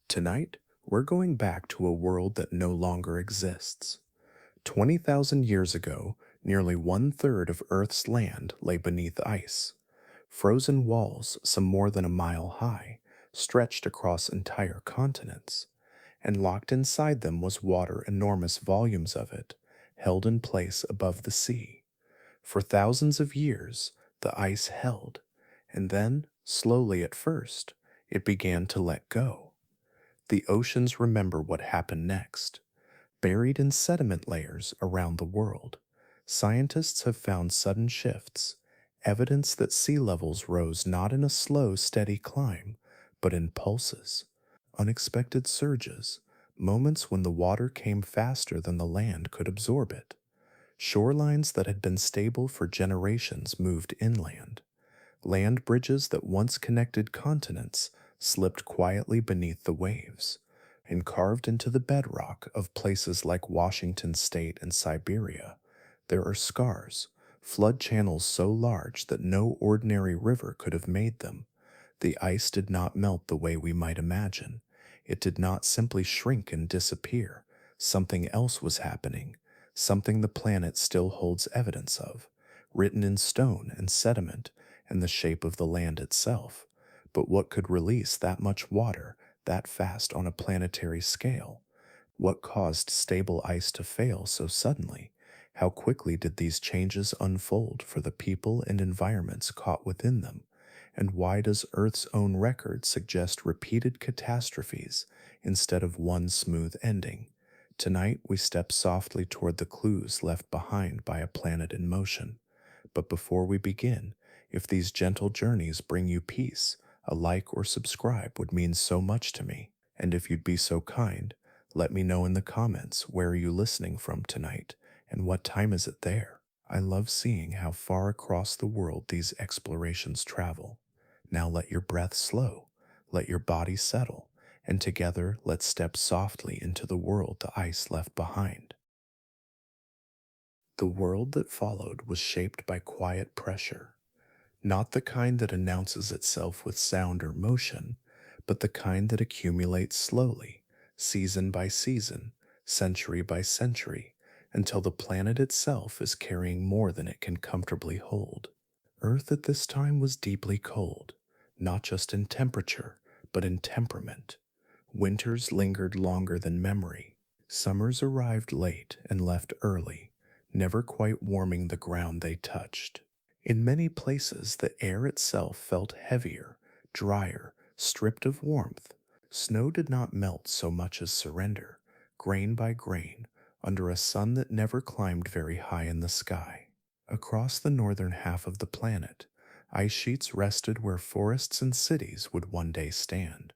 Tonight, we're going back to a world that no longer exists. 20,000 years ago, nearly one-third of Earth's land lay beneath ice. Frozen walls, some more than a mile high, stretched across entire continents, and locked inside them was water, enormous volumes of it, held in place above the sea. For thousands of years, the ice held, and then, slowly at first, it began to let go. The oceans remember what happened next. Buried in sediment layers around the world, scientists have found sudden shifts, evidence that sea levels rose not in a slow, steady climb, but in pulses, unexpected surges, moments when the water came faster than the land could absorb it. Shorelines that had been stable for generations moved inland. Land bridges that once connected continents slipped quietly beneath the waves, and carved into the bedrock of places like Washington State and Siberia, there are scars, flood channels so large that no ordinary river could have made them. The ice did not melt the way we might imagine. It did not simply shrink and disappear. Something else was happening, something the planet still holds evidence of, written in stone and sediment and the shape of the land itself. But what could release that much water that fast on a planetary scale? What caused stable ice to fail so suddenly? How quickly did these changes unfold for the people and environments caught within them? And why does Earth's own record suggest repeated catastrophes instead of one smooth ending? Tonight, we step softly toward the clues left behind by a planet in motion. But before we begin, if these gentle journeys bring you peace, a like or subscribe would mean so much to me. And if you'd be so kind, let me know in the comments where are you listening from tonight and what time is it there. I love seeing how far across the world these explorations travel. Now let your breath slow, let your body settle, and together let's step softly into the world the ice left behind. The world that followed was shaped by quiet pressure, not the kind that announces itself with sound or motion, but the kind that accumulates slowly, season by season, century by century, until the planet itself is carrying more than it can comfortably hold. Earth at this time was deeply cold, not just in temperature, but in temperament. Winters lingered longer than memory. Summers arrived late and left early, never quite warming the ground they touched. In many places, the air itself felt heavier, drier, stripped of warmth. Snow did not melt so much as surrender, grain by grain, under a sun that never climbed very high in the sky. Across the northern half of the planet, ice sheets rested where forests and cities would one day stand.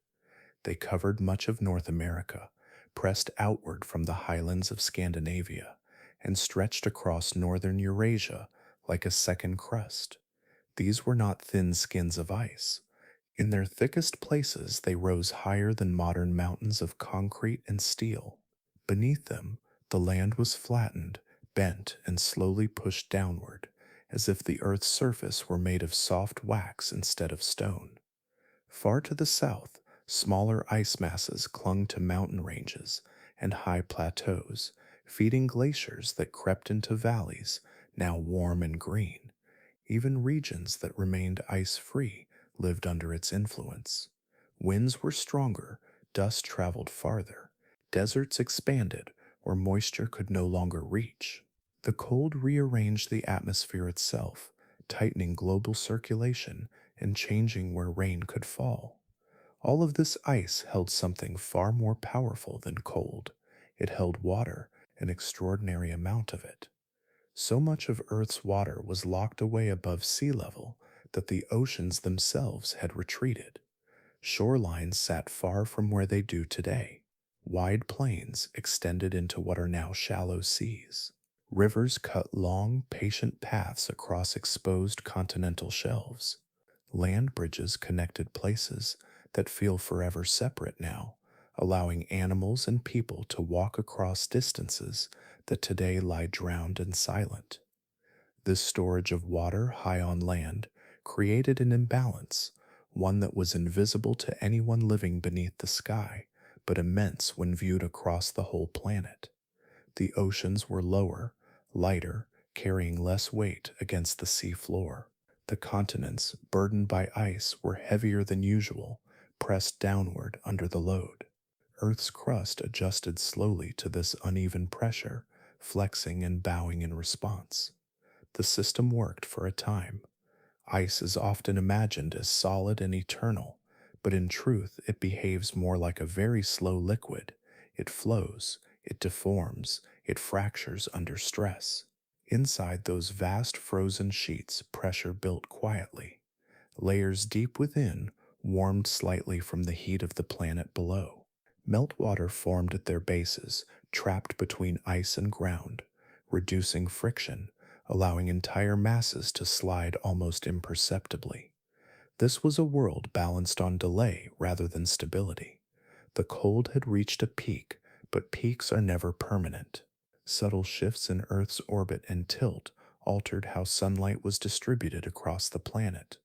They covered much of North America, pressed outward from the highlands of Scandinavia, and stretched across northern Eurasia like a second crust. These were not thin skins of ice. In their thickest places, they rose higher than modern mountains of concrete and steel. Beneath them, the land was flattened, bent, and slowly pushed downward, as if the earth's surface were made of soft wax instead of stone. Far to the south, smaller ice masses clung to mountain ranges and high plateaus, feeding glaciers that crept into valleys, now warm and green. Even regions that remained ice-free lived under its influence. Winds were stronger, dust traveled farther, deserts expanded where moisture could no longer reach. The cold rearranged the atmosphere itself, tightening global circulation and changing where rain could fall. All of this ice held something far more powerful than cold. It held water, an extraordinary amount of it. So much of Earth's water was locked away above sea level that the oceans themselves had retreated. Shorelines sat far from where they do today. Wide plains extended into what are now shallow seas. Rivers cut long, patient paths across exposed continental shelves. Land bridges connected places that feel forever separate now, allowing animals and people to walk across distances that today lie drowned and silent. This storage of water high on land created an imbalance, one that was invisible to anyone living beneath the sky, but immense when viewed across the whole planet. The oceans were lower, lighter, carrying less weight against the sea floor. The continents, burdened by ice, were heavier than usual, pressed downward under the load. Earth's crust adjusted slowly to this uneven pressure, flexing and bowing in response. The system worked for a time. Ice is often imagined as solid and eternal, but in truth it behaves more like a very slow liquid. It flows, it deforms, it fractures under stress. Inside those vast frozen sheets, pressure built quietly. Layers deep within warmed slightly from the heat of the planet below. Meltwater formed at their bases, trapped between ice and ground, reducing friction, allowing entire masses to slide almost imperceptibly. This was a world balanced on delay rather than stability. The cold had reached a peak, but peaks are never permanent. Subtle shifts in Earth's orbit and tilt altered how sunlight was distributed across the planet.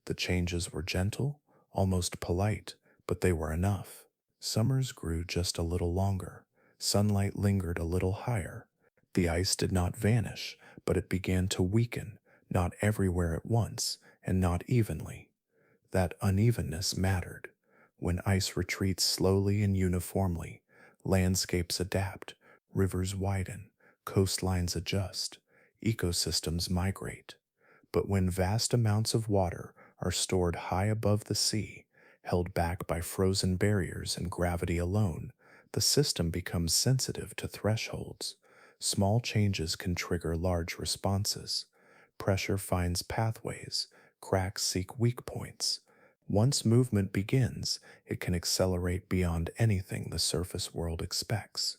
The changes were gentle, almost polite, but they were enough. Summers grew just a little longer. Sunlight lingered a little higher. The ice did not vanish, but it began to weaken, not everywhere at once, and not evenly. That unevenness mattered. When ice retreats slowly and uniformly, landscapes adapt, rivers widen, coastlines adjust, ecosystems migrate. But when vast amounts of water are stored high above the sea, held back by frozen barriers and gravity alone, the system becomes sensitive to thresholds. Small changes can trigger large responses. Pressure finds pathways, cracks seek weak points. Once movement begins, it can accelerate beyond anything the surface world expects.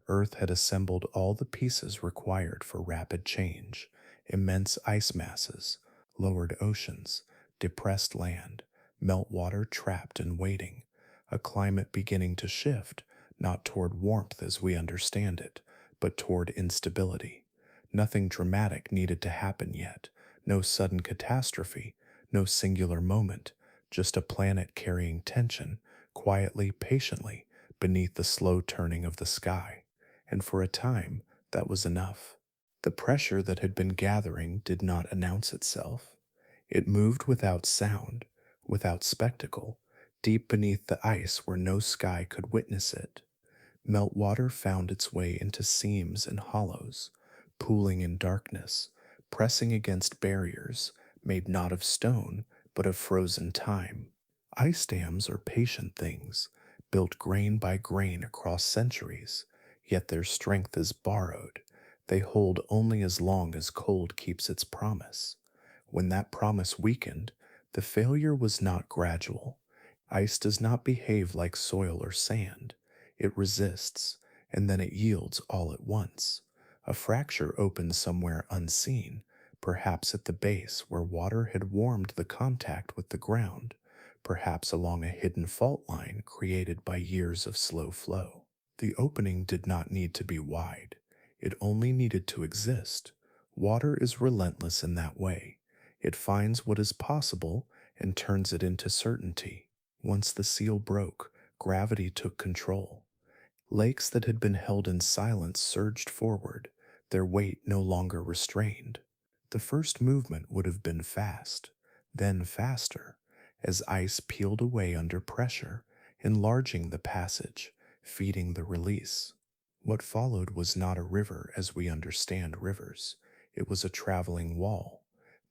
Earth had assembled all the pieces required for rapid change: immense ice masses, lowered oceans, depressed land, meltwater trapped and waiting, a climate beginning to shift, not toward warmth as we understand it, but toward instability. Nothing dramatic needed to happen yet, no sudden catastrophe, no singular moment, just a planet carrying tension, quietly, patiently, beneath the slow turning of the sky. And for a time, that was enough. The pressure that had been gathering did not announce itself. It moved without sound, without spectacle, deep beneath the ice where no sky could witness it. Meltwater found its way into seams and hollows, pooling in darkness, pressing against barriers made not of stone, but of frozen time. Ice dams are patient things, built grain by grain across centuries, yet their strength is borrowed. They hold only as long as cold keeps its promise. When that promise weakened, the failure was not gradual. Ice does not behave like soil or sand. It resists, and then it yields all at once. A fracture opens somewhere unseen, perhaps at the base where water had warmed the contact with the ground, perhaps along a hidden fault line created by years of slow flow. The opening did not need to be wide. It only needed to exist. Water is relentless in that way. It finds what is possible and turns it into certainty. Once the seal broke, gravity took control. Lakes that had been held in silence surged forward, their weight no longer restrained. The first movement would have been fast, then faster, as ice peeled away under pressure, enlarging the passage, feeding the release. What followed was not a river as we understand rivers. It was a traveling wall.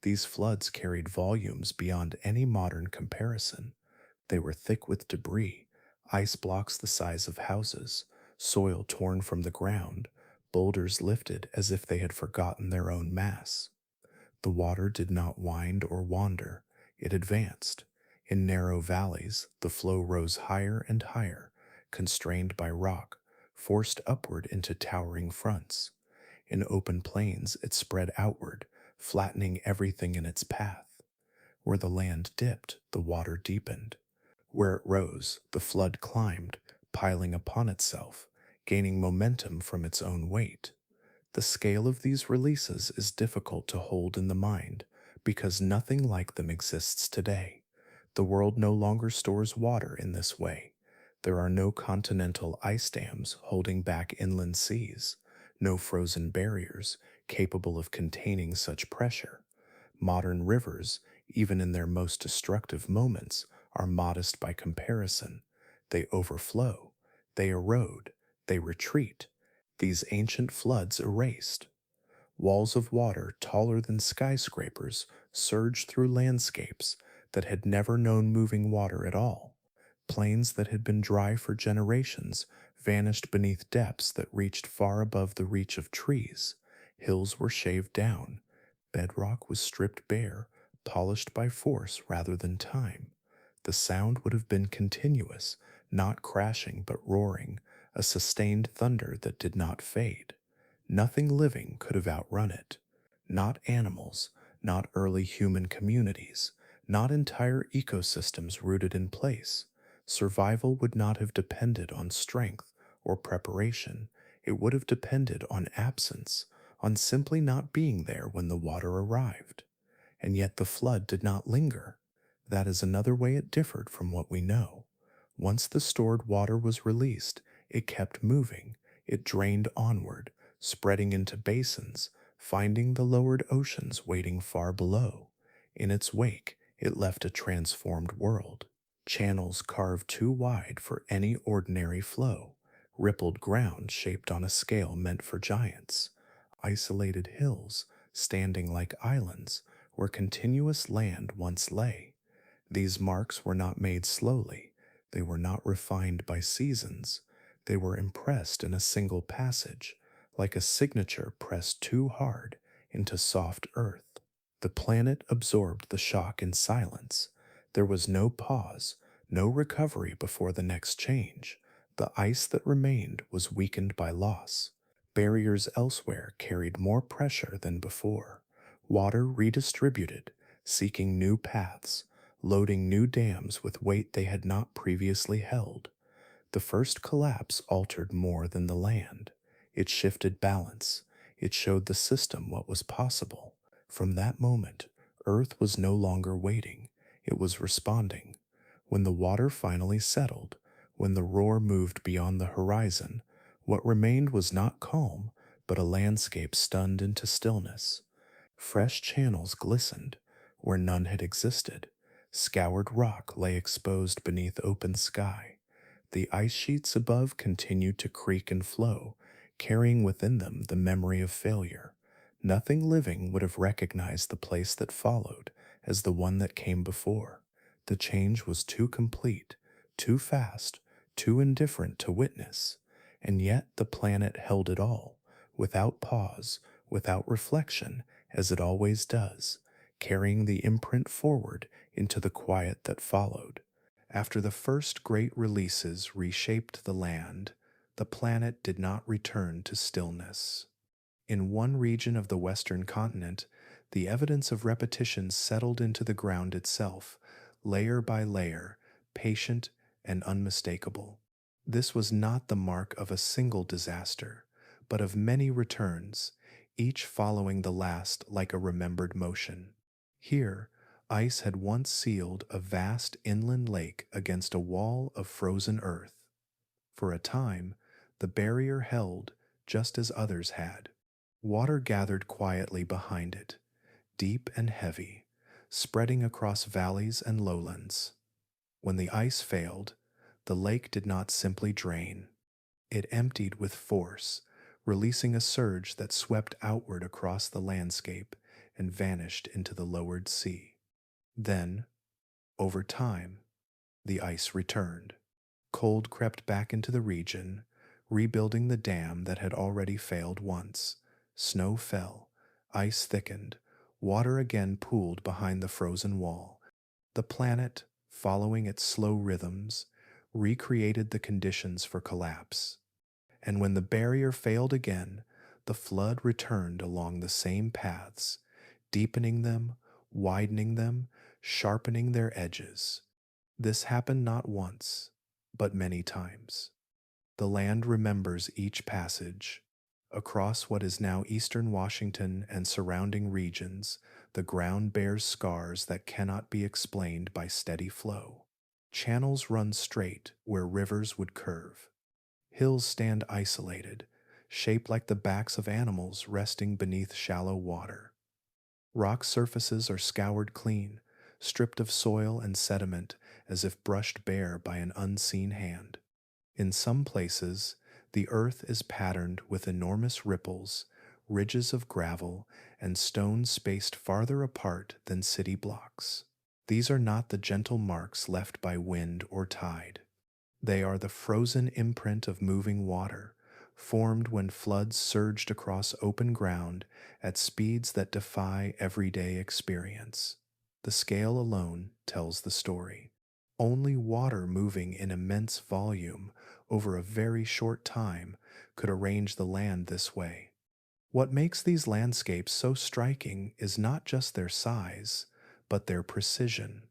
These floods carried volumes beyond any modern comparison. They were thick with debris, ice blocks the size of houses, soil torn from the ground, boulders lifted as if they had forgotten their own mass. The water did not wind or wander, it advanced. In narrow valleys, the flow rose higher and higher, constrained by rock, forced upward into towering fronts. In open plains, it spread outward, flattening everything in its path. Where the land dipped, the water deepened. Where it rose, the flood climbed, piling upon itself, gaining momentum from its own weight. The scale of these releases is difficult to hold in the mind because nothing like them exists today. The world no longer stores water in this way. There are no continental ice dams holding back inland seas, no frozen barriers capable of containing such pressure. Modern rivers, even in their most destructive moments, are modest by comparison. They overflow, they erode, they retreat. These ancient floods erased. Walls of water taller than skyscrapers surged through landscapes that had never known moving water at all. Plains that had been dry for generations vanished beneath depths that reached far above the reach of trees. Hills were shaved down. Bedrock was stripped bare, polished by force rather than time. The sound would have been continuous, not crashing but roaring, a sustained thunder that did not fade. Nothing living could have outrun it. Not animals, not early human communities, not entire ecosystems rooted in place. Survival would not have depended on strength or preparation. It would have depended on absence, on simply not being there when the water arrived. And yet the flood did not linger. That is another way it differed from what we know. Once the stored water was released, it kept moving. It drained onward, spreading into basins, finding the lowered oceans waiting far below. In its wake, it left a transformed world. Channels carved too wide for any ordinary flow, rippled ground shaped on a scale meant for giants, isolated hills standing like islands where continuous land once lay. These marks were not made slowly, they were not refined by seasons, they were impressed in a single passage, like a signature pressed too hard into soft earth. The planet absorbed the shock in silence. There was no pause, no recovery before the next change. The ice that remained was weakened by loss. Barriers elsewhere carried more pressure than before. Water redistributed, seeking new paths, loading new dams with weight they had not previously held. The first collapse altered more than the land. It shifted balance. It showed the system what was possible. From that moment, Earth was no longer waiting. It was responding. When the water finally settled, when the roar moved beyond the horizon, what remained was not calm, but a landscape stunned into stillness. Fresh channels glistened where none had existed. Scoured rock lay exposed beneath open sky. The ice sheets above continued to creak and flow, carrying within them the memory of failure. Nothing living would have recognized the place that followed as the one that came before. The change was too complete, too fast, too indifferent to witness. And yet the planet held it all, without pause, without reflection, as it always does, carrying the imprint forward into the quiet that followed. After the first great releases reshaped the land, the planet did not return to stillness. In one region of the western continent, the evidence of repetition settled into the ground itself, layer by layer, patient and unmistakable. This was not the mark of a single disaster, but of many returns, each following the last like a remembered motion. Here, ice had once sealed a vast inland lake against a wall of frozen earth. For a time, the barrier held just as others had. Water gathered quietly behind it, deep and heavy, spreading across valleys and lowlands. When the ice failed, the lake did not simply drain. It emptied with force, releasing a surge that swept outward across the landscape and vanished into the lowered sea. Then, over time, the ice returned. Cold crept back into the region, rebuilding the dam that had already failed once. Snow fell, ice thickened, water again pooled behind the frozen wall. The planet, following its slow rhythms, recreated the conditions for collapse. And when the barrier failed again, the flood returned along the same paths, deepening them, widening them, sharpening their edges. This happened not once, but many times. The land remembers each passage. Across what is now eastern Washington and surrounding regions, the ground bears scars that cannot be explained by steady flow. Channels run straight where rivers would curve. Hills stand isolated, shaped like the backs of animals resting beneath shallow water. Rock surfaces are scoured clean, stripped of soil and sediment as if brushed bare by an unseen hand. In some places, the earth is patterned with enormous ripples, ridges of gravel, and stones spaced farther apart than city blocks. These are not the gentle marks left by wind or tide. They are the frozen imprint of moving water, formed when floods surged across open ground at speeds that defy everyday experience. The scale alone tells the story. Only water moving in immense volume over a very short time could arrange the land this way. What makes these landscapes so striking is not just their size, but their precision.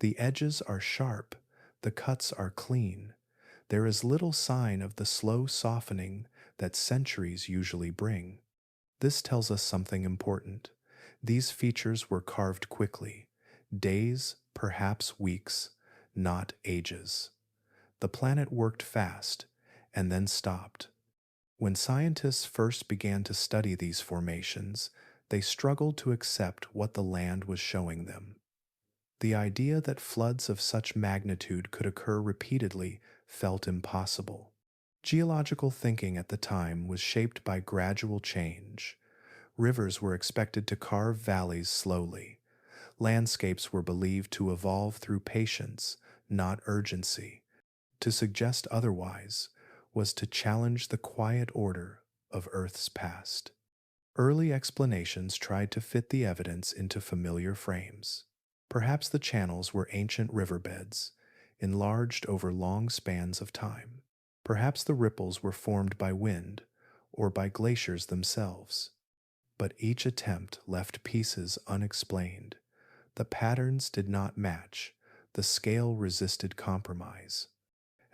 The edges are sharp, the cuts are clean. There is little sign of the slow softening that centuries usually bring. This tells us something important. These features were carved quickly, days, perhaps weeks, not ages. The planet worked fast and then stopped. When scientists first began to study these formations, they struggled to accept what the land was showing them. The idea that floods of such magnitude could occur repeatedly felt impossible. Geological thinking at the time was shaped by gradual change. Rivers were expected to carve valleys slowly. Landscapes were believed to evolve through patience, not urgency. To suggest otherwise was to challenge the quiet order of Earth's past. Early explanations tried to fit the evidence into familiar frames. Perhaps the channels were ancient riverbeds, enlarged over long spans of time. Perhaps the ripples were formed by wind or by glaciers themselves. But each attempt left pieces unexplained. The patterns did not match. The scale resisted compromise.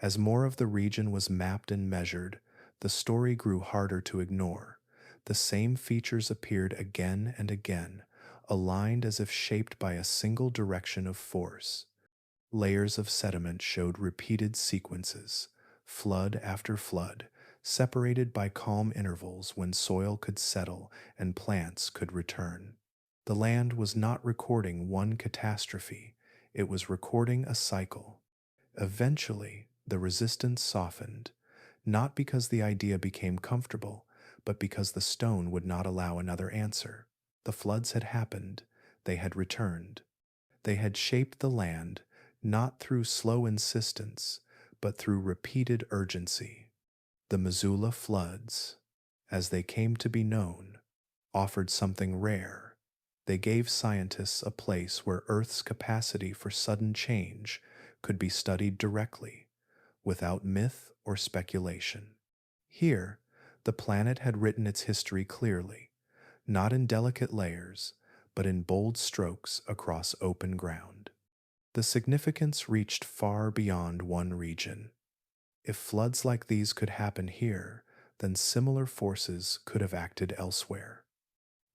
As more of the region was mapped and measured, the story grew harder to ignore. The same features appeared again and again, aligned as if shaped by a single direction of force. Layers of sediment showed repeated sequences, flood after flood, separated by calm intervals when soil could settle and plants could return. The land was not recording one catastrophe, it was recording a cycle. Eventually, the resistance softened, not because the idea became comfortable, but because the stone would not allow another answer. The floods had happened, they had returned. They had shaped the land, not through slow insistence, but through repeated urgency. The Missoula floods, as they came to be known, offered something rare. They gave scientists a place where Earth's capacity for sudden change could be studied directly, without myth or speculation. Here, the planet had written its history clearly, not in delicate layers, but in bold strokes across open ground. The significance reached far beyond one region. If floods like these could happen here, then similar forces could have acted elsewhere.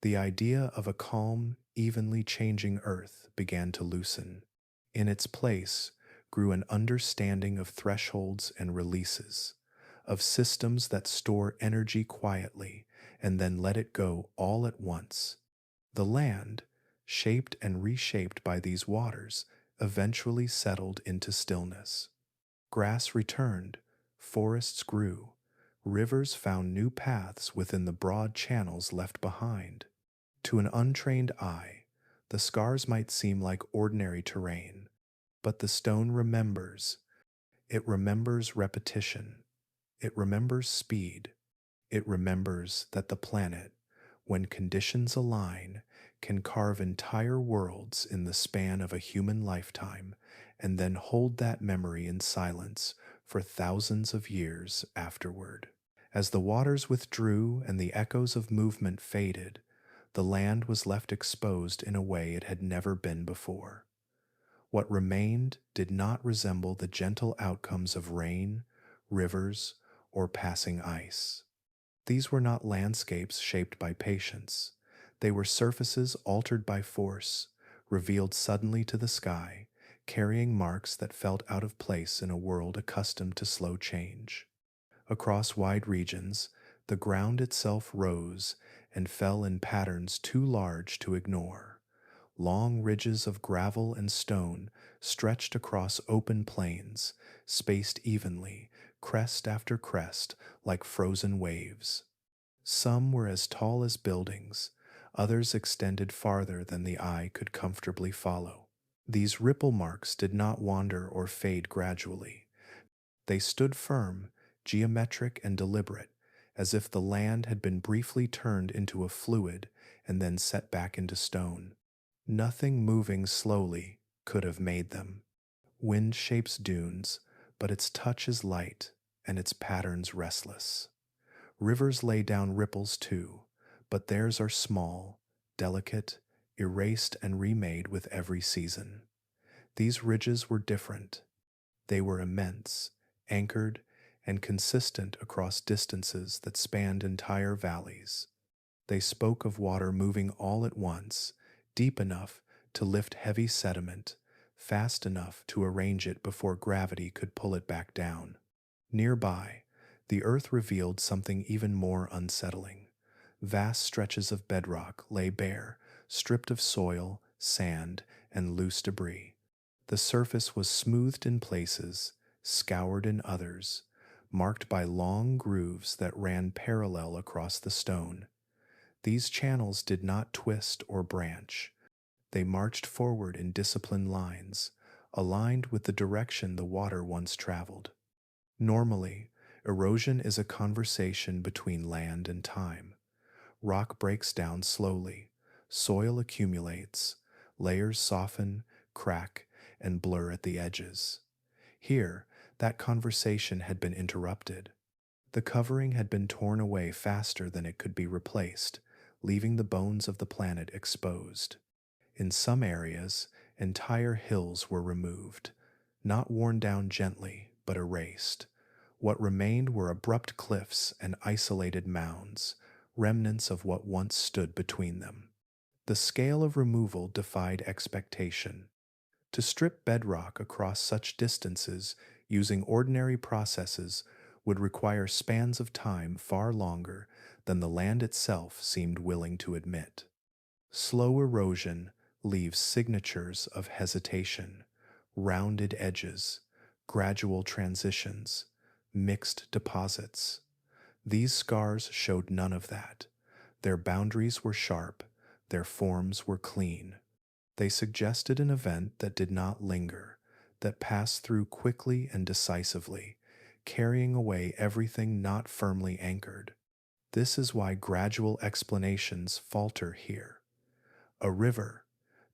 The idea of a calm, evenly changing Earth began to loosen. In its place grew an understanding of thresholds and releases, of systems that store energy quietly and then let it go all at once. The land, shaped and reshaped by these waters, eventually settled into stillness. Grass returned, forests grew, rivers found new paths within the broad channels left behind. To an untrained eye, the scars might seem like ordinary terrain, but the stone remembers. It remembers repetition. It remembers speed. It remembers that the planet, when conditions align, can carve entire worlds in the span of a human lifetime and then hold that memory in silence for thousands of years afterward. As the waters withdrew and the echoes of movement faded, the land was left exposed in a way it had never been before. What remained did not resemble the gentle outcomes of rain, rivers, or passing ice. These were not landscapes shaped by patience. They were surfaces altered by force, revealed suddenly to the sky, carrying marks that felt out of place in a world accustomed to slow change. Across wide regions, the ground itself rose and fell in patterns too large to ignore. Long ridges of gravel and stone stretched across open plains, spaced evenly, crest after crest, like frozen waves. Some were as tall as buildings, others extended farther than the eye could comfortably follow. These ripple marks did not wander or fade gradually. They stood firm, geometric and deliberate, as if the land had been briefly turned into a fluid and then set back into stone. Nothing moving slowly could have made them. Wind shapes dunes, but its touch is light and its patterns restless. Rivers lay down ripples too, but theirs are small, delicate, erased and remade with every season. These ridges were different. They were immense, anchored, and consistent across distances that spanned entire valleys. They spoke of water moving all at once, deep enough to lift heavy sediment, fast enough to arrange it before gravity could pull it back down. Nearby, the earth revealed something even more unsettling. Vast stretches of bedrock lay bare, stripped of soil, sand, and loose debris. The surface was smoothed in places, scoured in others, marked by long grooves that ran parallel across the stone. These channels did not twist or branch. They marched forward in disciplined lines, aligned with the direction the water once traveled. Normally, erosion is a conversation between land and time. Rock breaks down slowly, soil accumulates, layers soften, crack, and blur at the edges. Here, that conversation had been interrupted. The covering had been torn away faster than it could be replaced, leaving the bones of the planet exposed. In some areas, entire hills were removed, not worn down gently, but erased. What remained were abrupt cliffs and isolated mounds, remnants of what once stood between them. The scale of removal defied expectation. To strip bedrock across such distances using ordinary processes would require spans of time far longer than the land itself seemed willing to admit. Slow erosion leaves signatures of hesitation, rounded edges, gradual transitions, mixed deposits. These scars showed none of that. Their boundaries were sharp, their forms were clean. They suggested an event that did not linger, that passed through quickly and decisively, carrying away everything not firmly anchored. This is why gradual explanations falter here. A river,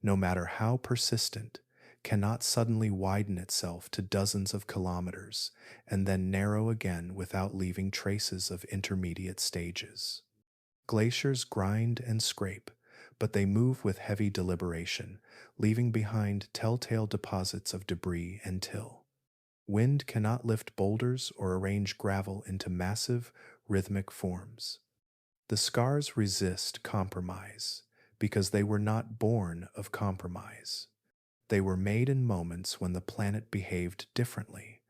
no matter how persistent, cannot suddenly widen itself to dozens of kilometers and then narrow again without leaving traces of intermediate stages. Glaciers grind and scrape, but they move with heavy deliberation, leaving behind telltale deposits of debris and till. Wind cannot lift boulders or arrange gravel into massive, rhythmic forms. The scars resist compromise because they were not born of compromise. They were made in moments when the planet behaved differently,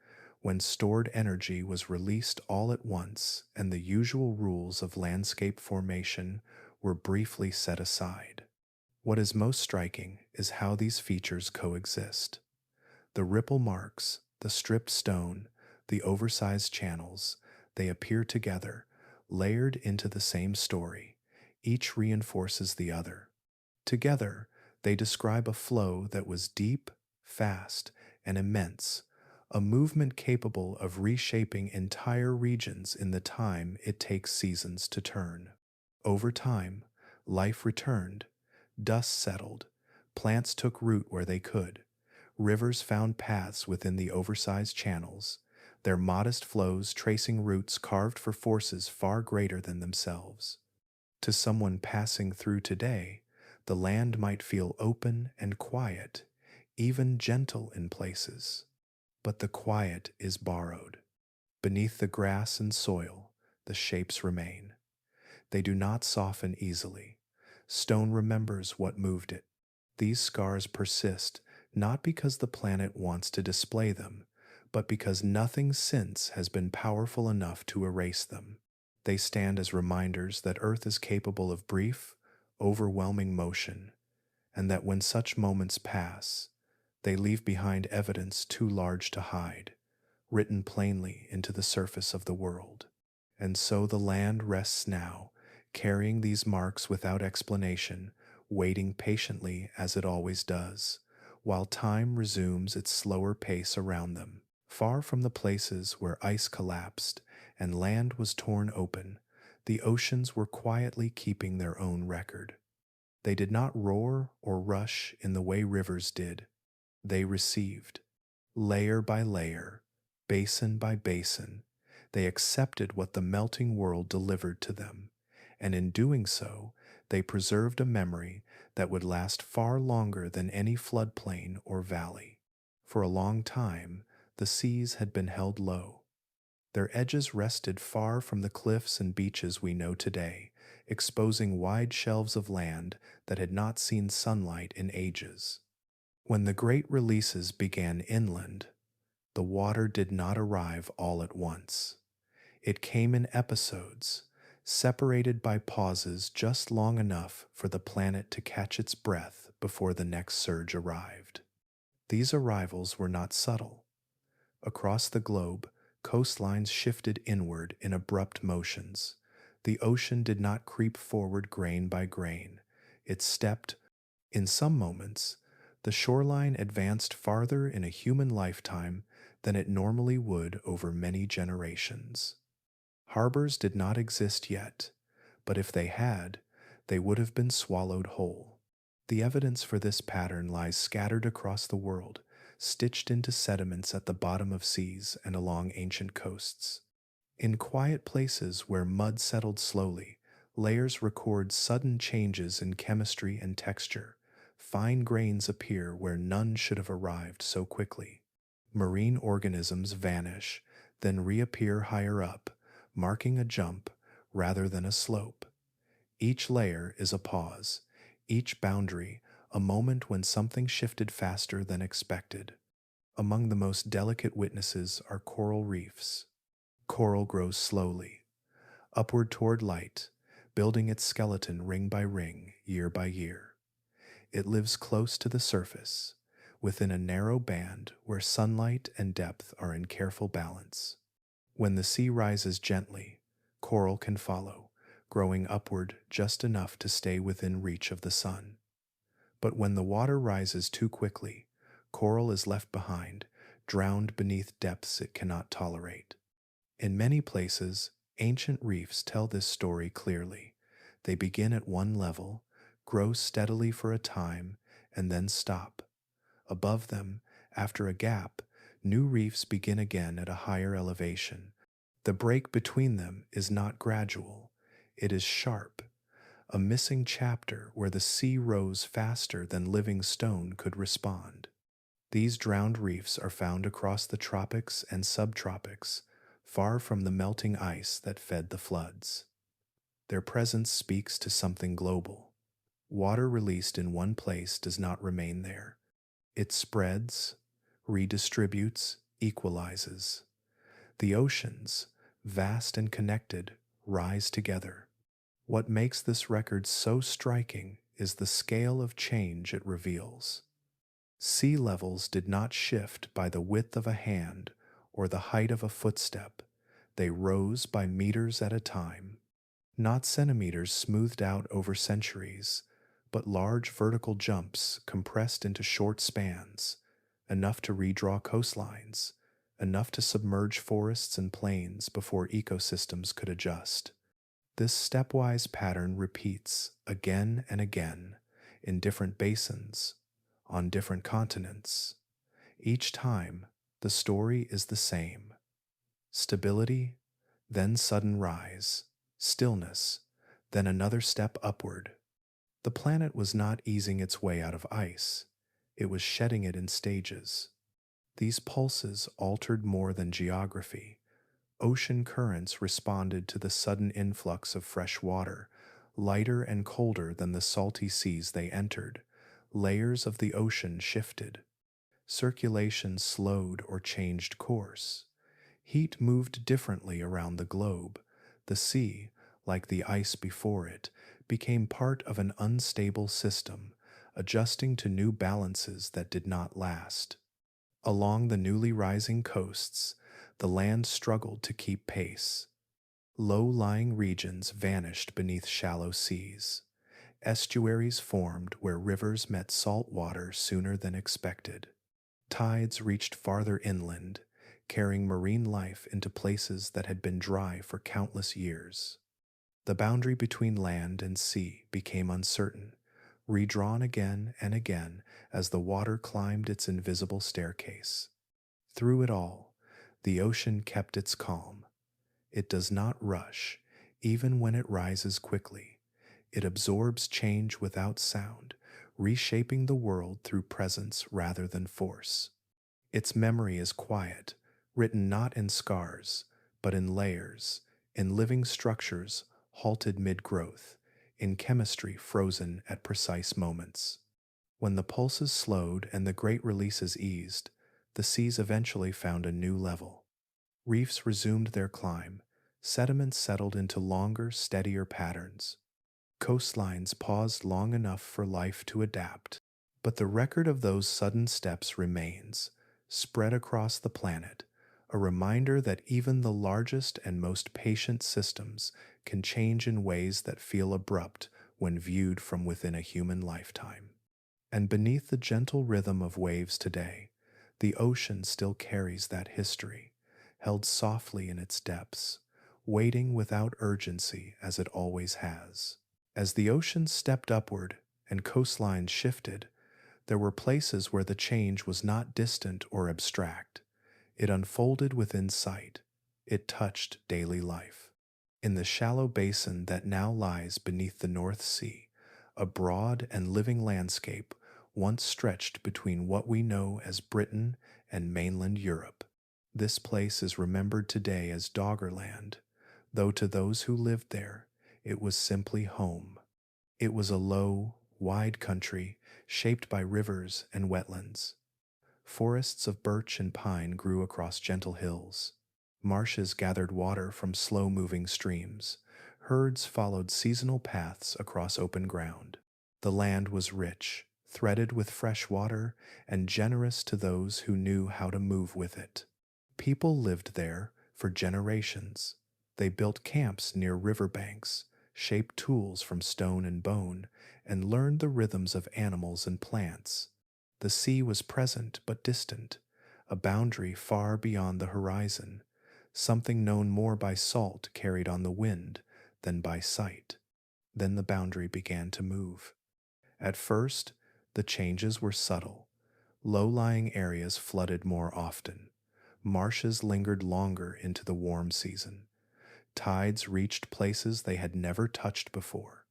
when stored energy was released all at once and the usual rules of landscape formation were briefly set aside. What is most striking is how these features coexist. The ripple marks, the stripped stone, the oversized channels, they appear together, layered into the same story. Each reinforces the other. Together, they describe a flow that was deep, fast, and immense, a movement capable of reshaping entire regions in the time it takes seasons to turn. Over time, life returned, dust settled, plants took root where they could, rivers found paths within the oversized channels, their modest flows tracing routes carved for forces far greater than themselves. To someone passing through today, the land might feel open and quiet, even gentle in places. But the quiet is borrowed. Beneath the grass and soil, the shapes remain. They do not soften easily. Stone remembers what moved it. These scars persist not because the planet wants to display them, but because nothing since has been powerful enough to erase them. They stand as reminders that Earth is capable of brief, overwhelming motion, and that when such moments pass, they leave behind evidence too large to hide, written plainly into the surface of the world. And so the land rests now, carrying these marks without explanation, waiting patiently as it always does, while time resumes its slower pace around them. Far from the places where ice collapsed and land was torn open, the oceans were quietly keeping their own record. They did not roar or rush in the way rivers did. They received, layer by layer, basin by basin. They accepted what the melting world delivered to them, and in doing so, they preserved a memory that would last far longer than any floodplain or valley. For a long time, the seas had been held low. Their edges rested far from the cliffs and beaches we know today, exposing wide shelves of land that had not seen sunlight in ages. When the great releases began inland, the water did not arrive all at once. It came in episodes, separated by pauses just long enough for the planet to catch its breath before the next surge arrived. These arrivals were not subtle. Across the globe, coastlines shifted inward in abrupt motions. The ocean did not creep forward grain by grain. It stepped. In some moments, the shoreline advanced farther in a human lifetime than it normally would over many generations. Harbors did not exist yet, but if they had, they would have been swallowed whole. The evidence for this pattern lies scattered across the world, stitched into sediments at the bottom of seas and along ancient coasts. In quiet places where mud settled slowly, layers record sudden changes in chemistry and texture. Fine grains appear where none should have arrived so quickly. Marine organisms vanish, then reappear higher up, marking a jump rather than a slope. Each layer is a pause, each boundary a moment when something shifted faster than expected. Among the most delicate witnesses are coral reefs. Coral grows slowly, upward toward light, building its skeleton ring by ring, year by year. It lives close to the surface, within a narrow band where sunlight and depth are in careful balance. When the sea rises gently, coral can follow, growing upward just enough to stay within reach of the sun. But when the water rises too quickly, coral is left behind, drowned beneath depths it cannot tolerate. In many places, ancient reefs tell this story clearly. They begin at one level, grow steadily for a time, and then stop. Above them, after a gap, new reefs begin again at a higher elevation. The break between them is not gradual, it is sharp, a missing chapter where the sea rose faster than living stone could respond. These drowned reefs are found across the tropics and subtropics, far from the melting ice that fed the floods. Their presence speaks to something global. Water released in one place does not remain there. It spreads, redistributes, equalizes. The oceans, vast and connected, rise together. What makes this record so striking is the scale of change it reveals. Sea levels did not shift by the width of a hand or the height of a footstep. They rose by meters at a time, not centimeters smoothed out over centuries, but large vertical jumps compressed into short spans, enough to redraw coastlines, enough to submerge forests and plains before ecosystems could adjust. This stepwise pattern repeats again and again in different basins, on different continents. Each time, the story is the same. Stability, then sudden rise, stillness, then another step upward. The planet was not easing its way out of ice, it was shedding it in stages. These pulses altered more than geography. Ocean currents responded to the sudden influx of fresh water, lighter and colder than the salty seas they entered. Layers of the ocean shifted. Circulation slowed or changed course. Heat moved differently around the globe. The sea, like the ice before it, became part of an unstable system, adjusting to new balances that did not last. Along the newly rising coasts, the land struggled to keep pace. Low-lying regions vanished beneath shallow seas. Estuaries formed where rivers met salt water sooner than expected. Tides reached farther inland, carrying marine life into places that had been dry for countless years. The boundary between land and sea became uncertain, redrawn again and again as the water climbed its invisible staircase. Through it all, the ocean kept its calm. It does not rush, even when it rises quickly. It absorbs change without sound, reshaping the world through presence rather than force. Its memory is quiet, written not in scars, but in layers, in living structures halted mid-growth, in chemistry frozen at precise moments. When the pulses slowed and the great releases eased, the seas eventually found a new level. Reefs resumed their climb, sediments settled into longer, steadier patterns. Coastlines paused long enough for life to adapt. But the record of those sudden steps remains, spread across the planet, a reminder that even the largest and most patient systems can change in ways that feel abrupt when viewed from within a human lifetime. And beneath the gentle rhythm of waves today, the ocean still carries that history, held softly in its depths, waiting without urgency as it always has. As the ocean stepped upward and coastlines shifted, there were places where the change was not distant or abstract. It unfolded within sight. It touched daily life. In the shallow basin that now lies beneath the North Sea, a broad and living landscape once stretched between what we know as Britain and mainland Europe. This place is remembered today as Doggerland, though to those who lived there, it was simply home. It was a low, wide country shaped by rivers and wetlands. Forests of birch and pine grew across gentle hills. Marshes gathered water from slow-moving streams. Herds followed seasonal paths across open ground. The land was rich, threaded with fresh water, and generous to those who knew how to move with it. People lived there for generations. They built camps near riverbanks, shaped tools from stone and bone, and learned the rhythms of animals and plants. The sea was present but distant, a boundary far beyond the horizon, something known more by salt carried on the wind than by sight. Then the boundary began to move. At first, the changes were subtle. Low-lying areas flooded more often. Marshes lingered longer into the warm season. Tides reached places they had never touched before.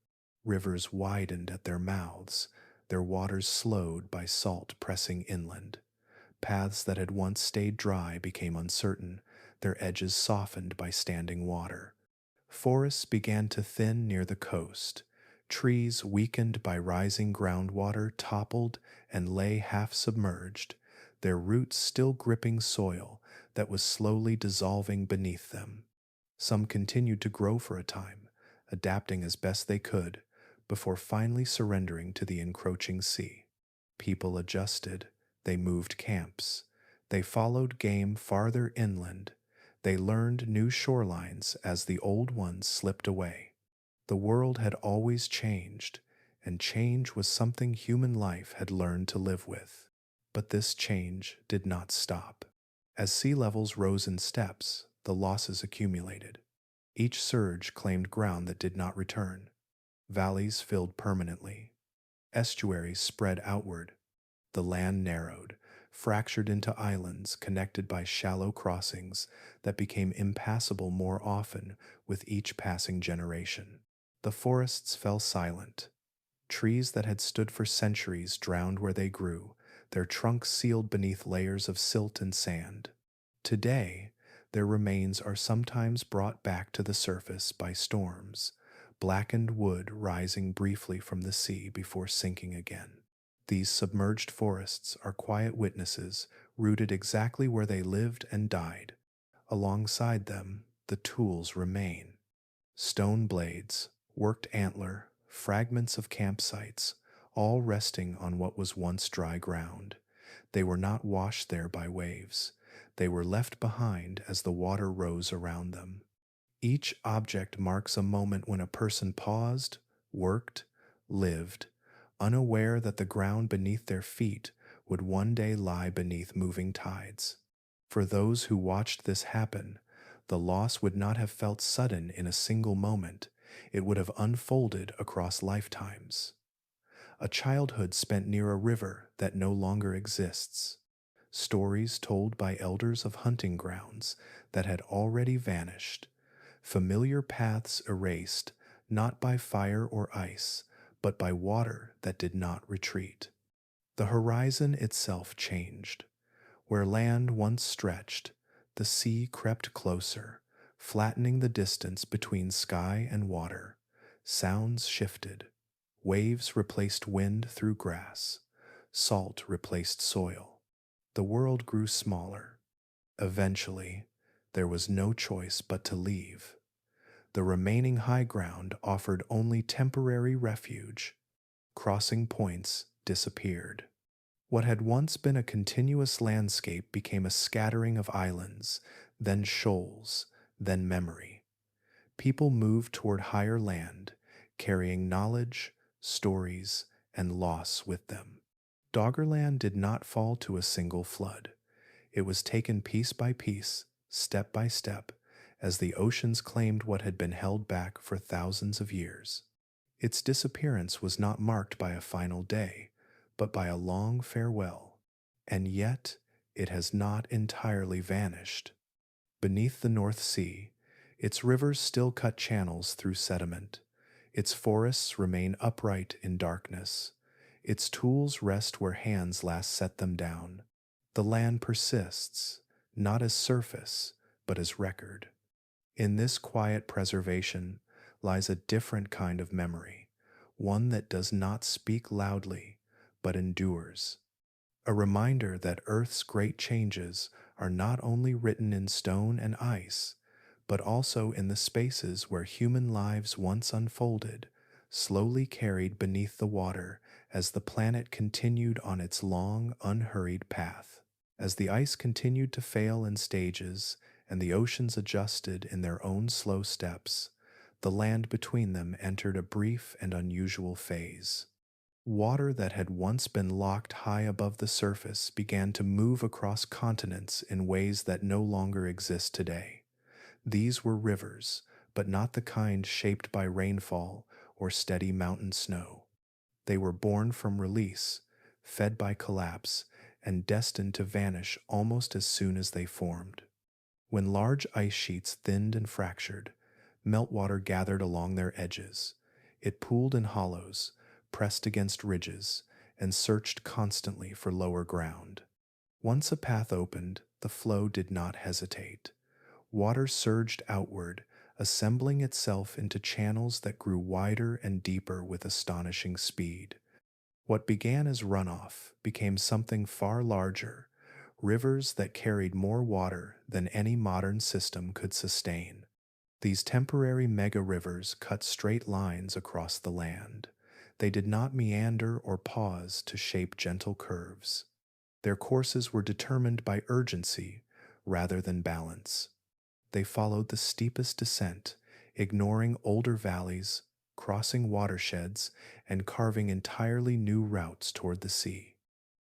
Rivers widened at their mouths, their waters slowed by salt pressing inland. Paths that had once stayed dry became uncertain, their edges softened by standing water. Forests began to thin near the coast. Trees weakened by rising groundwater toppled and lay half submerged, their roots still gripping soil that was slowly dissolving beneath them. Some continued to grow for a time, adapting as best they could, before finally surrendering to the encroaching sea. People adjusted, they moved camps, they followed game farther inland, they learned new shorelines as the old ones slipped away. The world had always changed, and change was something human life had learned to live with. But this change did not stop. As sea levels rose in steps, the losses accumulated. Each surge claimed ground that did not return. Valleys filled permanently. Estuaries spread outward. The land narrowed, fractured into islands connected by shallow crossings that became impassable more often with each passing generation. The forests fell silent. Trees that had stood for centuries drowned where they grew, their trunks sealed beneath layers of silt and sand. Today, their remains are sometimes brought back to the surface by storms, blackened wood rising briefly from the sea before sinking again. These submerged forests are quiet witnesses rooted exactly where they lived and died. Alongside them, the tools remain: stone blades, worked antler, fragments of campsites, all resting on what was once dry ground. They were not washed there by waves. They were left behind as the water rose around them. Each object marks a moment when a person paused, worked, lived, unaware that the ground beneath their feet would one day lie beneath moving tides. For those who watched this happen, the loss would not have felt sudden in a single moment. It would have unfolded across lifetimes. A childhood spent near a river that no longer exists. Stories told by elders of hunting grounds that had already vanished. Familiar paths erased, not by fire or ice, but by water that did not retreat. The horizon itself changed. Where land once stretched, the sea crept closer, flattening the distance between sky and water. Sounds shifted. Waves replaced wind through grass. Salt replaced soil. The world grew smaller. Eventually, there was no choice but to leave. The remaining high ground offered only temporary refuge. Crossing points disappeared. What had once been a continuous landscape became a scattering of islands, then shoals, then memory. People moved toward higher land, carrying knowledge, stories, and loss with them. Doggerland did not fall to a single flood. It was taken piece by piece, step by step, as the oceans claimed what had been held back for thousands of years. Its disappearance was not marked by a final day, but by a long farewell. And yet, it has not entirely vanished. Beneath the North Sea, its rivers still cut channels through sediment. Its forests remain upright in darkness. Its tools rest where hands last set them down. The land persists, not as surface, but as record. In this quiet preservation lies a different kind of memory, one that does not speak loudly, but endures. A reminder that Earth's great changes are not only written in stone and ice, but also in the spaces where human lives once unfolded, slowly carried beneath the water as the planet continued on its long, unhurried path. As the ice continued to fail in stages and the oceans adjusted in their own slow steps, the land between them entered a brief and unusual phase. Water that had once been locked high above the surface began to move across continents in ways that no longer exist today. These were rivers, but not the kind shaped by rainfall or steady mountain snow. They were born from release, fed by collapse, and destined to vanish almost as soon as they formed. When large ice sheets thinned and fractured, meltwater gathered along their edges. It pooled in hollows, pressed against ridges, and searched constantly for lower ground. Once a path opened, the flow did not hesitate. Water surged outward, assembling itself into channels that grew wider and deeper with astonishing speed. What began as runoff became something far larger, rivers that carried more water than any modern system could sustain. These temporary mega-rivers cut straight lines across the land. They did not meander or pause to shape gentle curves. Their courses were determined by urgency rather than balance. They followed the steepest descent, ignoring older valleys, crossing watersheds, and carving entirely new routes toward the sea.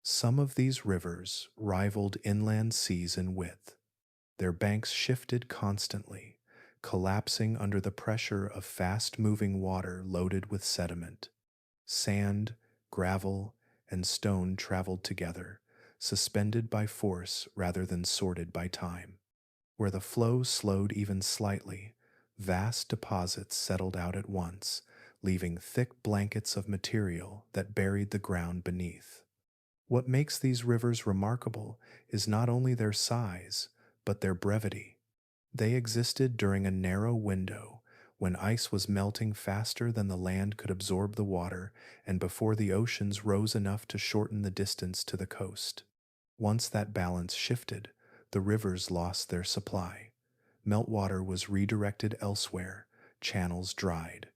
Some of these rivers rivaled inland seas in width. Their banks shifted constantly, collapsing under the pressure of fast-moving water loaded with sediment. Sand, gravel, and stone traveled together, suspended by force rather than sorted by time. Where the flow slowed even slightly, vast deposits settled out at once, leaving thick blankets of material that buried the ground beneath. What makes these rivers remarkable is not only their size, but their brevity. They existed during a narrow window when ice was melting faster than the land could absorb the water and before the oceans rose enough to shorten the distance to the coast. Once that balance shifted, the rivers lost their supply. Meltwater was redirected elsewhere, channels dried.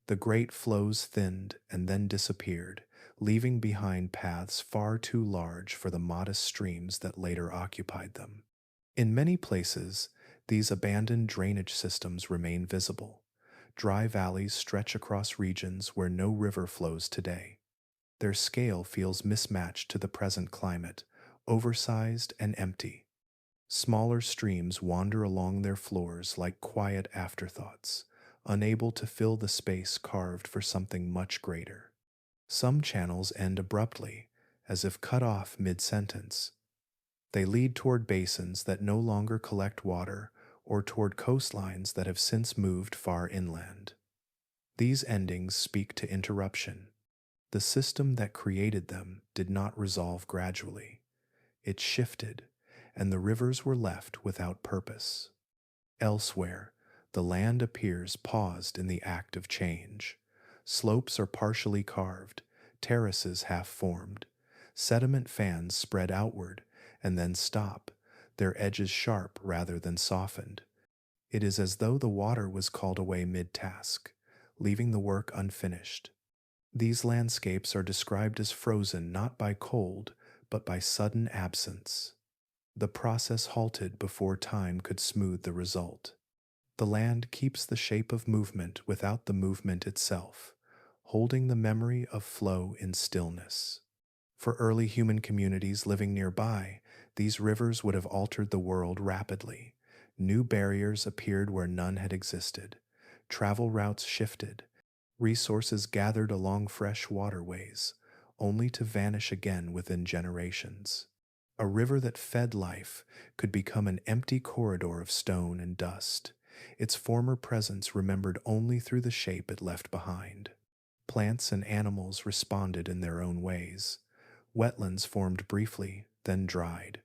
The great flows thinned and then disappeared, leaving behind paths far too large for the modest streams that later occupied them. In many places, these abandoned drainage systems remain visible. Dry valleys stretch across regions where no river flows today. Their scale feels mismatched to the present climate, oversized and empty. Smaller streams wander along their floors like quiet afterthoughts, unable to fill the space carved for something much greater. Some channels end abruptly, as if cut off mid-sentence. They lead toward basins that no longer collect water or toward coastlines that have since moved far inland. These endings speak to interruption. The system that created them did not resolve gradually. It shifted, and the rivers were left without purpose. Elsewhere, the land appears paused in the act of change. Slopes are partially carved, terraces half formed. Sediment fans spread outward and then stop, their edges sharp rather than softened. It is as though the water was called away mid-task, leaving the work unfinished. These landscapes are described as frozen not by cold, but by sudden absence. The process halted before time could smooth the result. The land keeps the shape of movement without the movement itself, holding the memory of flow in stillness. For early human communities living nearby, these rivers would have altered the world rapidly. New barriers appeared where none had existed. Travel routes shifted. Resources gathered along fresh waterways, only to vanish again within generations. A river that fed life could become an empty corridor of stone and dust, its former presence remembered only through the shape it left behind. Plants and animals responded in their own ways. Wetlands formed briefly, then dried.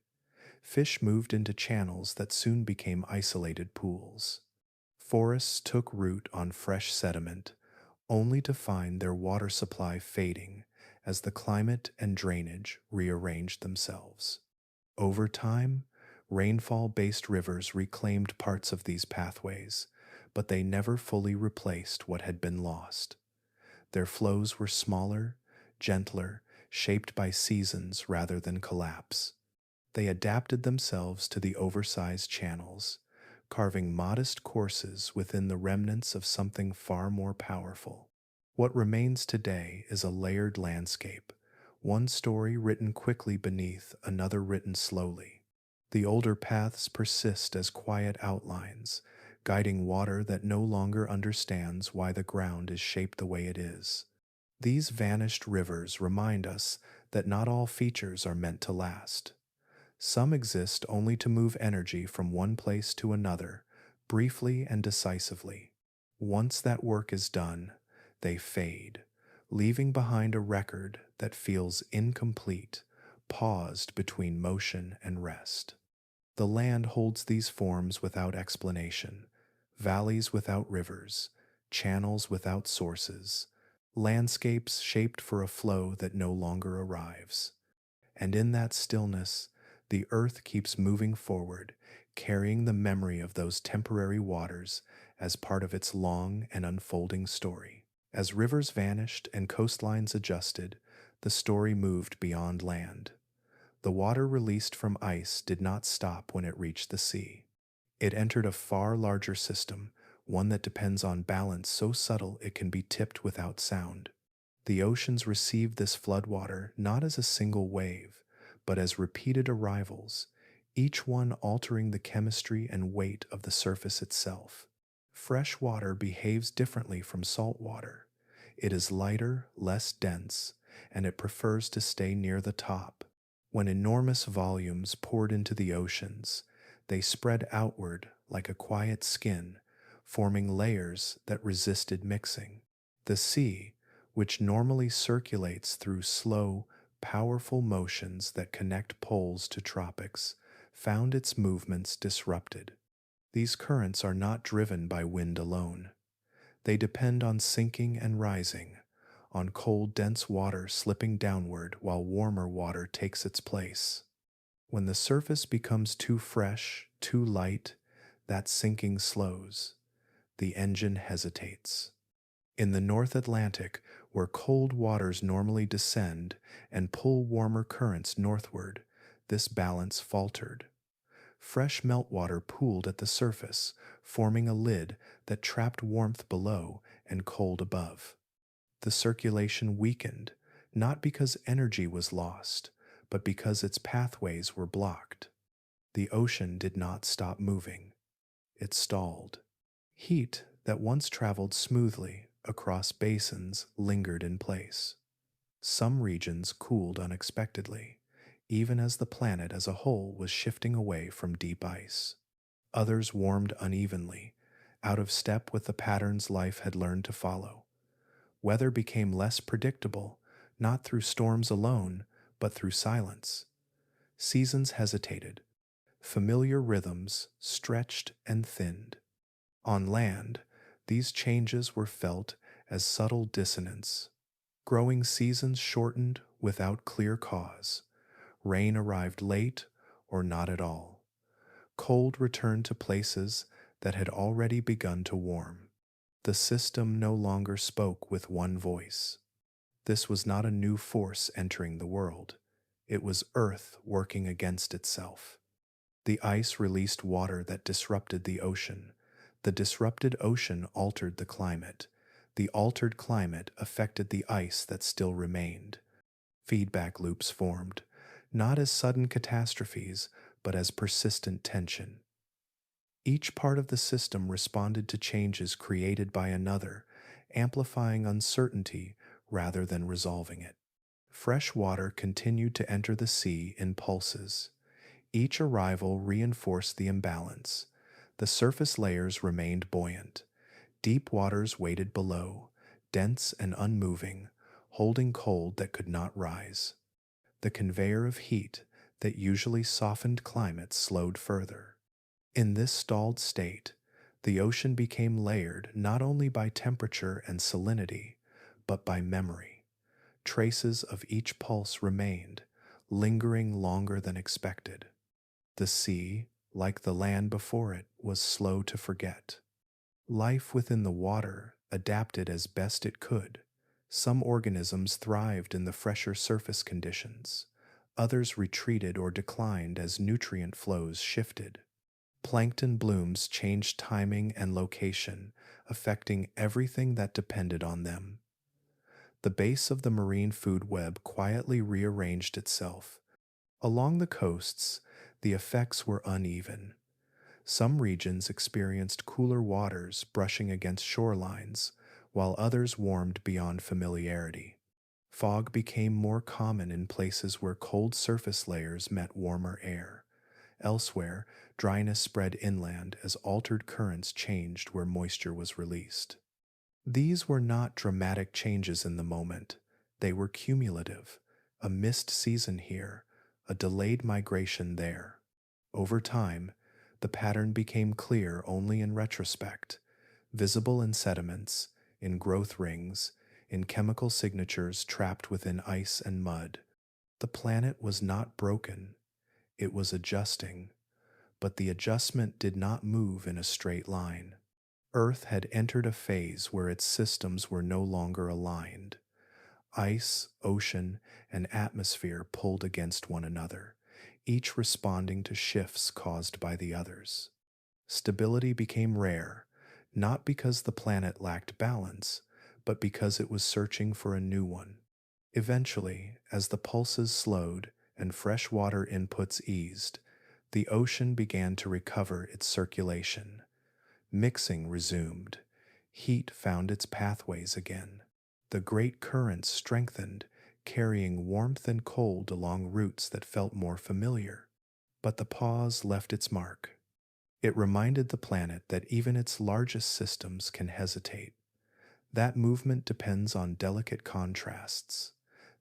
Fish moved into channels that soon became isolated pools. Forests took root on fresh sediment, only to find their water supply fading as the climate and drainage rearranged themselves. Over time, rainfall-based rivers reclaimed parts of these pathways, but they never fully replaced what had been lost. Their flows were smaller, gentler, shaped by seasons rather than collapse. They adapted themselves to the oversized channels, carving modest courses within the remnants of something far more powerful. What remains today is a layered landscape, one story written quickly beneath another written slowly. The older paths persist as quiet outlines, guiding water that no longer understands why the ground is shaped the way it is. These vanished rivers remind us that not all features are meant to last. Some exist only to move energy from one place to another, briefly and decisively. Once that work is done, they fade, leaving behind a record that feels incomplete, paused between motion and rest. The land holds these forms without explanation, valleys without rivers, channels without sources, landscapes shaped for a flow that no longer arrives. And in that stillness, the earth keeps moving forward, carrying the memory of those temporary waters as part of its long and unfolding story. As rivers vanished and coastlines adjusted, the story moved beyond land. The water released from ice did not stop when it reached the sea. It entered a far larger system, one that depends on balance so subtle it can be tipped without sound. The oceans received this floodwater not as a single wave, but as repeated arrivals, each one altering the chemistry and weight of the surface itself. Fresh water behaves differently from salt water. It is lighter, less dense, and it prefers to stay near the top. When enormous volumes poured into the oceans, they spread outward like a quiet skin, forming layers that resisted mixing. The sea, which normally circulates through slow, powerful motions that connect poles to tropics, found its movements disrupted. These currents are not driven by wind alone. They depend on sinking and rising, on cold, dense water slipping downward while warmer water takes its place. When the surface becomes too fresh, too light, that sinking slows. The engine hesitates. In the North Atlantic, where cold waters normally descend and pull warmer currents northward, this balance faltered. Fresh meltwater pooled at the surface, forming a lid that trapped warmth below and cold above. The circulation weakened, not because energy was lost, but because its pathways were blocked. The ocean did not stop moving. It stalled. Heat that once traveled smoothly across basins lingered in place. Some regions cooled unexpectedly, even as the planet as a whole was shifting away from deep ice. Others warmed unevenly, out of step with the patterns life had learned to follow. Weather became less predictable, not through storms alone, but through silence. Seasons hesitated. Familiar rhythms stretched and thinned. On land, these changes were felt as subtle dissonance. Growing seasons shortened without clear cause. Rain arrived late or not at all. Cold returned to places that had already begun to warm. The system no longer spoke with one voice. This was not a new force entering the world. It was Earth working against itself. The ice released water that disrupted the ocean. The disrupted ocean altered the climate. The altered climate affected the ice that still remained. Feedback loops formed, not as sudden catastrophes, but as persistent tension. Each part of the system responded to changes created by another, amplifying uncertainty rather than resolving it. Fresh water continued to enter the sea in pulses. Each arrival reinforced the imbalance. The surface layers remained buoyant. Deep waters waited below, dense and unmoving, holding cold that could not rise. The conveyor of heat that usually softened climates slowed further. In this stalled state, the ocean became layered not only by temperature and salinity, but by memory. Traces of each pulse remained, lingering longer than expected. The sea, like the land before it, was slow to forget. Life within the water adapted as best it could. Some organisms thrived in the fresher surface conditions. Others retreated or declined as nutrient flows shifted. Plankton blooms changed timing and location, affecting everything that depended on them. The base of the marine food web quietly rearranged itself. Along the coasts, the effects were uneven. Some regions experienced cooler waters brushing against shorelines, while others warmed beyond familiarity. Fog became more common in places where cold surface layers met warmer air. Elsewhere, dryness spread inland as altered currents changed where moisture was released. These were not dramatic changes in the moment. They were cumulative. A missed season here, a delayed migration there. Over time, the pattern became clear only in retrospect, visible in sediments, in growth rings, in chemical signatures trapped within ice and mud. The planet was not broken, it was adjusting, but the adjustment did not move in a straight line. Earth had entered a phase where its systems were no longer aligned. Ice, ocean, and atmosphere pulled against one another, each responding to shifts caused by the others. Stability became rare, not because the planet lacked balance, but because it was searching for a new one. Eventually, as the pulses slowed and freshwater inputs eased, the ocean began to recover its circulation. Mixing resumed. Heat found its pathways again. The great currents strengthened, carrying warmth and cold along routes that felt more familiar. But the pause left its mark. It reminded the planet that even its largest systems can hesitate. That movement depends on delicate contrasts.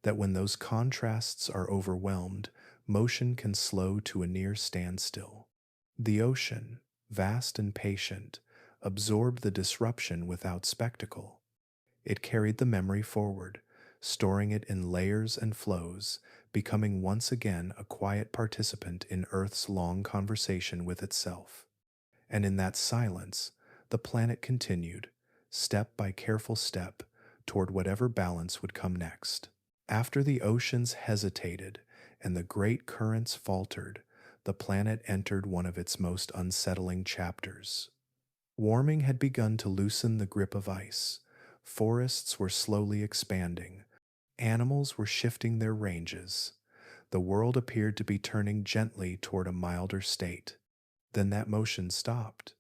That when those contrasts are overwhelmed, motion can slow to a near standstill. The ocean, vast and patient, absorbed the disruption without spectacle. It carried the memory forward, storing it in layers and flows, becoming once again a quiet participant in Earth's long conversation with itself. And in that silence, the planet continued, step by careful step, toward whatever balance would come next. After the oceans hesitated and the great currents faltered, the planet entered one of its most unsettling chapters. Warming had begun to loosen the grip of ice. Forests were slowly expanding. Animals were shifting their ranges. The world appeared to be turning gently toward a milder state. Then that motion stopped.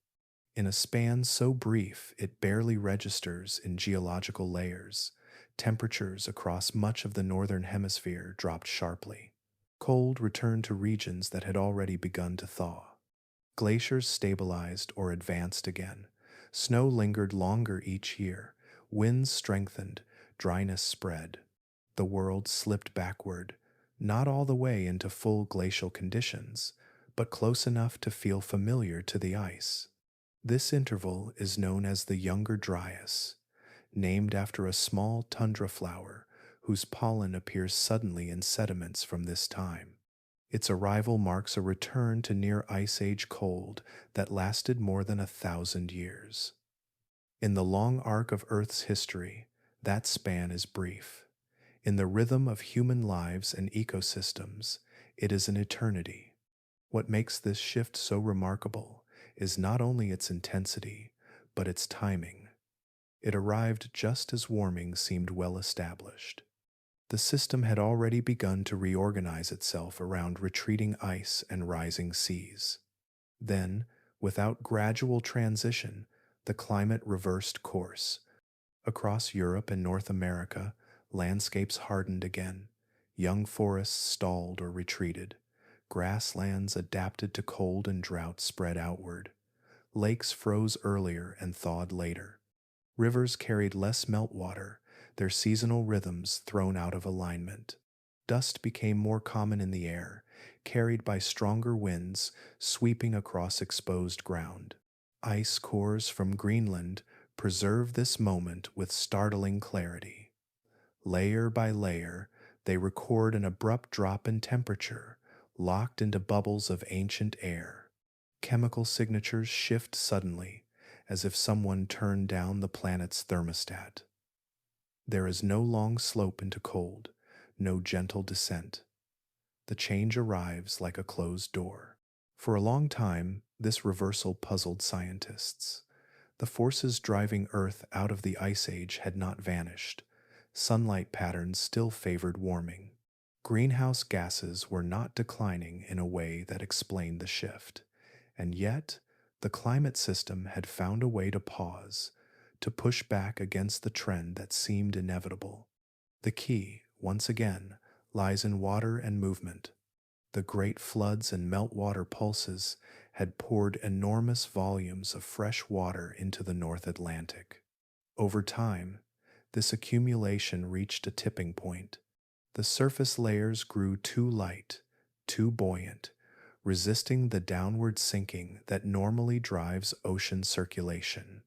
In a span so brief it barely registers in geological layers, temperatures across much of the northern hemisphere dropped sharply. Cold returned to regions that had already begun to thaw. Glaciers stabilized or advanced again. Snow lingered longer each year. Winds strengthened. Dryness spread. The world slipped backward, not all the way into full glacial conditions, but close enough to feel familiar to the ice. This interval is known as the Younger Dryas, named after a small tundra flower whose pollen appears suddenly in sediments from this time. Its arrival marks a return to near Ice Age cold that lasted more than 1,000 years. In the long arc of Earth's history, that span is brief. In the rhythm of human lives and ecosystems, it is an eternity. What makes this shift so remarkable is not only its intensity, but its timing. It arrived just as warming seemed well established. The system had already begun to reorganize itself around retreating ice and rising seas. Then, without gradual transition, the climate reversed course. Across Europe and North America, landscapes hardened again. Young forests stalled or retreated. Grasslands adapted to cold and drought spread outward. Lakes froze earlier and thawed later. Rivers carried less meltwater, their seasonal rhythms thrown out of alignment. Dust became more common in the air, carried by stronger winds sweeping across exposed ground. Ice cores from Greenland preserve this moment with startling clarity. Layer by layer, they record an abrupt drop in temperature, locked into bubbles of ancient air. Chemical signatures shift suddenly, as if someone turned down the planet's thermostat. There is no long slope into cold, no gentle descent. The change arrives like a closed door. For a long time, this reversal puzzled scientists. The forces driving Earth out of the Ice Age had not vanished. Sunlight patterns still favored warming. Greenhouse gases were not declining in a way that explained the shift. And yet, the climate system had found a way to pause, to push back against the trend that seemed inevitable. The key, once again, lies in water and movement. The great floods and meltwater pulses had poured enormous volumes of fresh water into the North Atlantic. Over time, this accumulation reached a tipping point. The surface layers grew too light, too buoyant, resisting the downward sinking that normally drives ocean circulation.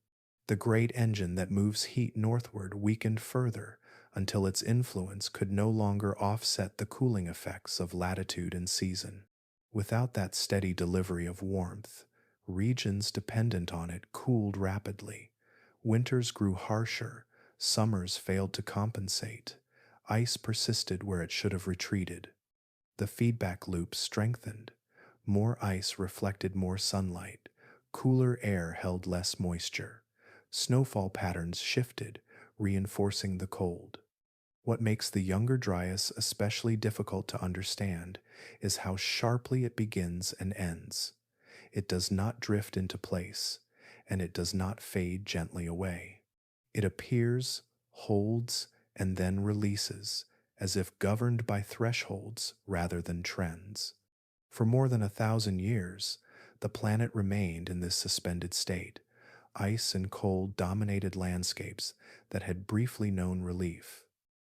The great engine that moves heat northward weakened further until its influence could no longer offset the cooling effects of latitude and season. Without that steady delivery of warmth, regions dependent on it cooled rapidly. Winters grew harsher, summers failed to compensate, ice persisted where it should have retreated. The feedback loop strengthened. More ice reflected more sunlight, cooler air held less moisture. Snowfall patterns shifted, reinforcing the cold. What makes the Younger Dryas especially difficult to understand is how sharply it begins and ends. It does not drift into place, and it does not fade gently away. It appears, holds, and then releases, as if governed by thresholds rather than trends. For more than 1,000 years, the planet remained in this suspended state. Ice and cold dominated landscapes that had briefly known relief.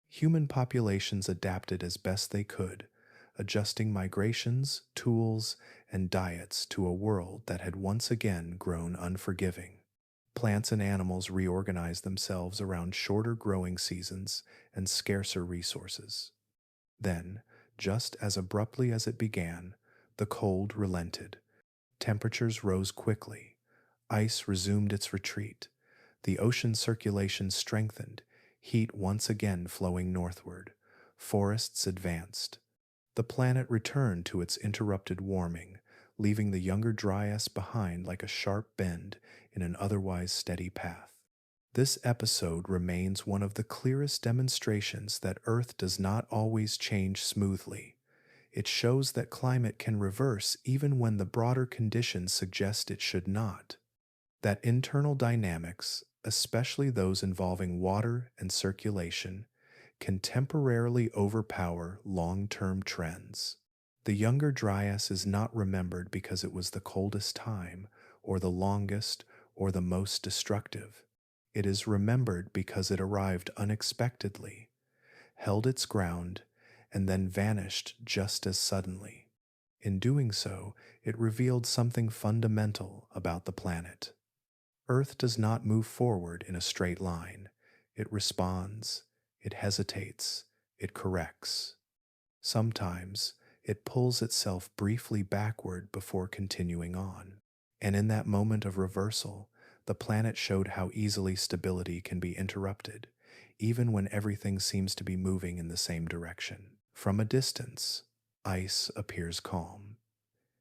Human populations adapted as best they could, adjusting migrations, tools, and diets to a world that had once again grown unforgiving. Plants and animals reorganize themselves around shorter growing seasons and scarcer resources. Then, just as abruptly as it began, the cold relented. Temperatures rose quickly. Ice resumed its retreat. The ocean circulation strengthened, heat once again flowing northward. Forests advanced. The planet returned to its interrupted warming, leaving the younger Dryas behind like a sharp bend in an otherwise steady path. This episode remains one of the clearest demonstrations that Earth does not always change smoothly. It shows that climate can reverse even when the broader conditions suggest it should not. That internal dynamics, especially those involving water and circulation, can temporarily overpower long-term trends. The younger Dryas is not remembered because it was the coldest time, or the longest, or the most destructive. It is remembered because it arrived unexpectedly, held its ground, and then vanished just as suddenly. In doing so, it revealed something fundamental about the planet. Earth does not move forward in a straight line. It responds, it hesitates, it corrects. Sometimes, it pulls itself briefly backward before continuing on. And in that moment of reversal, the planet showed how easily stability can be interrupted, even when everything seems to be moving in the same direction. From a distance, ice appears calm.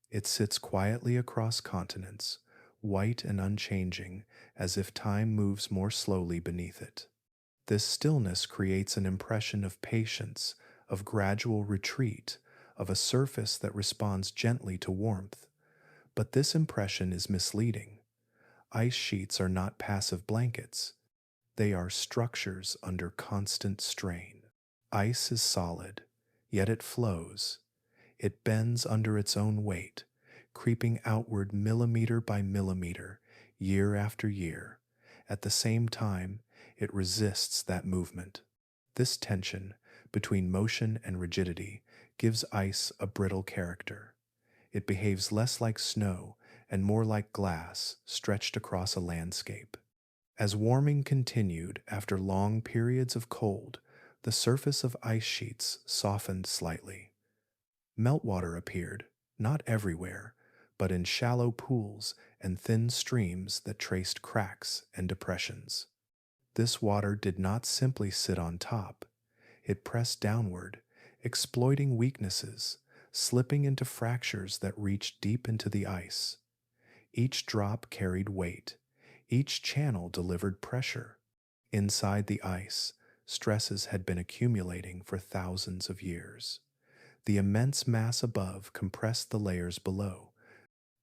It sits quietly across continents, white and unchanging, as if time moves more slowly beneath it. This stillness creates an impression of patience, of gradual retreat, of a surface that responds gently to warmth. But this impression is misleading. Ice sheets are not passive blankets. They are structures under constant strain. Ice is solid, yet it flows. It bends under its own weight, creeping outward millimeter by millimeter, year after year. At the same time, it resists that movement. This tension between motion and rigidity gives ice a brittle character. It behaves less like snow and more like glass stretched across a landscape. As warming continued after long periods of cold, the surface of ice sheets softened slightly. Meltwater appeared, not everywhere, but in shallow pools and thin streams that traced cracks and depressions. This water did not simply sit on top. It pressed downward, exploiting weaknesses, slipping into fractures that reached deep into the ice. Each drop carried weight. Each channel delivered pressure. Inside the ice, stresses had been accumulating for thousands of years. The immense mass above compressed the layers below.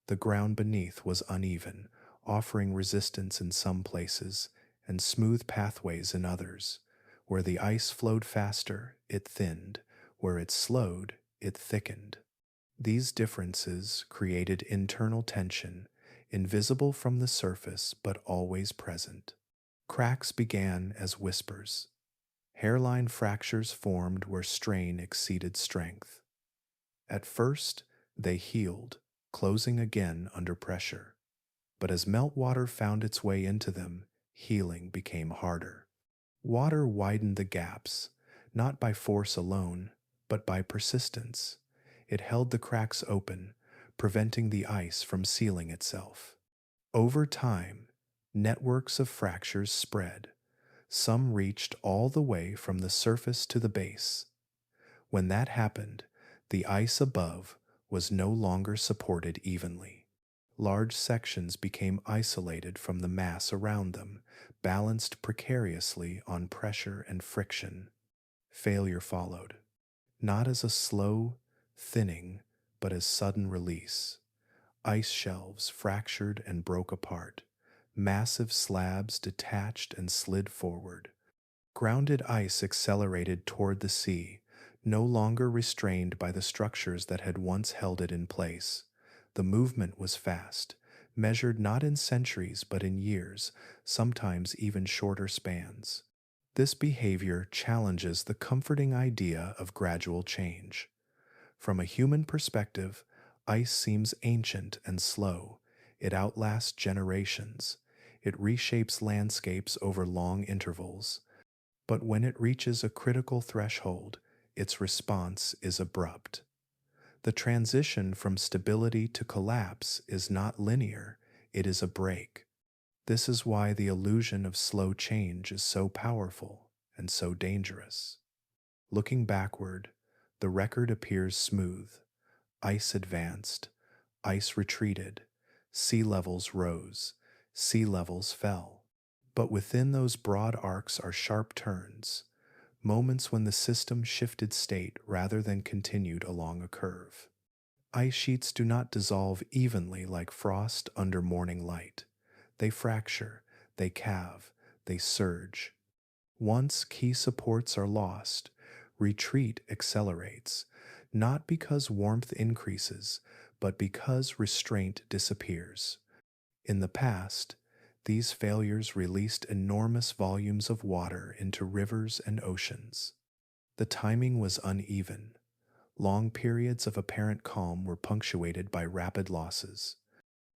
The ground beneath was uneven, offering resistance in some places and smooth pathways in others. Where the ice flowed faster, it thinned. Where it slowed, it thickened. These differences created internal tension, invisible from the surface but always present. Cracks began as whispers. Hairline fractures formed where strain exceeded strength. At first, they healed, closing again under pressure. But as meltwater found its way into them, healing became harder. Water widened the gaps, not by force alone, but by persistence. It held the cracks open, preventing the ice from sealing itself. Over time, networks of fractures spread. Some reached all the way from the surface to the base. When that happened, the ice above was no longer supported evenly. Large sections became isolated from the mass around them, balanced precariously on pressure and friction. Failure followed, not as a slow thinning, but as sudden release. Ice shelves fractured and broke apart. Massive slabs detached and slid forward. Grounded ice accelerated toward the sea, no longer restrained by the structures that had once held it in place. The movement was fast, measured not in centuries but in years, sometimes even shorter spans. This behavior challenges the comforting idea of gradual change. From a human perspective, ice seems ancient and slow. It outlasts generations. It reshapes landscapes over long intervals, but when it reaches a critical threshold, its response is abrupt. The transition from stability to collapse is not linear, it is a break. This is why the illusion of slow change is so powerful and so dangerous. Looking backward, the record appears smooth. Ice advanced, ice retreated, sea levels rose, sea levels fell. But within those broad arcs are sharp turns, moments when the system shifted state rather than continued along a curve. Ice sheets do not dissolve evenly like frost under morning light. They fracture, they calve, they surge. Once key supports are lost, retreat accelerates, not because warmth increases, but because restraint disappears. In the past, these failures released enormous volumes of water into rivers and oceans. The timing was uneven. Long periods of apparent calm were punctuated by rapid losses.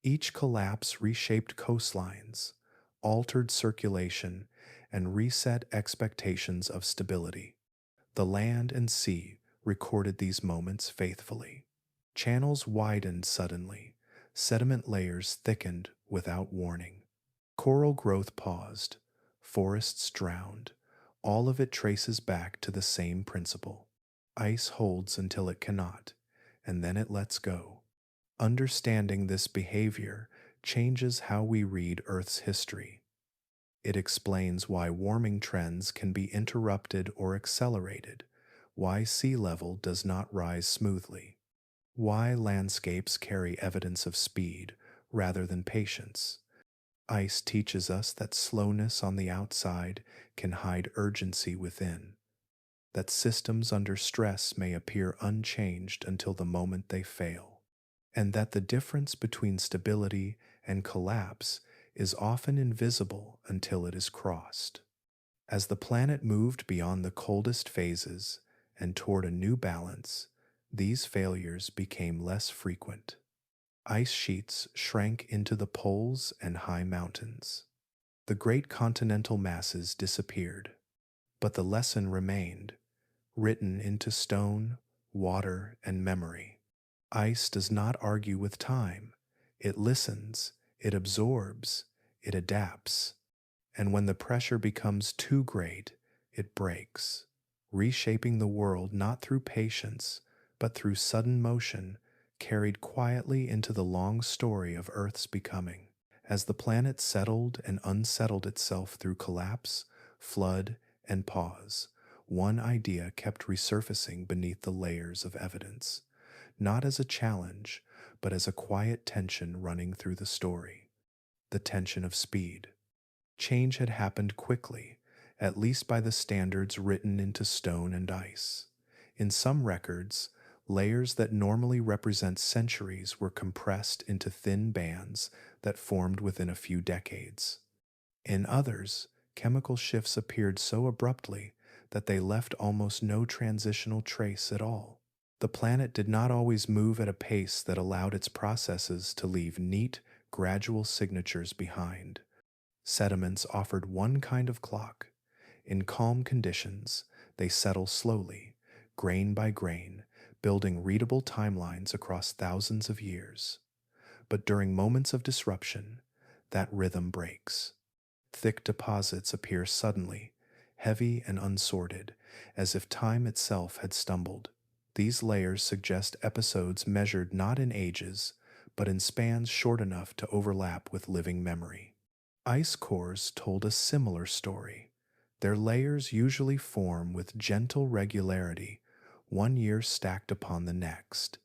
Each collapse reshaped coastlines, altered circulation, and reset expectations of stability. The land and sea recorded these moments faithfully. Channels widened suddenly, sediment layers thickened without warning. Coral growth paused, forests drowned. All of it traces back to the same principle. Ice holds until it cannot, and then it lets go. Understanding this behavior changes how we read Earth's history. It explains why warming trends can be interrupted or accelerated, why sea level does not rise smoothly, why landscapes carry evidence of speed rather than patience. Ice teaches us that slowness on the outside can hide urgency within, that systems under stress may appear unchanged until the moment they fail, and that the difference between stability and collapse is often invisible until it is crossed. As the planet moved beyond the coldest phases and toward a new balance, these failures became less frequent. Ice sheets shrank into the poles and high mountains. The great continental masses disappeared, but the lesson remained, written into stone, water, and memory. Ice does not argue with time. It listens, it absorbs, it adapts. And when the pressure becomes too great, it breaks, reshaping the world not through patience, but through sudden motion, carried quietly into the long story of Earth's becoming. As the planet settled and unsettled itself through collapse, flood, and pause, one idea kept resurfacing beneath the layers of evidence, not as a challenge, but as a quiet tension running through the story, the tension of speed. Change had happened quickly, at least by the standards written into stone and ice. In some records, layers that normally represent centuries were compressed into thin bands that formed within a few decades. In others, chemical shifts appeared so abruptly that they left almost no transitional trace at all. The planet did not always move at a pace that allowed its processes to leave neat, gradual signatures behind. Sediments offered one kind of clock. In calm conditions, they settle slowly, grain by grain, building readable timelines across thousands of years. But during moments of disruption, that rhythm breaks. Thick deposits appear suddenly, heavy and unsorted, as if time itself had stumbled. These layers suggest episodes measured not in ages, but in spans short enough to overlap with living memory. Ice cores told a similar story. Their layers usually form with gentle regularity, one year stacked upon the next.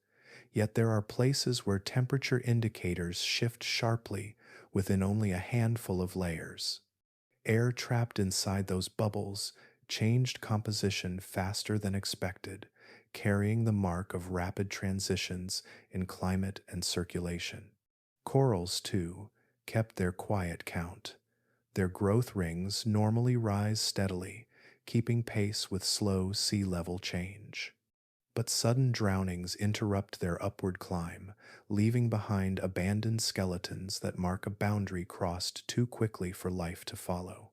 Yet there are places where temperature indicators shift sharply within only a handful of layers. Air trapped inside those bubbles changed composition faster than expected, carrying the mark of rapid transitions in climate and circulation. Corals, too, kept their quiet count. Their growth rings normally rise steadily, keeping pace with slow sea level change. But sudden drownings interrupt their upward climb, leaving behind abandoned skeletons that mark a boundary crossed too quickly for life to follow.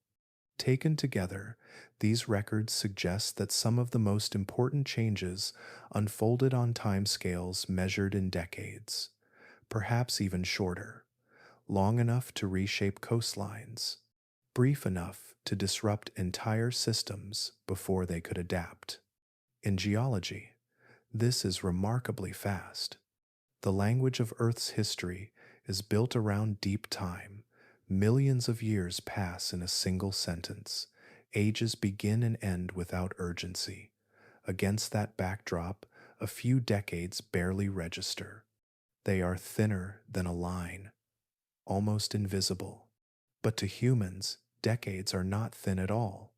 Taken together, these records suggest that some of the most important changes unfolded on timescales measured in decades, perhaps even shorter, long enough to reshape coastlines, brief enough to disrupt entire systems before they could adapt. In geology, this is remarkably fast. The language of Earth's history is built around deep time. Millions of years pass in a single sentence. Ages begin and end without urgency. Against that backdrop, a few decades barely register. They are thinner than a line, almost invisible. But to humans, decades are not thin at all.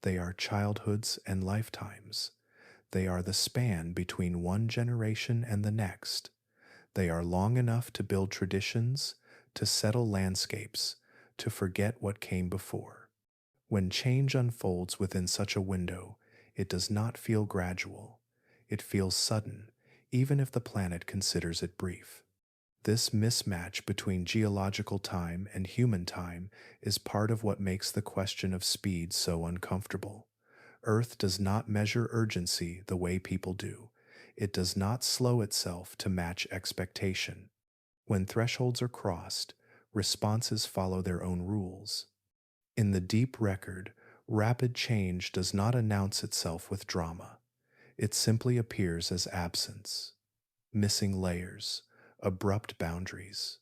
They are childhoods and lifetimes. They are the span between one generation and the next. They are long enough to build traditions, to settle landscapes, to forget what came before. When change unfolds within such a window, it does not feel gradual. It feels sudden, even if the planet considers it brief. This mismatch between geological time and human time is part of what makes the question of speed so uncomfortable. Earth does not measure urgency the way people do. It does not slow itself to match expectation. When thresholds are crossed, responses follow their own rules. In the deep record, rapid change does not announce itself with drama. It simply appears as absence, missing layers, abrupt boundaries,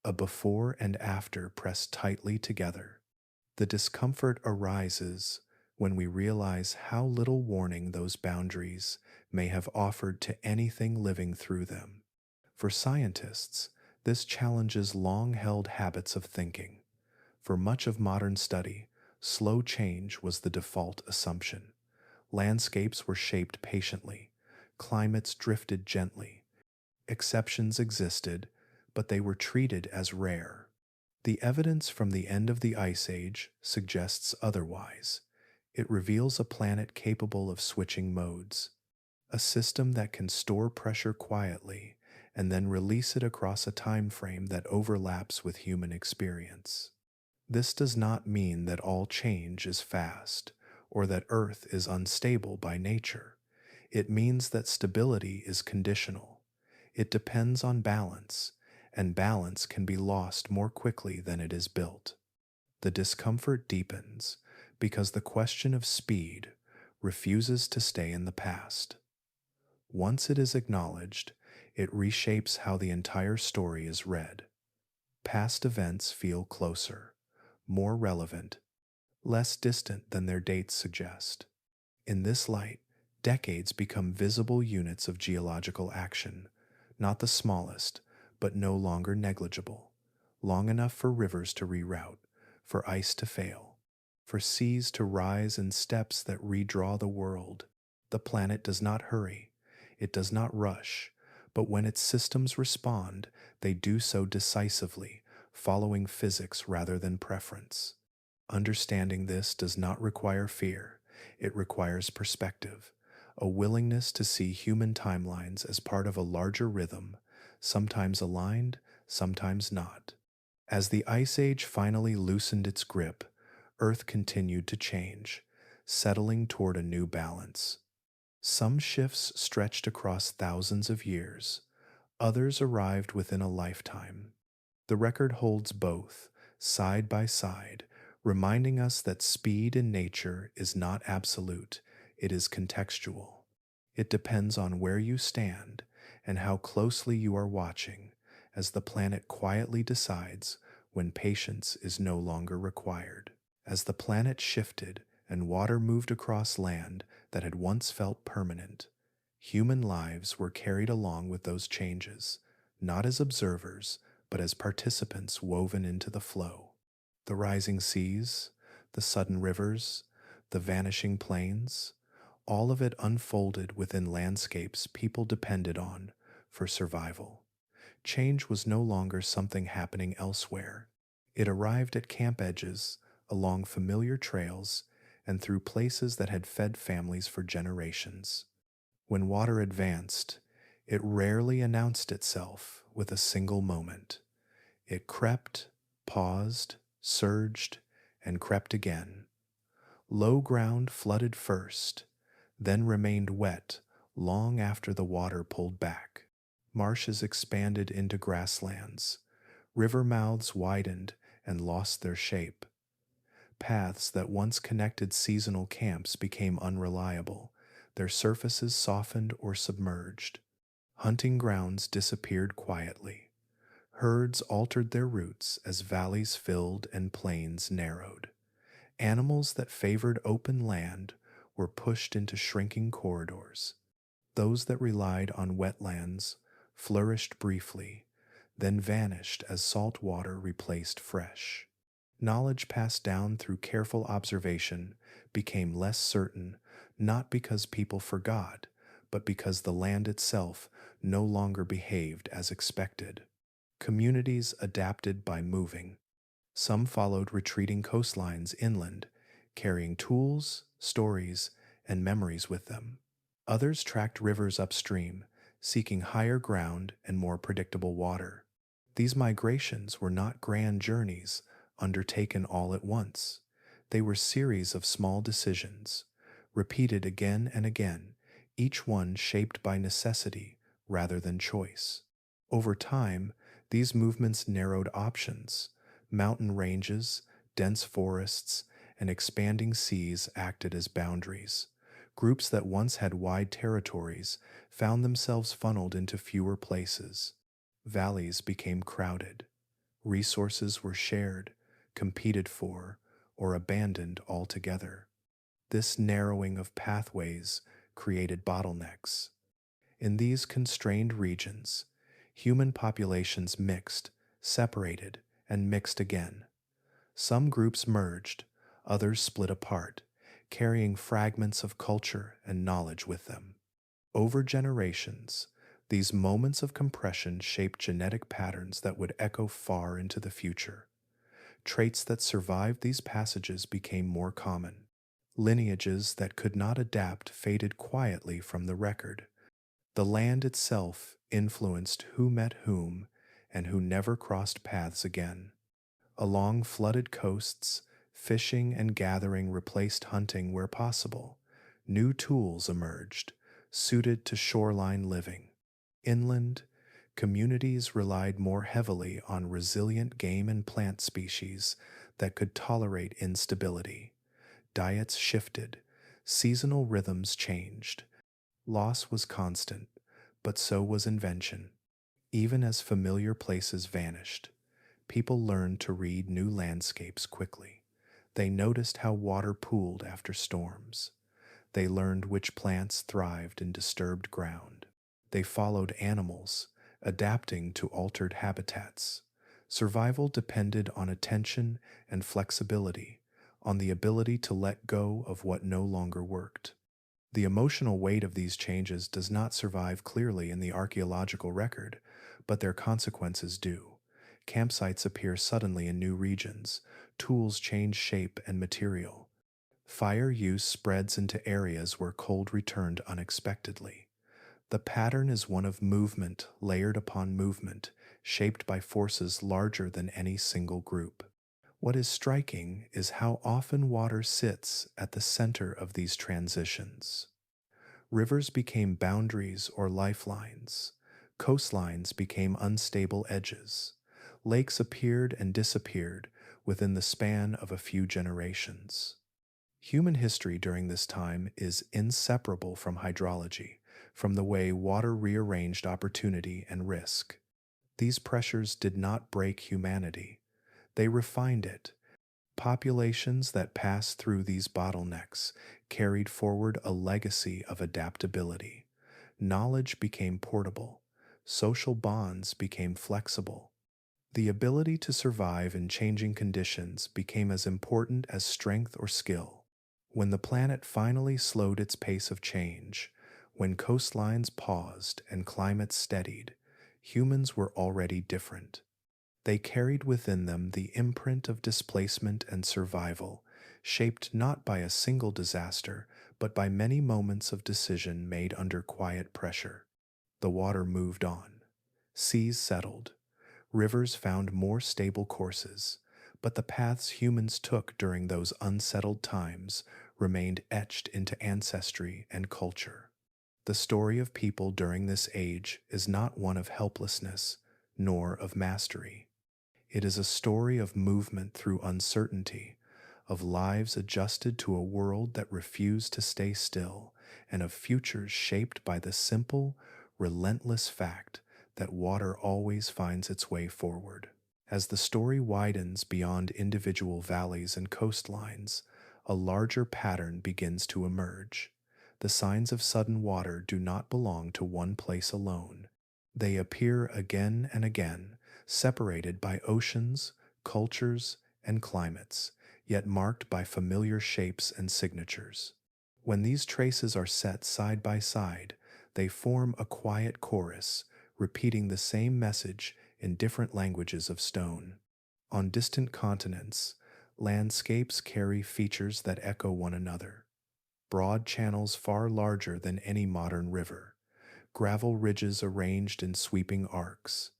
a before and after pressed tightly together. The discomfort arises when we realize how little warning those boundaries may have offered to anything living through them. For scientists, this challenges long-held habits of thinking. For much of modern study, slow change was the default assumption. Landscapes were shaped patiently, climates drifted gently. Exceptions existed, but they were treated as rare. The evidence from the end of the Ice Age suggests otherwise. It reveals a planet capable of switching modes, a system that can store pressure quietly and then release it across a time frame that overlaps with human experience. This does not mean that all change is fast or that Earth is unstable by nature. It means that stability is conditional. It depends on balance, and balance can be lost more quickly than it is built. The discomfort deepens because the question of speed refuses to stay in the past. Once it is acknowledged, it reshapes how the entire story is read. Past events feel closer, more relevant, less distant than their dates suggest. In this light, decades become visible units of geological action, not the smallest, but no longer negligible, long enough for rivers to reroute, for ice to fail, for seas to rise in steps that redraw the world. The planet does not hurry, it does not rush, but when its systems respond, they do so decisively, following physics rather than preference. Understanding this does not require fear, it requires perspective, a willingness to see human timelines as part of a larger rhythm, sometimes aligned, sometimes not. As the Ice Age finally loosened its grip, Earth continued to change, settling toward a new balance. Some shifts stretched across thousands of years, others arrived within a lifetime. The record holds both, side by side, reminding us that speed in nature is not absolute, it is contextual. It depends on where you stand and how closely you are watching, as the planet quietly decides when patience is no longer required. As the planet shifted and water moved across land that had once felt permanent, human lives were carried along with those changes, not as observers, but as participants woven into the flow. The rising seas, the sudden rivers, the vanishing plains, all of it unfolded within landscapes people depended on for survival. Change was no longer something happening elsewhere. It arrived at camp edges, along familiar trails, and through places that had fed families for generations. When water advanced, it rarely announced itself with a single moment. It crept, paused, surged, and crept again. Low ground flooded first, then remained wet long after the water pulled back. Marshes expanded into grasslands. River mouths widened and lost their shape. Paths that once connected seasonal camps became unreliable. Their surfaces softened or submerged. Hunting grounds disappeared quietly. Herds altered their routes as valleys filled and plains narrowed. Animals that favored open land were pushed into shrinking corridors. Those that relied on wetlands flourished briefly, then vanished as salt water replaced fresh. Knowledge passed down through careful observation became less certain, not because people forgot, but because the land itself no longer behaved as expected. Communities adapted by moving. Some followed retreating coastlines inland, carrying tools, stories, and memories with them. Others tracked rivers upstream, seeking higher ground and more predictable water. These migrations were not grand journeys undertaken all at once. They were series of small decisions, repeated again and again, each one shaped by necessity rather than choice. Over time, these movements narrowed options. Mountain ranges, dense forests, and expanding seas acted as boundaries. Groups that once had wide territories found themselves funneled into fewer places. Valleys became crowded. Resources were shared, competed for, or abandoned altogether. This narrowing of pathways created bottlenecks. In these constrained regions, human populations mixed, separated, and mixed again. Some groups merged, others split apart, carrying fragments of culture and knowledge with them. Over generations, these moments of compression shaped genetic patterns that would echo far into the future. Traits that survived these passages became more common. Lineages that could not adapt faded quietly from the record. The land itself influenced who met whom and who never crossed paths again. Along flooded coasts, fishing and gathering replaced hunting where possible. New tools emerged, suited to shoreline living. Inland, communities relied more heavily on resilient game and plant species that could tolerate instability. Diets shifted, seasonal rhythms changed. Loss was constant, but so was invention. Even as familiar places vanished, people learned to read new landscapes quickly. They noticed how water pooled after storms. They learned which plants thrived in disturbed ground. They followed animals, adapting to altered habitats. Survival depended on attention and flexibility, on the ability to let go of what no longer worked. The emotional weight of these changes does not survive clearly in the archaeological record, but their consequences do. Campsites appear suddenly in new regions, tools change shape and material. Fire use spreads into areas where cold returned unexpectedly. The pattern is one of movement layered upon movement, shaped by forces larger than any single group. What is striking is how often water sits at the center of these transitions. Rivers became boundaries or lifelines. Coastlines became unstable edges. Lakes appeared and disappeared within the span of a few generations. Human history during this time is inseparable from hydrology, from the way water rearranged opportunity and risk. These pressures did not break humanity. They refined it. Populations that passed through these bottlenecks carried forward a legacy of adaptability. Knowledge became portable. Social bonds became flexible. The ability to survive in changing conditions became as important as strength or skill. When the planet finally slowed its pace of change, when coastlines paused and climates steadied, humans were already different. They carried within them the imprint of displacement and survival, shaped not by a single disaster, but by many moments of decision made under quiet pressure. The water moved on. Seas settled. Rivers found more stable courses, but the paths humans took during those unsettled times remained etched into ancestry and culture. The story of people during this age is not one of helplessness, nor of mastery. It is a story of movement through uncertainty, of lives adjusted to a world that refused to stay still, and of futures shaped by the simple, relentless fact that water always finds its way forward. As the story widens beyond individual valleys and coastlines, a larger pattern begins to emerge. The signs of sudden water do not belong to one place alone. They appear again and again, separated by oceans, cultures, and climates, yet marked by familiar shapes and signatures. When these traces are set side by side, they form a quiet chorus, repeating the same message in different languages of stone. On distant continents, landscapes carry features that echo one another. Broad channels far larger than any modern river, gravel ridges arranged in sweeping arcs,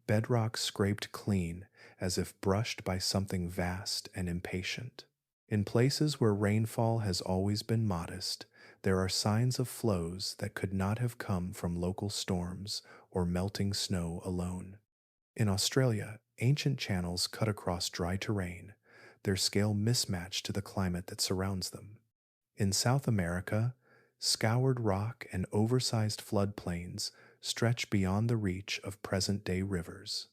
bedrock scraped clean as if brushed by something vast and impatient. In places where rainfall has always been modest, there are signs of flows that could not have come from local storms or melting snow alone. In Australia, ancient channels cut across dry terrain, their scale mismatched to the climate that surrounds them. In South America, scoured rock and oversized floodplains stretch beyond the reach of present-day rivers.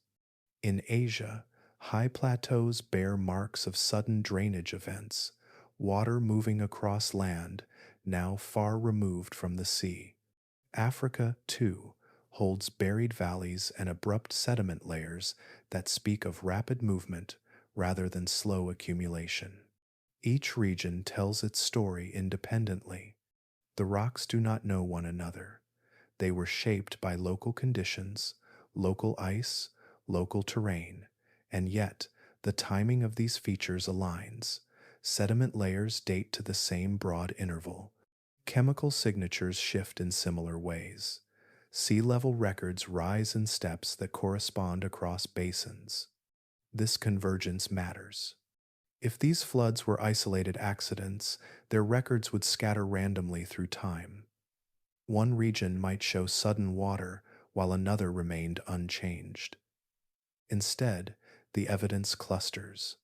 In Asia, high plateaus bear marks of sudden drainage events, water moving across land now far removed from the sea. Africa, too, holds buried valleys and abrupt sediment layers that speak of rapid movement rather than slow accumulation. Each region tells its story independently. The rocks do not know one another. They were shaped by local conditions, local ice, local terrain, and yet the timing of these features aligns. Sediment layers date to the same broad interval. Chemical signatures shift in similar ways. Sea level records rise in steps that correspond across basins. This convergence matters. If these floods were isolated accidents, their records would scatter randomly through time. One region might show sudden water while another remained unchanged. Instead, the evidence clusters.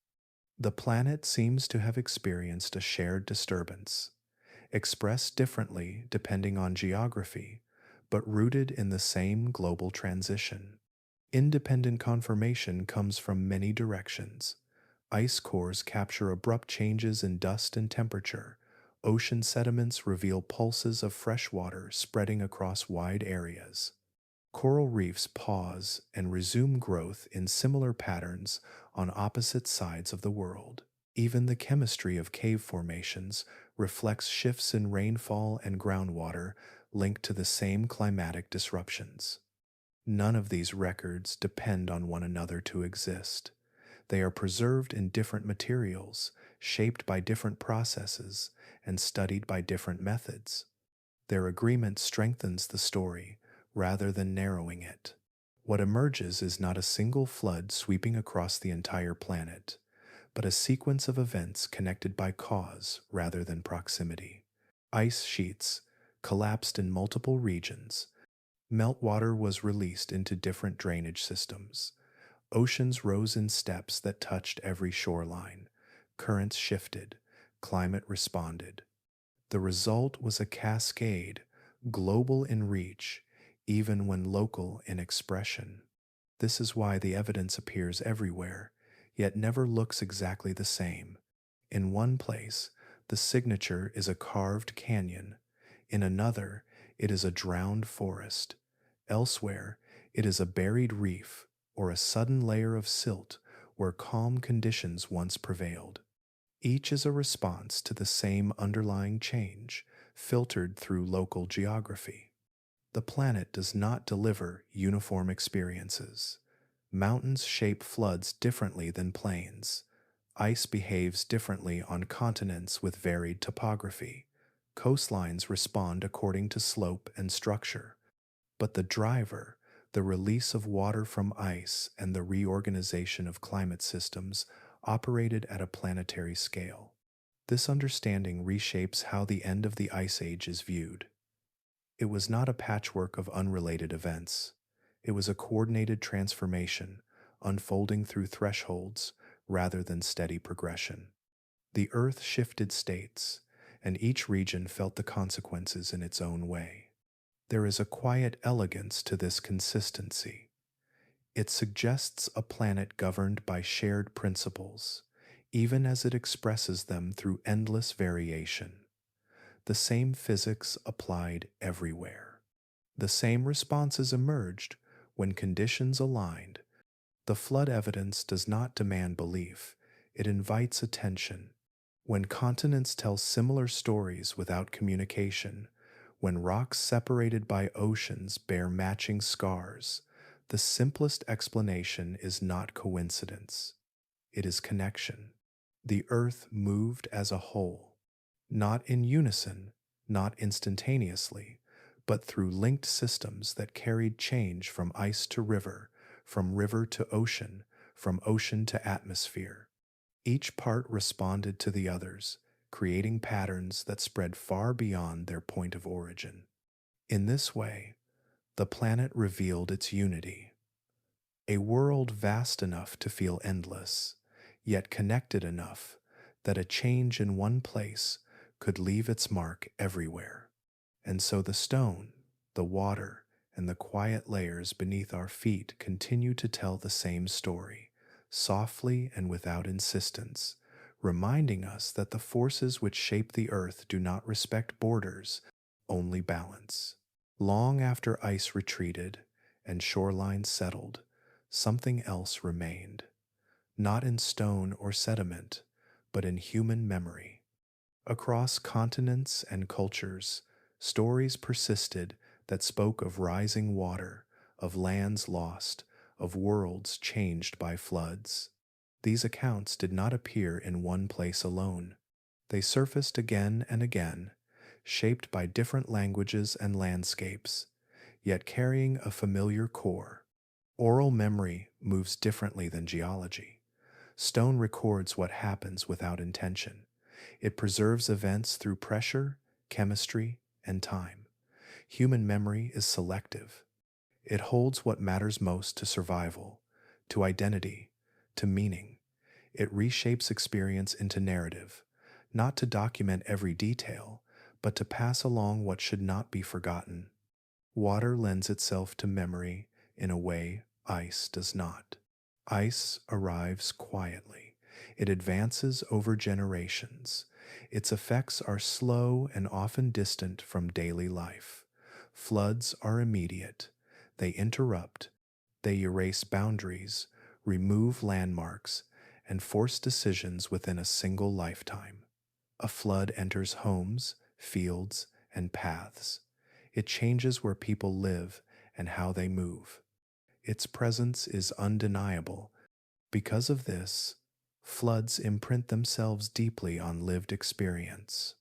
The planet seems to have experienced a shared disturbance, expressed differently depending on geography, but rooted in the same global transition. Independent confirmation comes from many directions. Ice cores capture abrupt changes in dust and temperature. Ocean sediments reveal pulses of fresh water spreading across wide areas. Coral reefs pause and resume growth in similar patterns on opposite sides of the world. Even the chemistry of cave formations reflects shifts in rainfall and groundwater linked to the same climatic disruptions. None of these records depend on one another to exist. They are preserved in different materials, shaped by different processes, and studied by different methods. Their agreement strengthens the story rather than narrowing it. What emerges is not a single flood sweeping across the entire planet, but a sequence of events connected by cause rather than proximity. Ice sheets collapsed in multiple regions. Meltwater was released into different drainage systems. Oceans rose in steps that touched every shoreline. Currents shifted. Climate responded. The result was a cascade, global in reach, even when local in expression. This is why the evidence appears everywhere, yet never looks exactly the same. In one place, the signature is a carved canyon. In another, it is a drowned forest. Elsewhere, it is a buried reef or a sudden layer of silt where calm conditions once prevailed. Each is a response to the same underlying change, filtered through local geography. The planet does not deliver uniform experiences. Mountains shape floods differently than plains. Ice behaves differently on continents with varied topography. Coastlines respond according to slope and structure. But the driver, the release of water from ice and the reorganization of climate systems, operated at a planetary scale. This understanding reshapes how the end of the Ice Age is viewed. It was not a patchwork of unrelated events. It was a coordinated transformation, unfolding through thresholds rather than steady progression. The Earth shifted states, and each region felt the consequences in its own way. There is a quiet elegance to this consistency. It suggests a planet governed by shared principles, even as it expresses them through endless variation. The same physics applied everywhere. The same responses emerged when conditions aligned. The flood evidence does not demand belief, it invites attention. When continents tell similar stories without communication, when rocks separated by oceans bear matching scars, the simplest explanation is not coincidence. It is connection. The Earth moved as a whole, not in unison, not instantaneously, but through linked systems that carried change from ice to river, from river to ocean, from ocean to atmosphere. Each part responded to the others, creating patterns that spread far beyond their point of origin. In this way, the planet revealed its unity, a world vast enough to feel endless, yet connected enough that a change in one place could leave its mark everywhere. And so the stone, the water, and the quiet layers beneath our feet continue to tell the same story, softly and without insistence, reminding us that the forces which shape the earth do not respect borders, only balance. Long after ice retreated and shorelines settled, something else remained, not in stone or sediment, but in human memory. Across continents and cultures, stories persisted that spoke of rising water, of lands lost, of worlds changed by floods. These accounts did not appear in one place alone. They surfaced again and again, shaped by different languages and landscapes, yet carrying a familiar core. Oral memory moves differently than geology. Stone records what happens without intention. It preserves events through pressure, chemistry, and time. Human memory is selective. It holds what matters most to survival, to identity, to meaning. It reshapes experience into narrative, not to document every detail, but to pass along what should not be forgotten. Water lends itself to memory in a way ice does not. Ice arrives quietly. It advances over generations. Its effects are slow and often distant from daily life. Floods are immediate. They interrupt. They erase boundaries, remove landmarks, and force decisions within a single lifetime. A flood enters homes, fields, and paths. It changes where people live and how they move. Its presence is undeniable. Because of this, floods imprint themselves deeply on lived experience.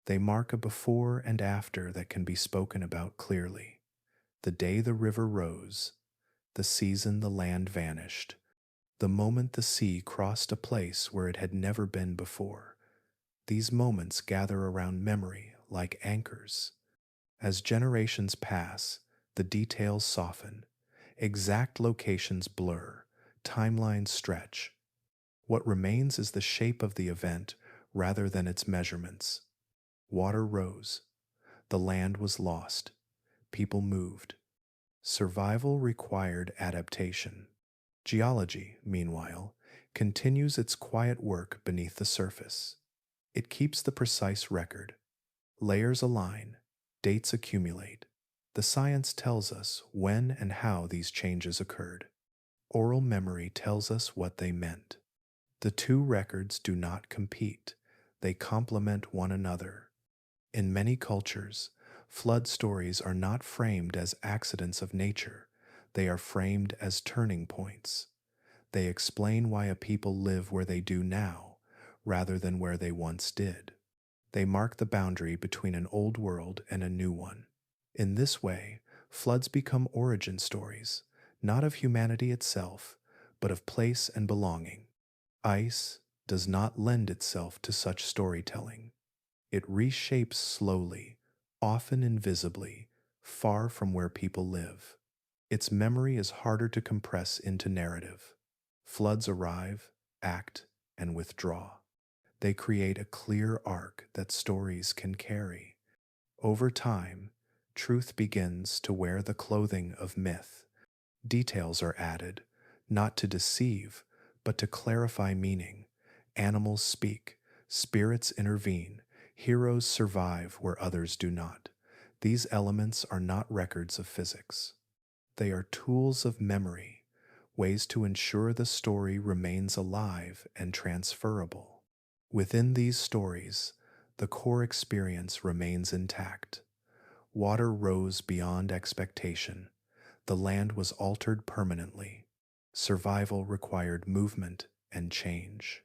They mark a before and after that can be spoken about clearly. The day the river rose, the season the land vanished, the moment the sea crossed a place where it had never been before. These moments gather around memory like anchors. As generations pass, the details soften, exact locations blur, timelines stretch. What remains is the shape of the event rather than its measurements. Water rose. The land was lost. People moved. Survival required adaptation. Geology, meanwhile, continues its quiet work beneath the surface. It keeps the precise record. Layers align, dates accumulate. The science tells us when and how these changes occurred. Oral memory tells us what they meant. The two records do not compete, they complement one another. In many cultures, flood stories are not framed as accidents of nature, they are framed as turning points. They explain why a people live where they do now, rather than where they once did. They mark the boundary between an old world and a new one. In this way, floods become origin stories, not of humanity itself, but of place and belonging. Ice does not lend itself to such storytelling. It reshapes slowly, often invisibly, far from where people live. Its memory is harder to compress into narrative. Floods arrive, act, and withdraw. They create a clear arc that stories can carry. Over time, truth begins to wear the clothing of myth. Details are added, not to deceive, but to clarify meaning. Animals speak, spirits intervene, heroes survive where others do not. These elements are not records of physics. They are tools of memory, ways to ensure the story remains alive and transferable. Within these stories, the core experience remains intact. Water rose beyond expectation. The land was altered permanently. Survival required movement and change.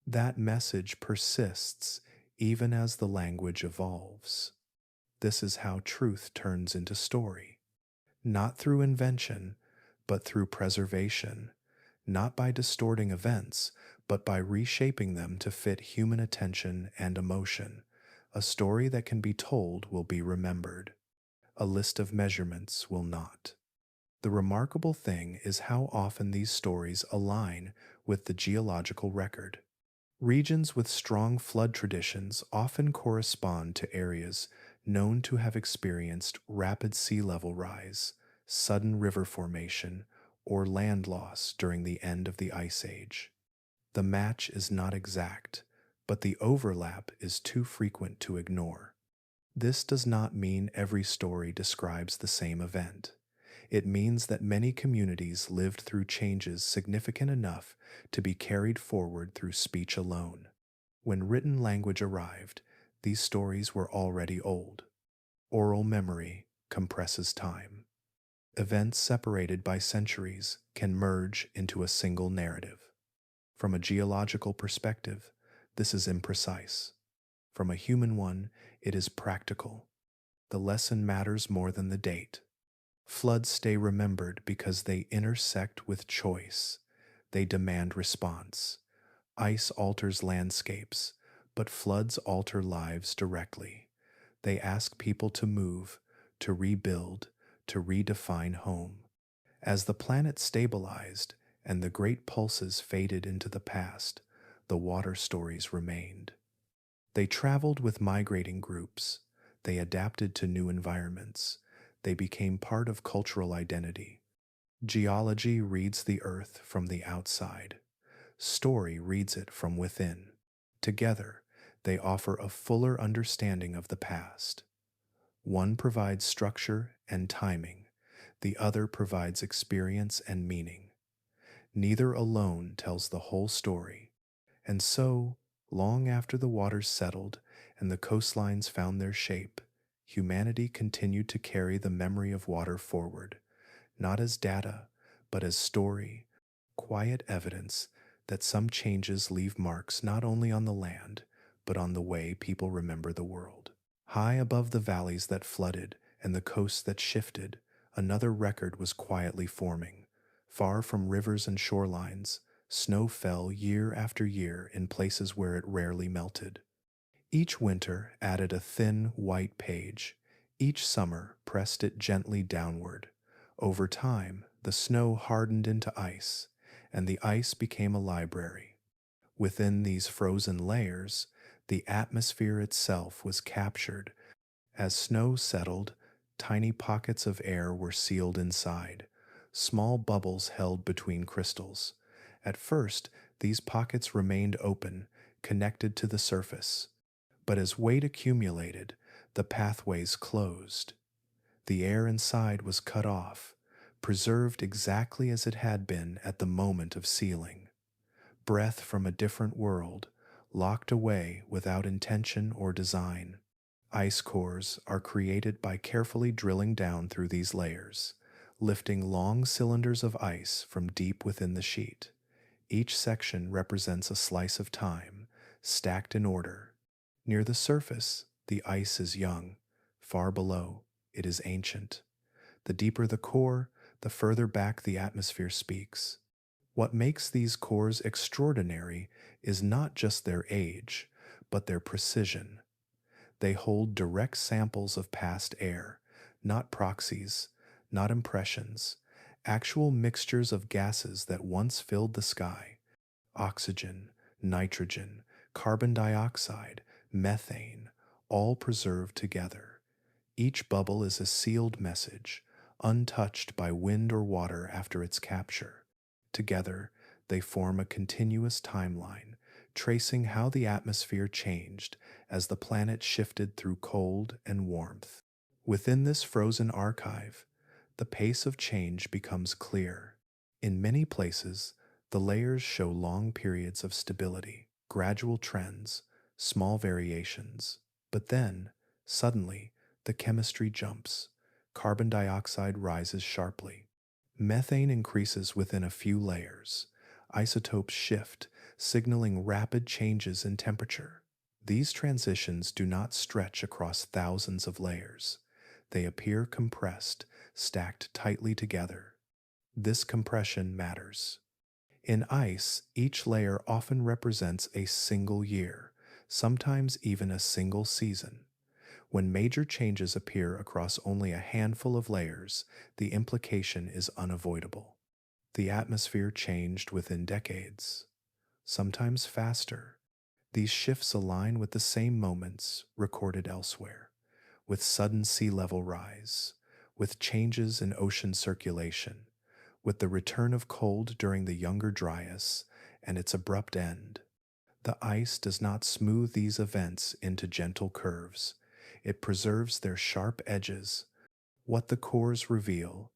That message persists even as the language evolves. This is how truth turns into story. Not through invention, but through preservation. Not by distorting events, but by reshaping them to fit human attention and emotion. A story that can be told will be remembered. A list of measurements will not. The remarkable thing is how often these stories align with the geological record. Regions with strong flood traditions often correspond to areas known to have experienced rapid sea level rise, sudden river formation, or land loss during the end of the Ice Age. The match is not exact, but the overlap is too frequent to ignore. This does not mean every story describes the same event. It means that many communities lived through changes significant enough to be carried forward through speech alone. When written language arrived, these stories were already old. Oral memory compresses time. Events separated by centuries can merge into a single narrative. From a geological perspective, this is imprecise. From a human one, it is practical. The lesson matters more than the date. Floods stay remembered because they intersect with choice. They demand response. Ice alters landscapes, but floods alter lives directly. They ask people to move, to rebuild, to redefine home. As the planet stabilized and the great pulses faded into the past, the water stories remained. They traveled with migrating groups. They adapted to new environments. They became part of cultural identity. Geology reads the earth from the outside. Story reads it from within. Together, they offer a fuller understanding of the past. One provides structure and timing. The other provides experience and meaning. Neither alone tells the whole story. And so, long after the waters settled and the coastlines found their shape, humanity continued to carry the memory of water forward, not as data, but as story, quiet evidence that some changes leave marks not only on the land, but on the way people remember the world. High above the valleys that flooded and the coasts that shifted, another record was quietly forming. Far from rivers and shorelines, snow fell year after year in places where it rarely melted. Each winter added a thin, white page. Each summer pressed it gently downward. Over time, the snow hardened into ice, and the ice became a library. Within these frozen layers, the atmosphere itself was captured. As snow settled, tiny pockets of air were sealed inside, small bubbles held between crystals. At first, these pockets remained open, connected to the surface. But as weight accumulated, the pathways closed. The air inside was cut off, preserved exactly as it had been at the moment of sealing. Breath from a different world, locked away without intention or design. Ice cores are created by carefully drilling down through these layers, lifting long cylinders of ice from deep within the sheet. Each section represents a slice of time, stacked in order. Near the surface, the ice is young. Far below, it is ancient. The deeper the core, the further back the atmosphere speaks. What makes these cores extraordinary is not just their age, but their precision. They hold direct samples of past air, not proxies, not impressions, actual mixtures of gases that once filled the sky: oxygen, nitrogen, carbon dioxide, methane, all preserved together. Each bubble is a sealed message, untouched by wind or water after its capture. Together, they form a continuous timeline, tracing how the atmosphere changed as the planet shifted through cold and warmth. Within this frozen archive, the pace of change becomes clear. In many places, the layers show long periods of stability, gradual trends, small variations. But then, suddenly, the chemistry jumps. Carbon dioxide rises sharply. Methane increases within a few layers. Isotopes shift, signaling rapid changes in temperature. These transitions do not stretch across thousands of layers. They appear compressed, stacked tightly together. This compression matters. In ice, each layer often represents a single year, sometimes even a single season. When major changes appear across only a handful of layers, the implication is unavoidable. The atmosphere changed within decades, sometimes faster. These shifts align with the same moments recorded elsewhere, with sudden sea level rise, with changes in ocean circulation, with the return of cold during the younger Dryas and its abrupt end. The ice does not smooth these events into gentle curves. It preserves their sharp edges. What the cores reveal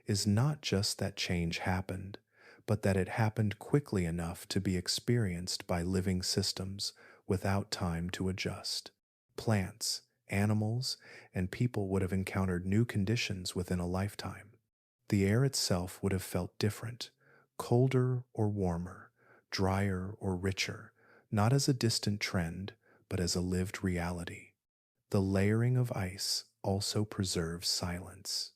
is not just that change happened, but that it happened quickly enough to be experienced by living systems without time to adjust. Plants, animals, and people would have encountered new conditions within a lifetime. The air itself would have felt different, colder or warmer, drier or richer, not as a distant trend, but as a lived reality. The layering of ice also preserves silence.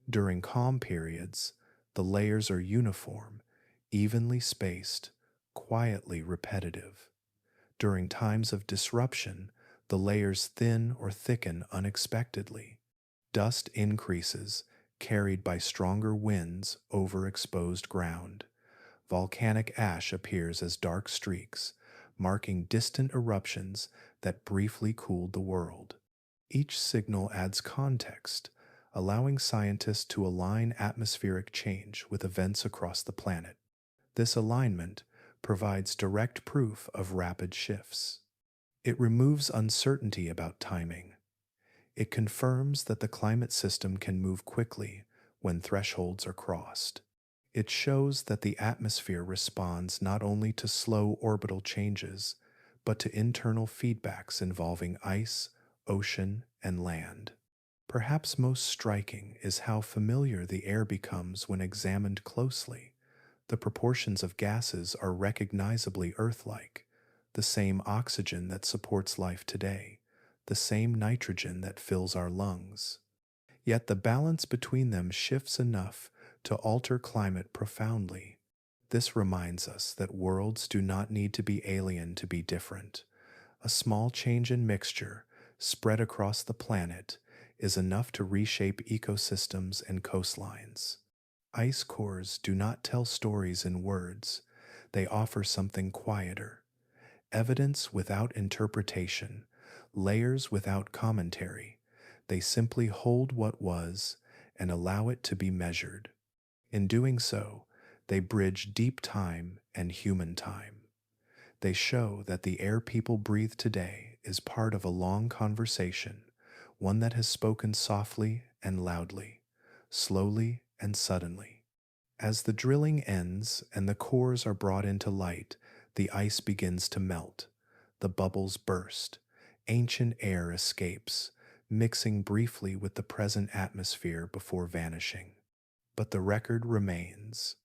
During calm periods, the layers are uniform, evenly spaced, quietly repetitive. During times of disruption, the layers thin or thicken unexpectedly. Dust increases, carried by stronger winds over exposed ground. Volcanic ash appears as dark streaks, marking distant eruptions that briefly cooled the world. Each signal adds context, allowing scientists to align atmospheric change with events across the planet. This alignment provides direct proof of rapid shifts. It removes uncertainty about timing. It confirms that the climate system can move quickly when thresholds are crossed. It shows that the atmosphere responds not only to slow orbital changes, but to internal feedbacks involving ice, ocean, and land. Perhaps most striking is how familiar the air becomes when examined closely. The proportions of gases are recognizably Earth-like, the same oxygen that supports life today, the same nitrogen that fills our lungs. Yet the balance between them shifts enough to alter climate profoundly. This reminds us that worlds do not need to be alien to be different. A small change in mixture, spread across the planet, is enough to reshape ecosystems and coastlines. Ice cores do not tell stories in words. They offer something quieter: evidence without interpretation, layers without commentary. They simply hold what was and allow it to be measured. In doing so, they bridge deep time and human time. They show that the air people breathe today is part of a long conversation, one that has spoken softly and loudly, slowly and suddenly. As the drilling ends and the cores are brought into light, the ice begins to melt. The bubbles burst. Ancient air escapes, mixing briefly with the present atmosphere before vanishing. But the record remains,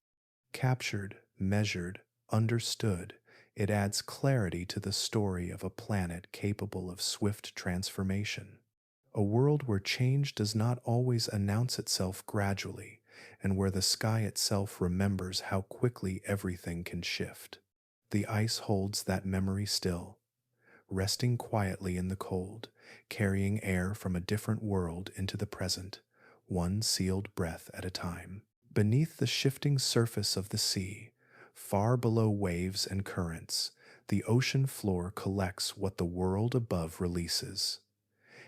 captured, measured, Understood, it adds clarity to the story of a planet capable of swift transformation. A world where change does not always announce itself gradually, and where the sky itself remembers how quickly everything can shift. The ice holds that memory still, resting quietly in the cold, carrying air from a different world into the present, one sealed breath at a time. Beneath the shifting surface of the sea, far below waves and currents, the ocean floor collects what the world above releases.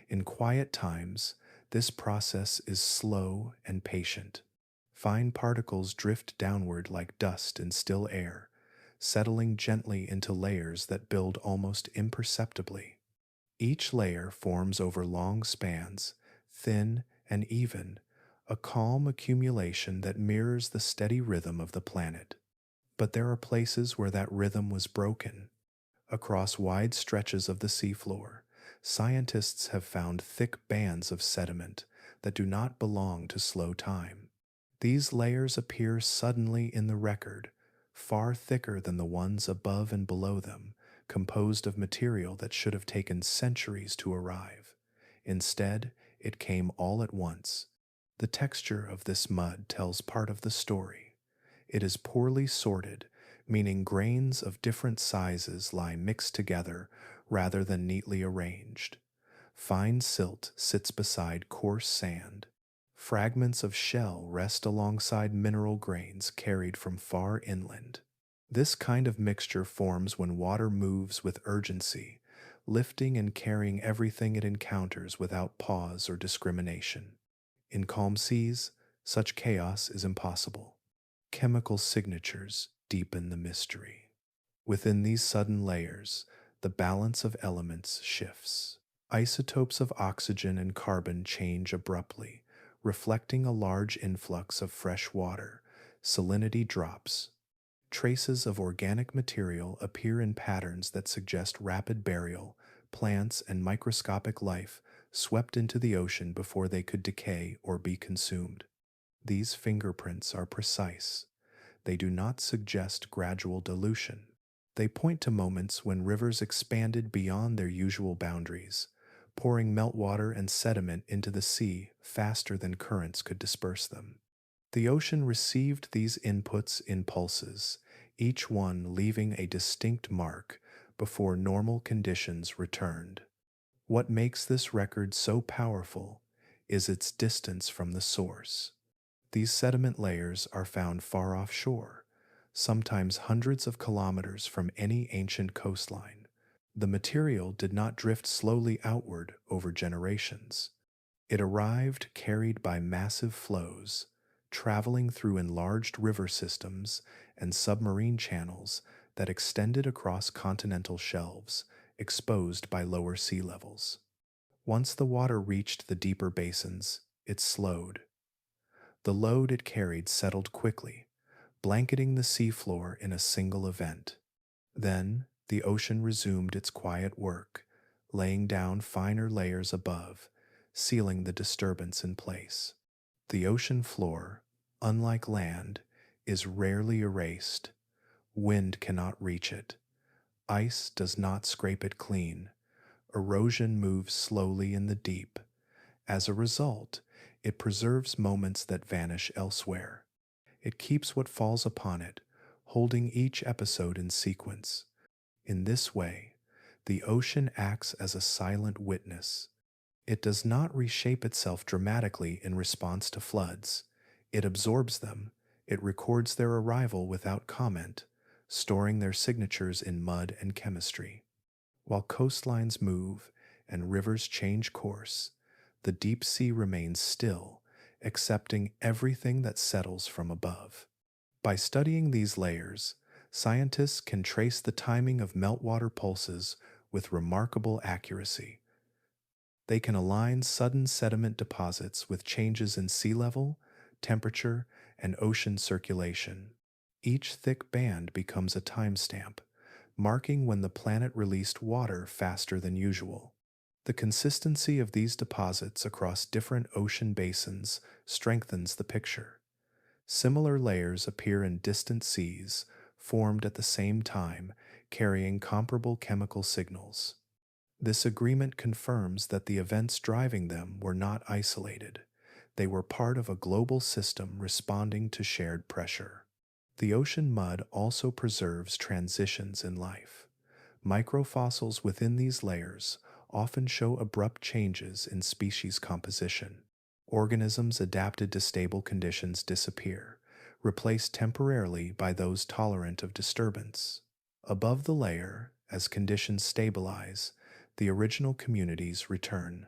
In quiet times, this process is slow and patient. Fine particles drift downward like dust in still air, settling gently into layers that build almost imperceptibly. Each layer forms over long spans, thin and even, a calm accumulation that mirrors the steady rhythm of the planet. But there are places where that rhythm was broken. Across wide stretches of the seafloor, scientists have found thick bands of sediment that do not belong to slow time. These layers appear suddenly in the record, far thicker than the ones above and below them, composed of material that should have taken centuries to arrive. Instead, it came all at once. The texture of this mud tells part of the story. It is poorly sorted, meaning grains of different sizes lie mixed together rather than neatly arranged. Fine silt sits beside coarse sand. Fragments of shell rest alongside mineral grains carried from far inland. This kind of mixture forms when water moves with urgency, lifting and carrying everything it encounters without pause or discrimination. In calm seas, such chaos is impossible. Chemical signatures deepen the mystery. Within these sudden layers, the balance of elements shifts. Isotopes of oxygen and carbon change abruptly, reflecting a large influx of fresh water. Salinity drops. Traces of organic material appear in patterns that suggest rapid burial, plants and microscopic life swept into the ocean before they could decay or be consumed. These fingerprints are precise. They do not suggest gradual dilution. They point to moments when rivers expanded beyond their usual boundaries, pouring meltwater and sediment into the sea faster than currents could disperse them. The ocean received these inputs in pulses, each one leaving a distinct mark before normal conditions returned. What makes this record so powerful is its distance from the source. These sediment layers are found far offshore, sometimes hundreds of kilometers from any ancient coastline. The material did not drift slowly outward over generations. It arrived carried by massive flows, traveling through enlarged river systems and submarine channels that extended across continental shelves, exposed by lower sea levels. Once the water reached the deeper basins, it slowed. The load it carried settled quickly, blanketing the seafloor in a single event. Then, the ocean resumed its quiet work, laying down finer layers above, sealing the disturbance in place. The ocean floor, unlike land, is rarely erased. Wind cannot reach it. Ice does not scrape it clean. Erosion moves slowly in the deep. As a result, it preserves moments that vanish elsewhere. It keeps what falls upon it, holding each episode in sequence. In this way, the ocean acts as a silent witness. It does not reshape itself dramatically in response to floods. It absorbs them. It records their arrival without comment, storing their signatures in mud and chemistry. While coastlines move and rivers change course, the deep sea remains still, accepting everything that settles from above. By studying these layers, scientists can trace the timing of meltwater pulses with remarkable accuracy. They can align sudden sediment deposits with changes in sea level, temperature, and ocean circulation. Each thick band becomes a timestamp, marking when the planet released water faster than usual. The consistency of these deposits across different ocean basins strengthens the picture. Similar layers appear in distant seas, formed at the same time, carrying comparable chemical signals. This agreement confirms that the events driving them were not isolated. They were part of a global system responding to shared pressure. The ocean mud also preserves transitions in life. Microfossils within these layers often show abrupt changes in species composition. Organisms adapted to stable conditions disappear, replaced temporarily by those tolerant of disturbance. Above the layer, as conditions stabilize, the original communities return.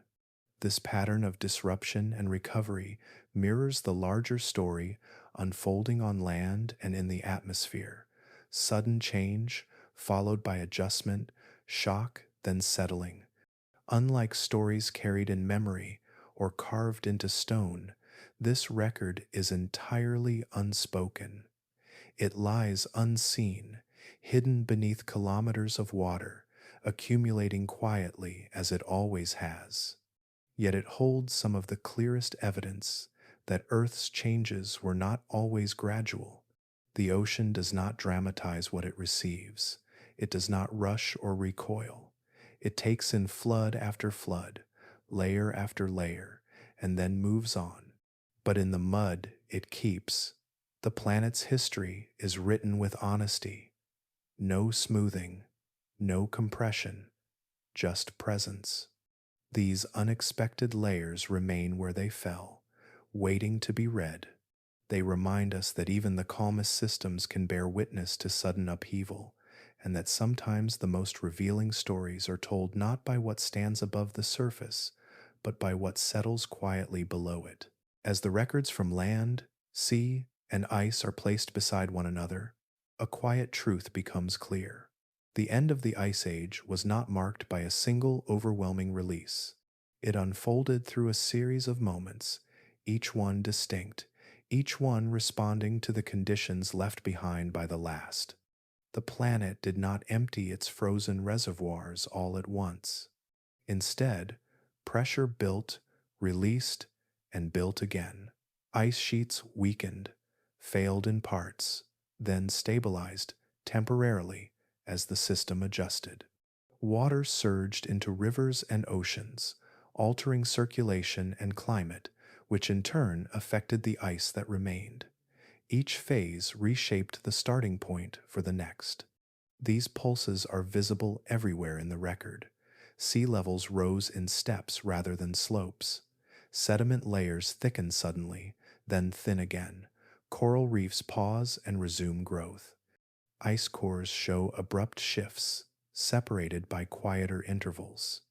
This pattern of disruption and recovery mirrors the larger story unfolding on land and in the atmosphere. Sudden change, followed by adjustment, shock, then settling. Unlike stories carried in memory or carved into stone, this record is entirely unspoken. It lies unseen, hidden beneath kilometers of water, accumulating quietly as it always has. Yet it holds some of the clearest evidence that Earth's changes were not always gradual. The ocean does not dramatize what it receives. It does not rush or recoil. It takes in flood after flood, layer after layer, and then moves on. But in the mud it keeps. The planet's history is written with honesty. No smoothing, no compression, just presence. These unexpected layers remain where they fell, waiting to be read. They remind us that even the calmest systems can bear witness to sudden upheaval, and that sometimes the most revealing stories are told not by what stands above the surface, but by what settles quietly below it. As the records from land, sea, and ice are placed beside one another, a quiet truth becomes clear. The end of the Ice Age was not marked by a single overwhelming release. It unfolded through a series of moments, each one distinct, each one responding to the conditions left behind by the last. The planet did not empty its frozen reservoirs all at once. Instead, pressure built, released, and built again. Ice sheets weakened, failed in parts, then stabilized temporarily as the system adjusted. Water surged into rivers and oceans, altering circulation and climate, which in turn affected the ice that remained. Each phase reshaped the starting point for the next. These pulses are visible everywhere in the record. Sea levels rose in steps rather than slopes. Sediment layers thickened suddenly, then thin again. Coral reefs pause and resume growth. Ice cores show abrupt shifts, separated by quieter intervals.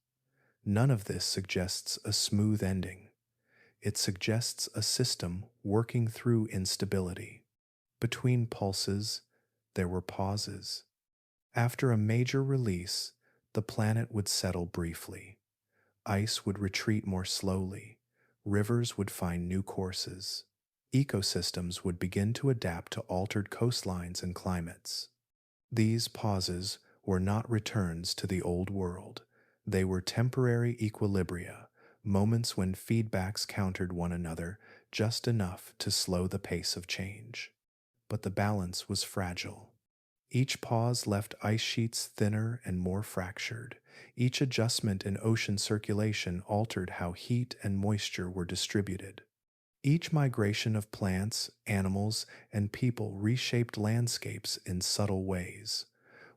None of this suggests a smooth ending. It suggests a system working through instability. Between pulses, there were pauses. After a major release, the planet would settle briefly. Ice would retreat more slowly. Rivers would find new courses. Ecosystems would begin to adapt to altered coastlines and climates. These pauses were not returns to the old world. They were temporary equilibria, moments when feedbacks countered one another just enough to slow the pace of change. But the balance was fragile. Each pause left ice sheets thinner and more fractured. Each adjustment in ocean circulation altered how heat and moisture were distributed. Each migration of plants, animals, and people reshaped landscapes in subtle ways.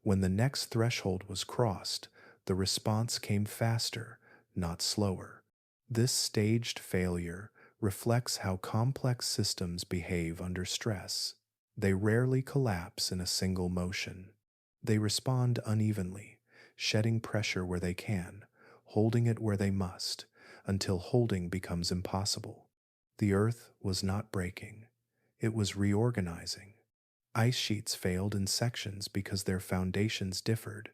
When the next threshold was crossed, the response came faster, not slower. This staged failure reflects how complex systems behave under stress. They rarely collapse in a single motion. They respond unevenly, shedding pressure where they can, holding it where they must, until holding becomes impossible. The Earth was not breaking. It was reorganizing. Ice sheets failed in sections because their foundations differed.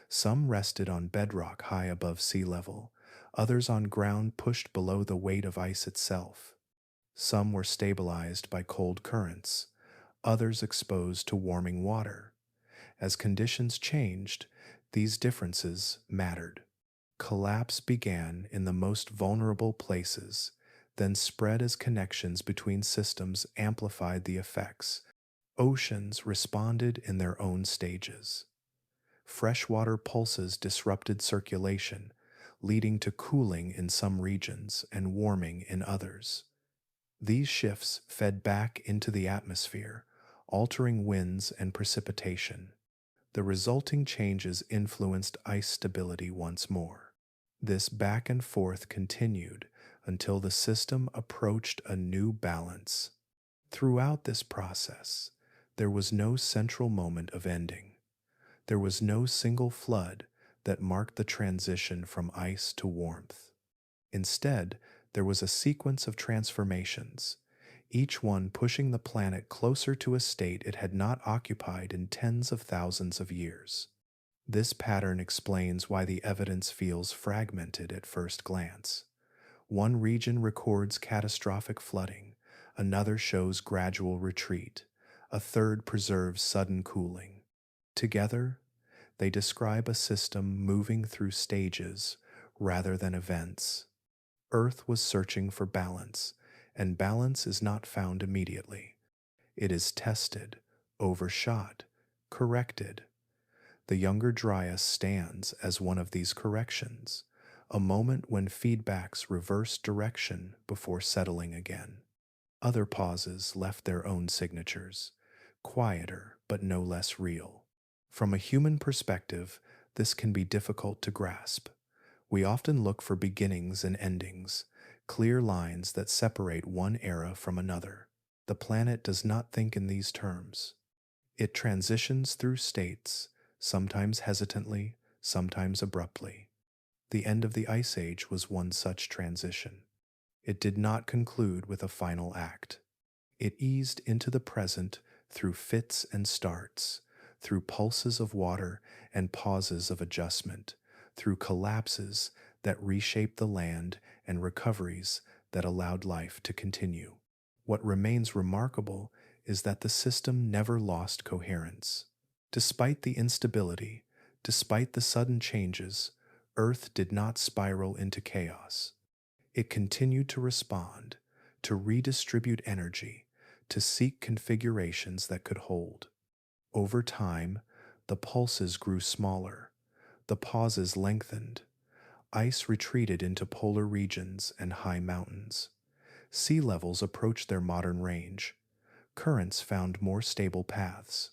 Some rested on bedrock high above sea level, others on ground pushed below the weight of ice itself. Some were stabilized by cold currents, others exposed to warming water. As conditions changed, these differences mattered. Collapse began in the most vulnerable places, then spread as connections between systems amplified the effects. Oceans responded in their own stages. Freshwater pulses disrupted circulation, leading to cooling in some regions and warming in others. These shifts fed back into the atmosphere, altering winds and precipitation. The resulting changes influenced ice stability once more. This back and forth continued until the system approached a new balance. Throughout this process, there was no central moment of ending. There was no single flood that marked the transition from ice to warmth. Instead, there was a sequence of transformations, each one pushing the planet closer to a state it had not occupied in tens of thousands of years. This pattern explains why the evidence feels fragmented at first glance. One region records catastrophic flooding, another shows gradual retreat, a third preserves sudden cooling. Together, they describe a system moving through stages rather than events. Earth was searching for balance, and balance is not found immediately. It is tested, overshot, corrected. The younger Dryas stands as one of these corrections, a moment when feedbacks reverse direction before settling again. Other pauses left their own signatures, quieter but no less real. From a human perspective, this can be difficult to grasp. We often look for beginnings and endings, clear lines that separate one era from another. The planet does not think in these terms. It transitions through states, sometimes hesitantly, sometimes abruptly. The end of the Ice Age was one such transition. It did not conclude with a final act. It eased into the present through fits and starts, through pulses of water and pauses of adjustment, through collapses that reshaped the land and recoveries that allowed life to continue. What remains remarkable is that the system never lost coherence. Despite the instability, despite the sudden changes, Earth did not spiral into chaos. It continued to respond, to redistribute energy, to seek configurations that could hold. Over time, the pulses grew smaller, the pauses lengthened. Ice retreated into polar regions and high mountains. Sea levels approached their modern range. Currents found more stable paths.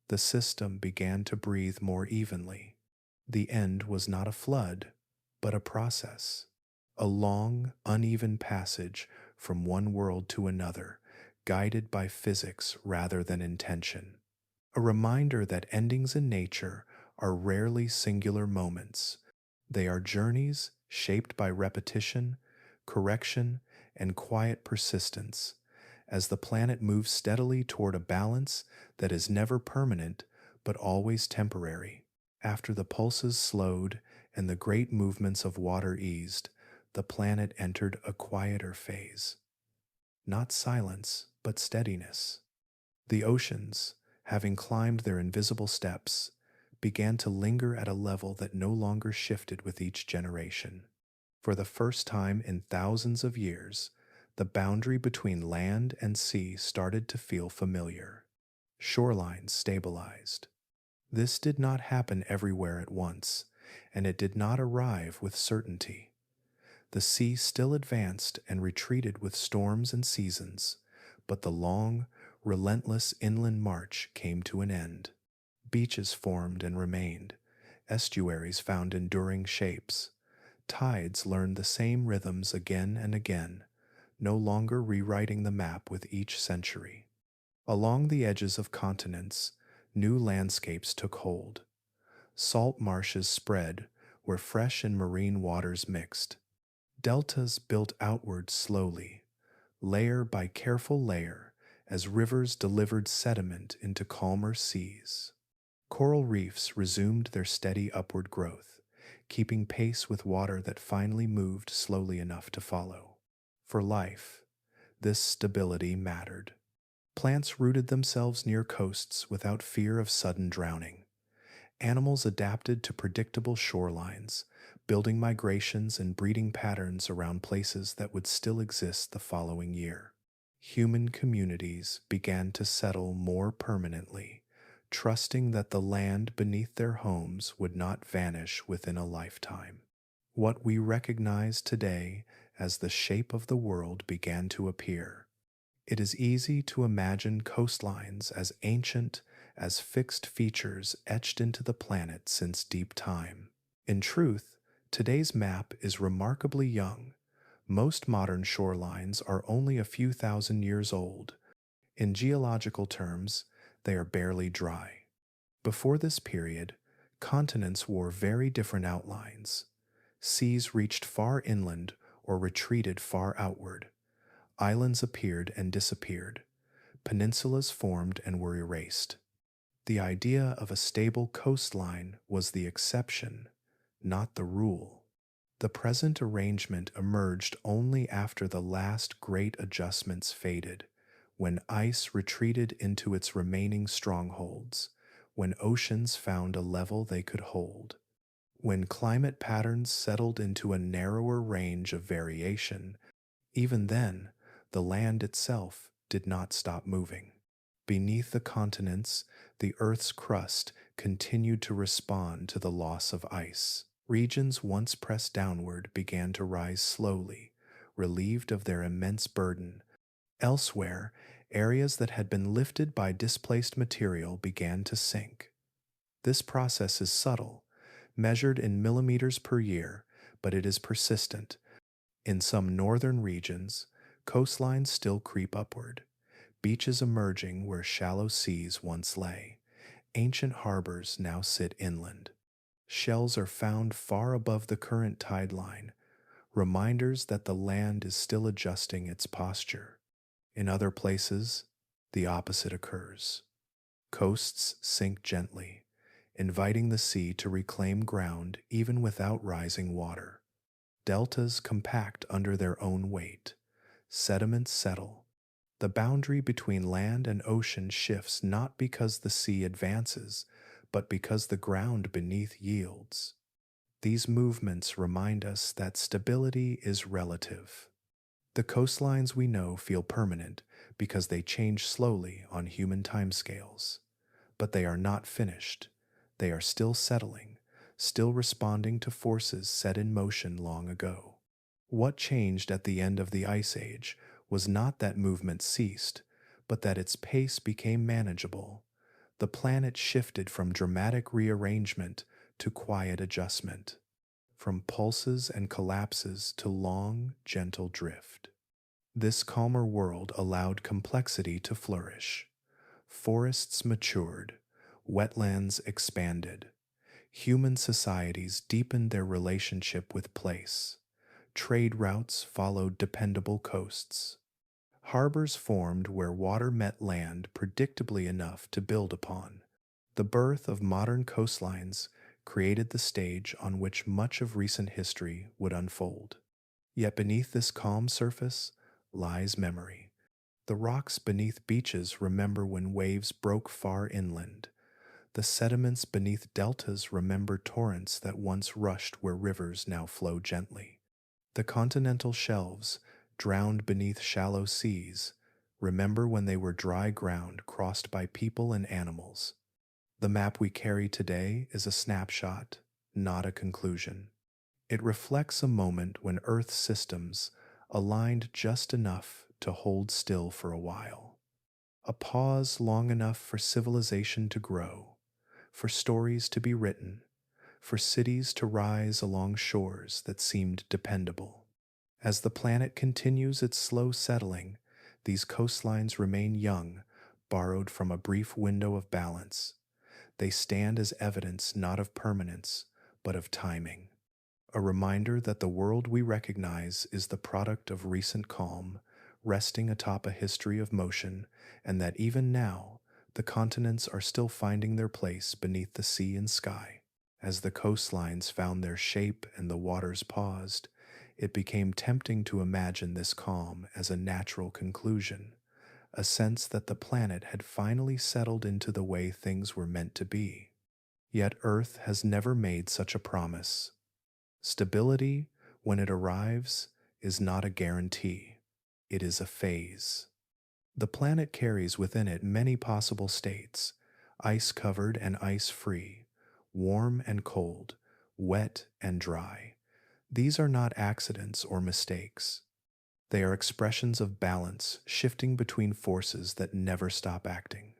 The system began to breathe more evenly. The end was not a flood, but a process. A long, uneven passage from one world to another, guided by physics rather than intention. A reminder that endings in nature are rarely singular moments. They are journeys shaped by repetition, correction, and quiet persistence, as the planet moves steadily toward a balance that is never permanent but always temporary. After the pulses slowed and the great movements of water eased, the planet entered a quieter phase. Not silence, but steadiness. The oceans, having climbed their invisible steps, began to linger at a level that no longer shifted with each generation. For the first time in thousands of years, the boundary between land and sea started to feel familiar. Shorelines stabilized. This did not happen everywhere at once, and it did not arrive with certainty. The sea still advanced and retreated with storms and seasons, but the long, relentless inland march came to an end. Beaches formed and remained. Estuaries found enduring shapes. Tides learned the same rhythms again and again, no longer rewriting the map with each century. Along the edges of continents, new landscapes took hold. Salt marshes spread where fresh and marine waters mixed. Deltas built outward slowly, layer by careful layer, as rivers delivered sediment into calmer seas. Coral reefs resumed their steady upward growth, keeping pace with water that finally moved slowly enough to follow. For life, this stability mattered. Plants rooted themselves near coasts without fear of sudden drowning. Animals adapted to predictable shorelines, building migrations and breeding patterns around places that would still exist the following year. human communities began to settle more permanently, trusting that the land beneath their homes would not vanish within a lifetime. What we recognize today as the shape of the world began to appear. It is easy to imagine coastlines as ancient as fixed features etched into the planet since deep time. In truth, today's map is remarkably young. Most modern shorelines are only a few thousand years old. In geological terms, they are barely dry. Before this period, continents wore very different outlines. Seas reached far inland or retreated far outward. Islands appeared and disappeared. Peninsulas formed and were erased. The idea of a stable coastline was the exception, not the rule. The present arrangement emerged only after the last great adjustments faded, when ice retreated into its remaining strongholds, when oceans found a level they could hold, when climate patterns settled into a narrower range of variation. Even then, the land itself did not stop moving. Beneath the continents, the Earth's crust continued to respond to the loss of ice. Regions once pressed downward began to rise slowly, relieved of their immense burden. Elsewhere, areas that had been lifted by displaced material began to sink. This process is subtle, measured in millimeters per year, but it is persistent. In some northern regions, coastlines still creep upward, beaches emerging where shallow seas once lay. Ancient harbors now sit inland. Shells are found far above the current tide line, reminders that the land is still adjusting its posture. In other places, the opposite occurs. Coasts sink gently, inviting the sea to reclaim ground even without rising water. Deltas compact under their own weight. Sediments settle. The boundary between land and ocean shifts not because the sea advances, but because the ground beneath yields. These movements remind us that stability is relative. The coastlines we know feel permanent because they change slowly on human timescales. But they are not finished. They are still settling, still responding to forces set in motion long ago. What changed at the end of the Ice Age was not that movement ceased, but that its pace became manageable. The planet shifted from dramatic rearrangement to quiet adjustment, from pulses and collapses to long, gentle drift. This calmer world allowed complexity to flourish. Forests matured, wetlands expanded, human societies deepened their relationship with place. Trade routes followed dependable coasts. Harbors formed where water met land predictably enough to build upon. The birth of modern coastlines created the stage on which much of recent history would unfold. Yet beneath this calm surface lies memory. The rocks beneath beaches remember when waves broke far inland. The sediments beneath deltas remember torrents that once rushed where rivers now flow gently. The continental shelves, drowned beneath shallow seas, remember when they were dry ground crossed by people and animals. The map we carry today is a snapshot, not a conclusion. It reflects a moment when Earth's systems aligned just enough to hold still for a while. A pause long enough for civilization to grow, for stories to be written, for cities to rise along shores that seemed dependable. As the planet continues its slow settling, these coastlines remain young, borrowed from a brief window of balance. They stand as evidence not of permanence, but of timing. A reminder that the world we recognize is the product of recent calm, resting atop a history of motion, and that even now, the continents are still finding their place beneath the sea and sky. As the coastlines found their shape and the waters paused, it became tempting to imagine this calm as a natural conclusion, a sense that the planet had finally settled into the way things were meant to be. Yet Earth has never made such a promise. Stability, when it arrives, is not a guarantee. It is a phase. The planet carries within it many possible states: ice covered and ice free, warm and cold, wet and dry. These are not accidents or mistakes. They are expressions of balance shifting between forces that never stop acting.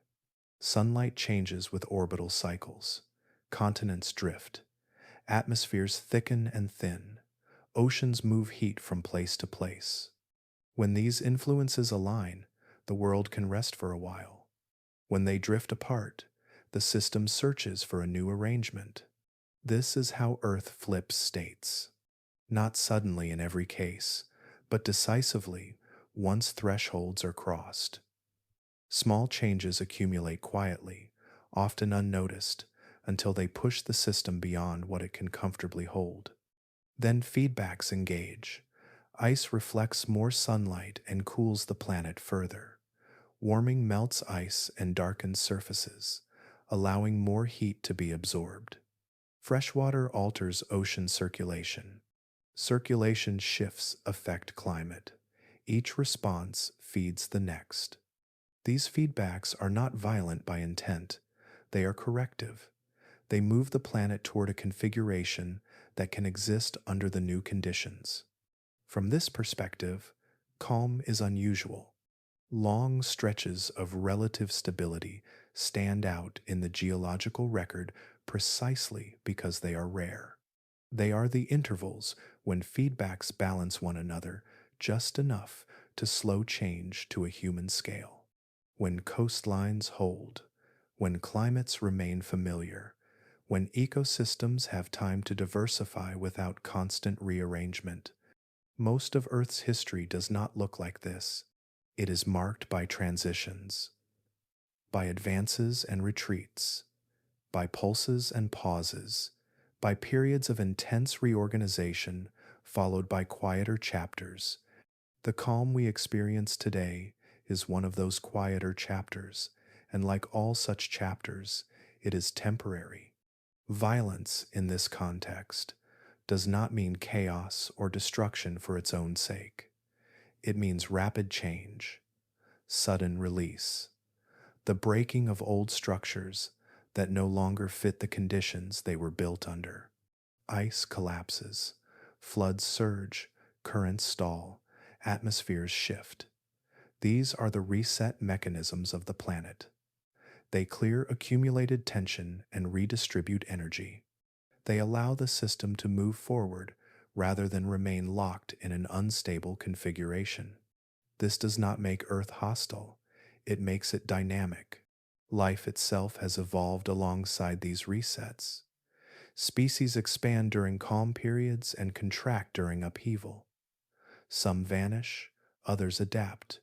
Sunlight changes with orbital cycles. Continents drift. Atmospheres thicken and thin. Oceans move heat from place to place. When these influences align, the world can rest for a while. When they drift apart, the system searches for a new arrangement. This is how Earth flips states. Not suddenly in every case, but decisively once thresholds are crossed. Small changes accumulate quietly, often unnoticed, until they push the system beyond what it can comfortably hold. Then feedbacks engage. Ice reflects more sunlight and cools the planet further. Warming melts ice and darkens surfaces, allowing more heat to be absorbed. Freshwater alters ocean circulation. Circulation shifts affect climate. Each response feeds the next. These feedbacks are not violent by intent, they are corrective. They move the planet toward a configuration that can exist under the new conditions. From this perspective, calm is unusual. Long stretches of relative stability stand out in the geological record precisely because they are rare. They are the intervals when feedbacks balance one another just enough to slow change to a human scale. When coastlines hold, when climates remain familiar, when ecosystems have time to diversify without constant rearrangement. Most of Earth's history does not look like this. It is marked by transitions, by advances and retreats, by pulses and pauses, by periods of intense reorganization followed by quieter chapters. The calm we experience today is one of those quieter chapters, and like all such chapters, it is temporary. Violence, in this context, does not mean chaos or destruction for its own sake. It means rapid change, sudden release, the breaking of old structures that no longer fit the conditions they were built under. Ice collapses, floods surge, currents stall, atmospheres shift. These are the reset mechanisms of the planet. They clear accumulated tension and redistribute energy. They allow the system to move forward rather than remain locked in an unstable configuration. This does not make Earth hostile, it makes it dynamic. Life itself has evolved alongside these resets. Species expand during calm periods and contract during upheaval. Some vanish, others adapt.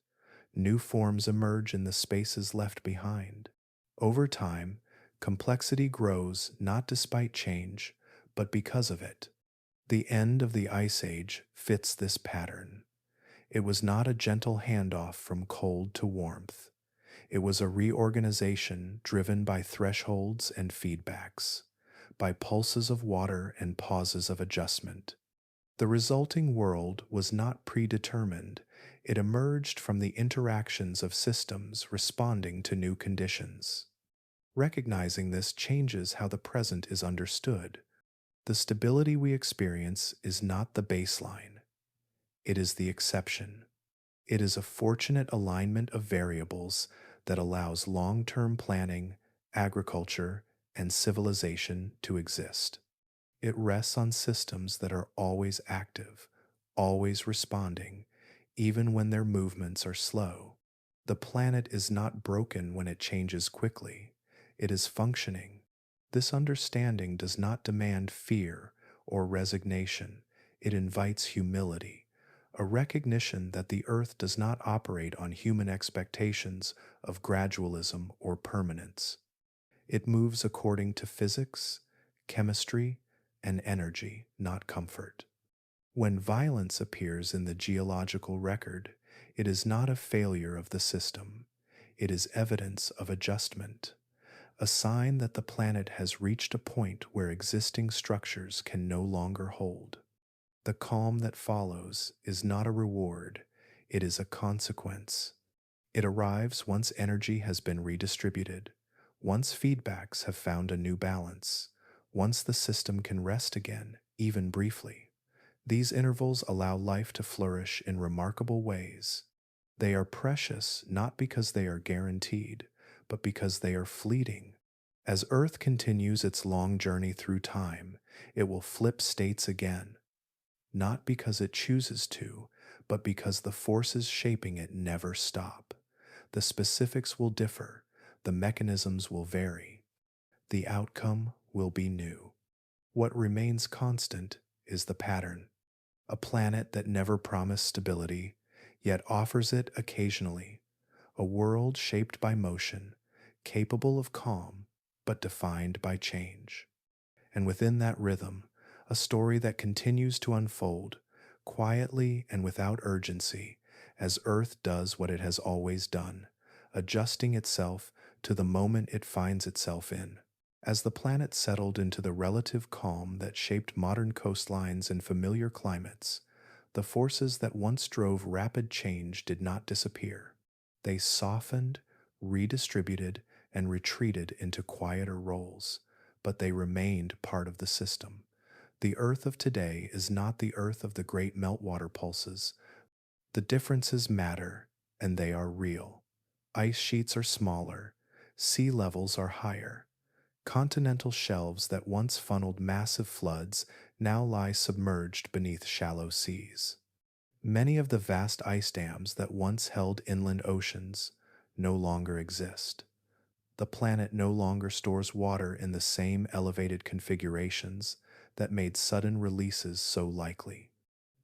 New forms emerge in the spaces left behind. Over time, complexity grows not despite change, but because of it. The end of the Ice Age fits this pattern. It was not a gentle handoff from cold to warmth. It was a reorganization driven by thresholds and feedbacks, by pulses of water and pauses of adjustment. The resulting world was not predetermined. It emerged from the interactions of systems responding to new conditions. Recognizing this changes how the present is understood. The stability we experience is not the baseline. It is the exception. It is a fortunate alignment of variables that allows long-term planning, agriculture, and civilization to exist. It rests on systems that are always active, always responding, even when their movements are slow. The planet is not broken when it changes quickly. It is functioning. This understanding does not demand fear or resignation. It invites humility, a recognition that the Earth does not operate on human expectations of gradualism or permanence. It moves according to physics, chemistry, and energy, not comfort. When violence appears in the geological record, it is not a failure of the system. It is evidence of adjustment, a sign that the planet has reached a point where existing structures can no longer hold. The calm that follows is not a reward, it is a consequence. It arrives once energy has been redistributed, once feedbacks have found a new balance, once the system can rest again, even briefly. These intervals allow life to flourish in remarkable ways. They are precious not because they are guaranteed, but because they are fleeting. As Earth continues its long journey through time, it will flip states again, not because it chooses to, but because the forces shaping it never stop. The specifics will differ, the mechanisms will vary, the outcome will be new. What remains constant is the pattern, a planet that never promised stability, yet offers it occasionally, a world shaped by motion, capable of calm, but defined by change. And within that rhythm, a story that continues to unfold, quietly and without urgency, as Earth does what it has always done, adjusting itself to the moment it finds itself in. As the planet settled into the relative calm that shaped modern coastlines and familiar climates, the forces that once drove rapid change did not disappear. They softened, redistributed, and retreated into quieter roles, but they remained part of the system. The Earth of today is not the Earth of the great meltwater pulses. The differences matter, and they are real. Ice sheets are smaller, sea levels are higher. Continental shelves that once funneled massive floods now lie submerged beneath shallow seas. Many of the vast ice dams that once held inland oceans no longer exist. The planet no longer stores water in the same elevated configurations that made sudden releases so likely.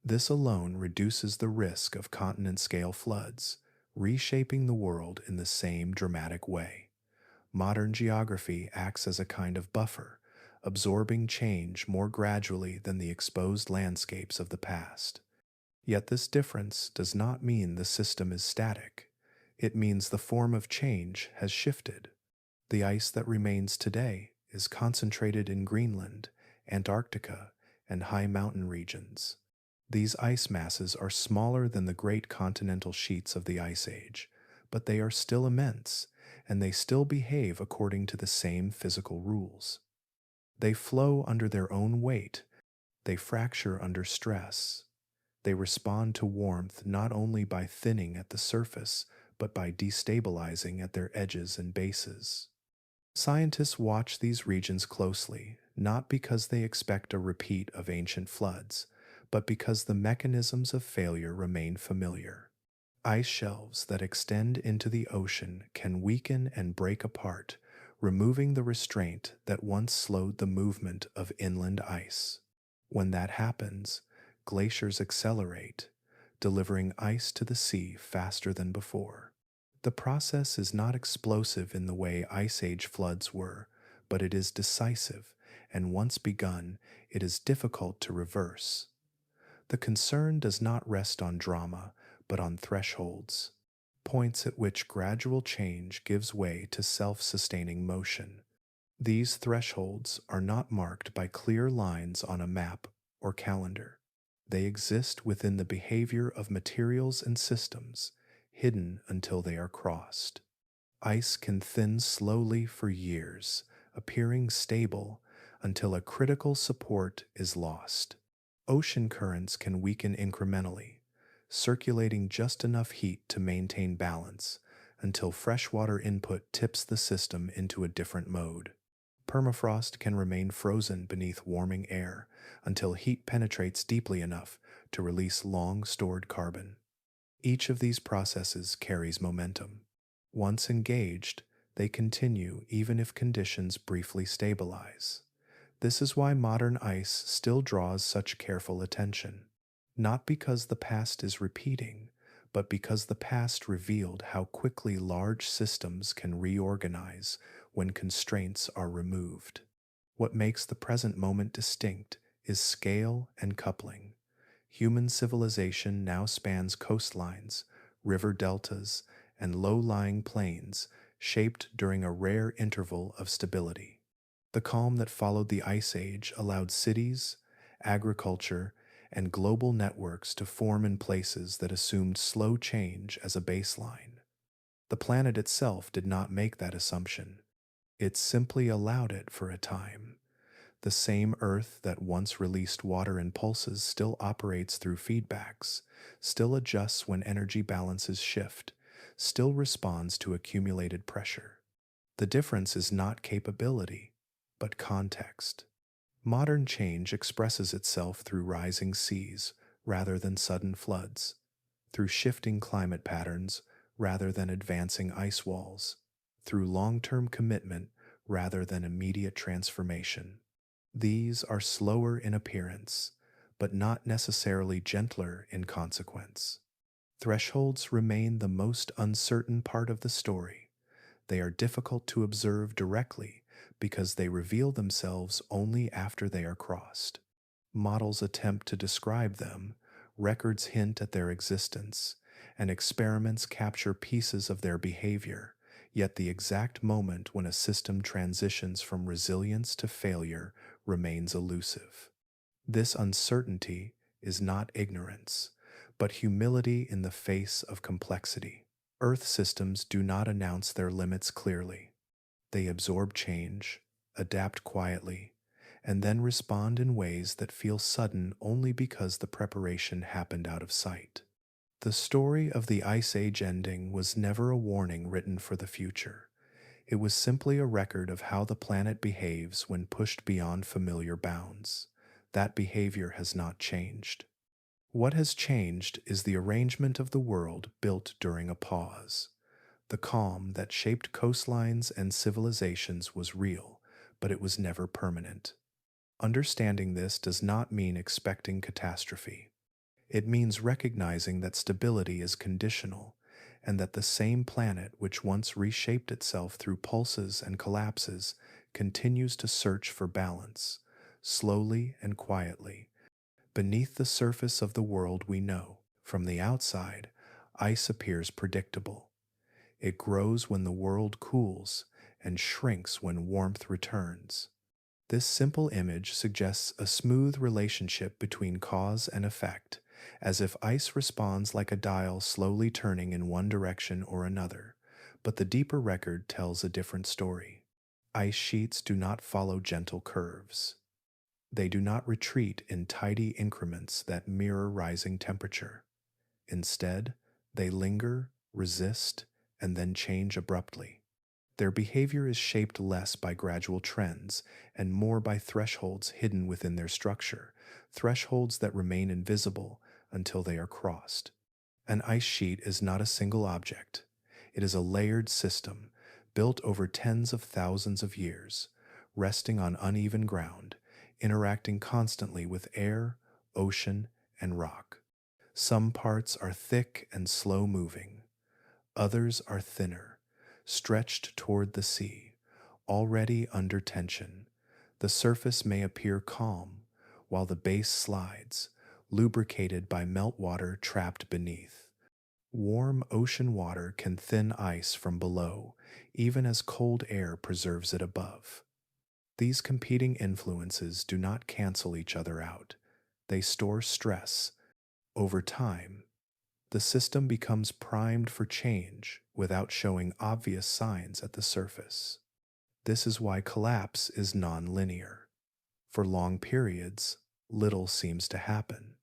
This alone reduces the risk of continent-scale floods, reshaping the world in the same dramatic way. Modern geography acts as a kind of buffer, absorbing change more gradually than the exposed landscapes of the past. Yet this difference does not mean the system is static. It means the form of change has shifted. The ice that remains today is concentrated in Greenland, Antarctica, and high mountain regions. These ice masses are smaller than the great continental sheets of the Ice Age, but they are still immense, and they still behave according to the same physical rules. They flow under their own weight, they fracture under stress. They respond to warmth not only by thinning at the surface, but by destabilizing at their edges and bases. Scientists watch these regions closely, not because they expect a repeat of ancient floods, but because the mechanisms of failure remain familiar. Ice shelves that extend into the ocean can weaken and break apart, removing the restraint that once slowed the movement of inland ice. When that happens, glaciers accelerate, delivering ice to the sea faster than before. The process is not explosive in the way Ice Age floods were, but it is decisive, and once begun, it is difficult to reverse. The concern does not rest on drama, but on thresholds, points at which gradual change gives way to self-sustaining motion. These thresholds are not marked by clear lines on a map or calendar. They exist within the behavior of materials and systems, hidden until they are crossed. Ice can thin slowly for years, appearing stable until a critical support is lost. Ocean currents can weaken incrementally, circulating just enough heat to maintain balance until freshwater input tips the system into a different mode. Permafrost can remain frozen beneath warming air until heat penetrates deeply enough to release long-stored carbon. Each of these processes carries momentum. Once engaged, they continue even if conditions briefly stabilize. This is why modern ice still draws such careful attention. Not because the past is repeating, but because the past revealed how quickly large systems can reorganize when constraints are removed. What makes the present moment distinct is scale and coupling. Human civilization now spans coastlines, river deltas, and low-lying plains shaped during a rare interval of stability. The calm that followed the Ice Age allowed cities, agriculture, and global networks to form in places that assumed slow change as a baseline. The planet itself did not make that assumption. It simply allowed it for a time. The same Earth that once released water in pulses still operates through feedbacks, still adjusts when energy balances shift, still responds to accumulated pressure. The difference is not capability, but context. Modern change expresses itself through rising seas rather than sudden floods, through shifting climate patterns rather than advancing ice walls, through long-term commitment rather than immediate transformation. These are slower in appearance, but not necessarily gentler in consequence. Thresholds remain the most uncertain part of the story. They are difficult to observe directly because they reveal themselves only after they are crossed. Models attempt to describe them, records hint at their existence, and experiments capture pieces of their behavior, yet the exact moment when a system transitions from resilience to failure remains elusive. This uncertainty is not ignorance, but humility in the face of complexity. Earth systems do not announce their limits clearly. They absorb change, adapt quietly, and then respond in ways that feel sudden only because the preparation happened out of sight. The story of the Ice Age ending was never a warning written for the future. It was simply a record of how the planet behaves when pushed beyond familiar bounds. That behavior has not changed. What has changed is the arrangement of the world built during a pause. The calm that shaped coastlines and civilizations was real, but it was never permanent. Understanding this does not mean expecting catastrophe. It means recognizing that stability is conditional, and that the same planet which once reshaped itself through pulses and collapses continues to search for balance, slowly and quietly, beneath the surface of the world we know. From the outside, ice appears predictable. It grows when the world cools and shrinks when warmth returns. This simple image suggests a smooth relationship between cause and effect, as if ice responds like a dial slowly turning in one direction or another, but the deeper record tells a different story. Ice sheets do not follow gentle curves. They do not retreat in tidy increments that mirror rising temperature. Instead, they linger, resist, and then change abruptly. Their behavior is shaped less by gradual trends and more by thresholds hidden within their structure, thresholds that remain invisible until they are crossed. An ice sheet is not a single object. It is a layered system built over tens of thousands of years, resting on uneven ground, interacting constantly with air, ocean, and rock. Some parts are thick and slow-moving. Others are thinner, stretched toward the sea, already under tension. The surface may appear calm, while the base slides, lubricated by meltwater trapped beneath. Warm ocean water can thin ice from below, even as cold air preserves it above. These competing influences do not cancel each other out. They store stress. Over time, the system becomes primed for change without showing obvious signs at the surface. This is why collapse is non-linear. For long periods, little seems to happen.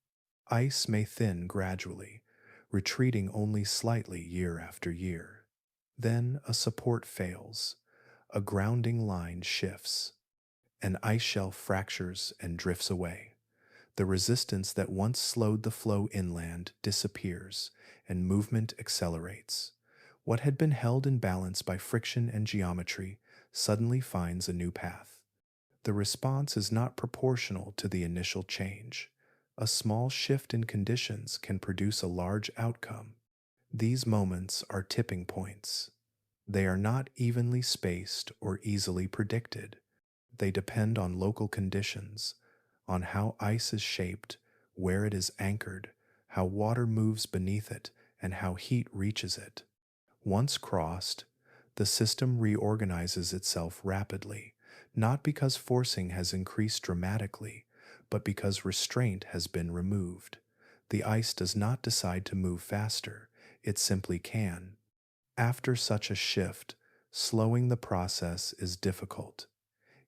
Ice may thin gradually, retreating only slightly year after year. Then a support fails, a grounding line shifts, an ice shelf fractures and drifts away. The resistance that once slowed the flow inland disappears, and movement accelerates. What had been held in balance by friction and geometry suddenly finds a new path. The response is not proportional to the initial change. A small shift in conditions can produce a large outcome. These moments are tipping points. They are not evenly spaced or easily predicted. They depend on local conditions, on how ice is shaped, where it is anchored, how water moves beneath it, and how heat reaches it. Once crossed, the system reorganizes itself rapidly, not because forcing has increased dramatically, but because restraint has been removed. The ice does not decide to move faster, it simply can. After such a shift, slowing the process is difficult.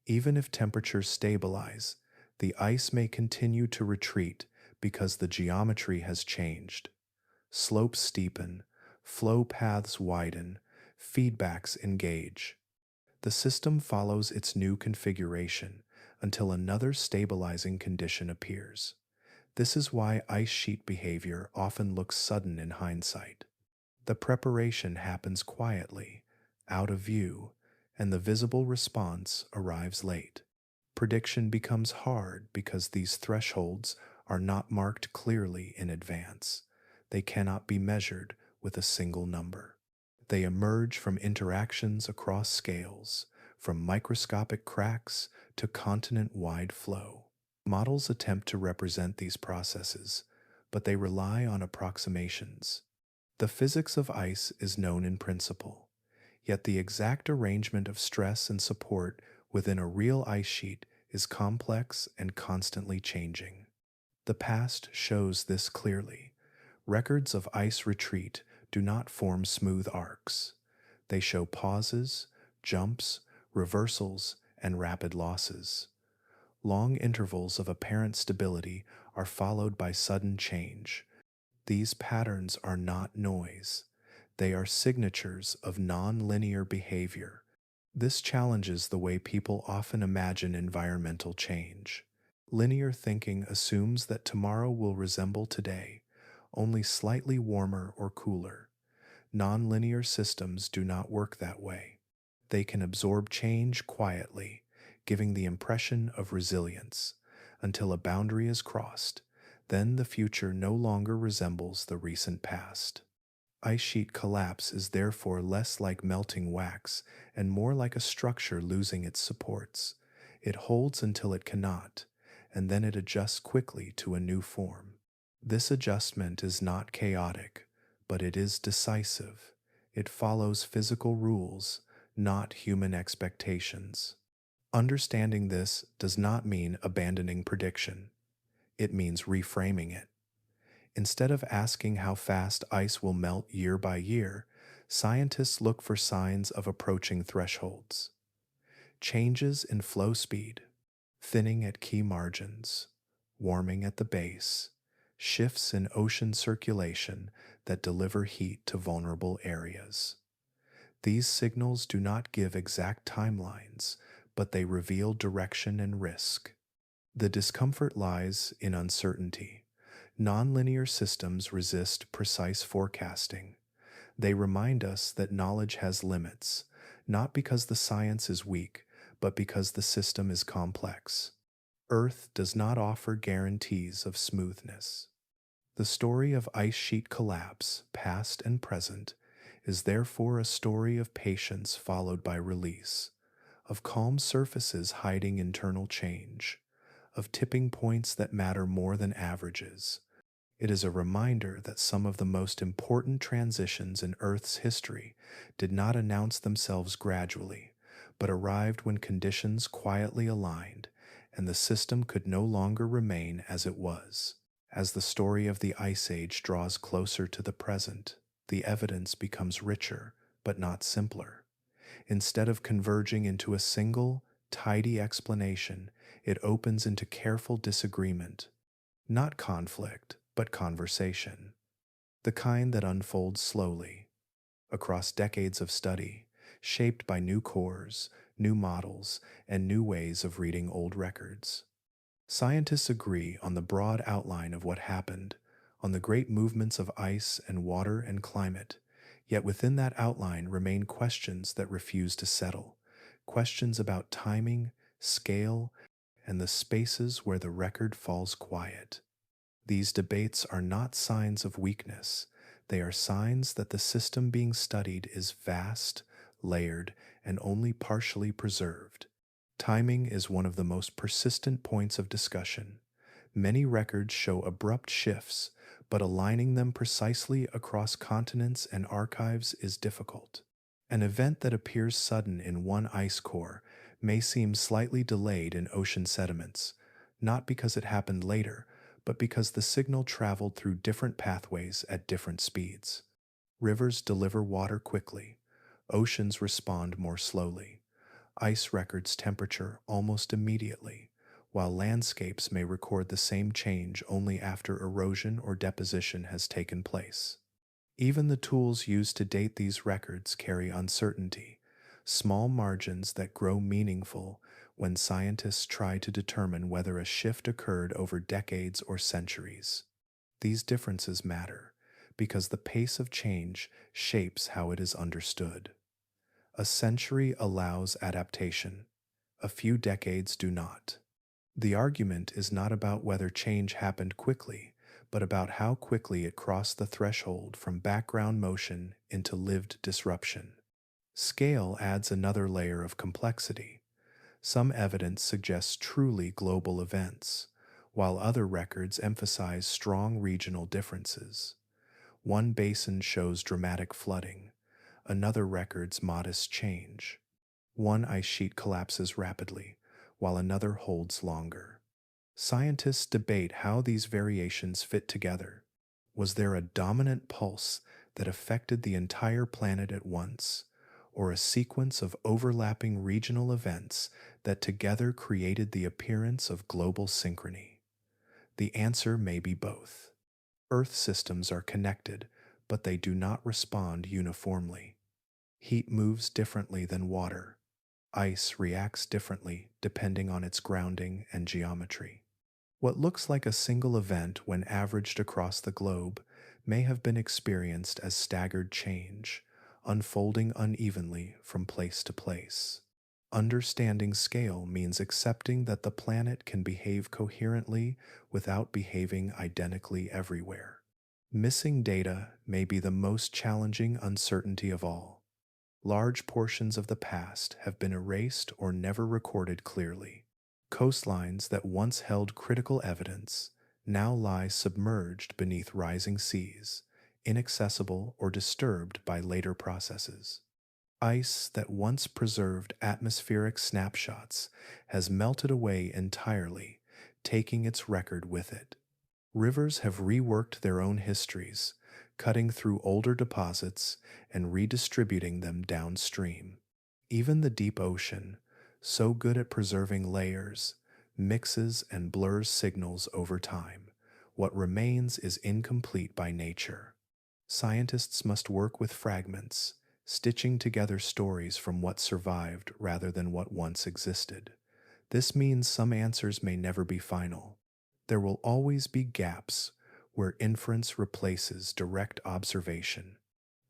Even if temperatures stabilize, the ice may continue to retreat because the geometry has changed. Slopes steepen, flow paths widen, feedbacks engage. The system follows its new configuration until another stabilizing condition appears. This is why ice sheet behavior often looks sudden in hindsight. The preparation happens quietly, out of view, and the visible response arrives late. Prediction becomes hard because these thresholds are not marked clearly in advance. They cannot be measured with a single number. They emerge from interactions across scales, from microscopic cracks to continent-wide flow. Models attempt to represent these processes, but they rely on approximations. The physics of ice is known in principle, yet the exact arrangement of stress and support within a real ice sheet is complex and constantly changing. The past shows this clearly. Records of ice retreat do not form smooth arcs. They show pauses, jumps, reversals, and rapid losses. Long intervals of apparent stability are followed by sudden change. These patterns are not noise. They are signatures of non-linear behavior. This challenges the way people often imagine environmental change. Linear thinking assumes that tomorrow will resemble today, only slightly warmer or cooler. Non-linear systems do not work that way. They can absorb change quietly, giving the impression of resilience, until a boundary is crossed. Then the future no longer resembles the recent past. Ice sheet collapse is therefore less like melting wax and more like a structure losing its supports. It holds until it cannot, and then it adjusts quickly to a new form. This adjustment is not chaotic, but it is decisive. It follows physical rules, not human expectations. Understanding this does not mean abandoning prediction. It means reframing it. Instead of asking how fast ice will melt year by year, scientists look for signs of approaching thresholds. Changes in flow speed, thinning at key margins, warming at the base, shifts in ocean circulation that deliver heat to vulnerable areas. These signals do not give exact timelines, but they reveal direction and risk. The discomfort lies in uncertainty. Nonlinear systems resist precise forecasting. They remind us that knowledge has limits, not because the science is weak, but because the system is complex. Earth does not offer guarantees of smoothness. The story of ice sheet collapse, past and present, is therefore a story of patience followed by release, of calm surfaces hiding internal change, of tipping points that matter more than averages. It is a reminder that some of the most important transitions in Earth's history did not announce themselves gradually, but arrived when conditions quietly aligned and the system could no longer remain as it was. As the story of the Ice Age draws closer to the present, the evidence becomes richer, but not simpler. Instead of converging into a single, tidy explanation, it opens into careful disagreement. Not conflict, but conversation. The kind that unfolds slowly, across decades of study, shaped by new cores, new models, and new ways of reading old records. Scientists agree on the broad outline of what happened, on the great movements of ice and water and climate, yet within that outline remain questions that refuse to settle, questions about timing, scale, and the spaces where the record falls quiet. These debates are not signs of weakness. They are signs that the system being studied is vast, layered, and only partially preserved. Timing is one of the most persistent points of discussion. Many records show abrupt shifts, but aligning them precisely across continents and archives is difficult. An event that appears sudden in one ice core may seem slightly delayed in ocean sediments, not because it happened later, but because the signal traveled through different pathways at different speeds. Rivers deliver water quickly. Oceans respond more slowly. Ice records temperature almost immediately, while landscapes may record the same change only after erosion or deposition has taken place. Even the tools used to date these records carry uncertainty, small margins that grow meaningful when scientists try to determine whether a shift occurred over decades or centuries. These differences matter because the pace of change shapes how it is understood. A century allows adaptation, a few decades do not. The argument is not about whether change happened quickly, but about how quickly it crossed the threshold from background motion into lived disruption. Scale adds another layer of complexity. Some evidence suggests truly global events, while other records emphasize strong regional differences. One basin shows dramatic flooding, another records modest change. One ice sheet collapses rapidly, while another holds longer. Scientists debate how these variations fit together. Was there a dominant pulse that affected the entire planet at once, or a sequence of overlapping regional events that together created the appearance of global synchrony? The answer may be both. Earth systems are connected, but they do not respond uniformly. Heat moves differently than water. Ice reacts differently depending on its grounding and geometry. What looks like a single event when averaged across the globe may have been experienced as staggered change, unfolding unevenly from place to place. Understanding scale means accepting that the planet can behave coherently without behaving identically everywhere. Missing data may be the most challenging uncertainty of all. Large portions of the past have been erased or never recorded clearly. Coastlines that once held critical evidence now lie submerged beneath rising seas, inaccessible or disturbed by later processes. Ice that once preserved atmospheric snapshots has melted away entirely, taking its record with it. Rivers have reworked their own histories, cutting through older deposits and redistributing them downstream. Even the deep ocean, so good at preserving layers, mixes and blurs signals over time. What remains is incomplete by nature. Scientists must work with fragments, stitching together stories from what survived rather than what once existed. This means some answers may never be final. There will always be gaps where inference replaces direct observation.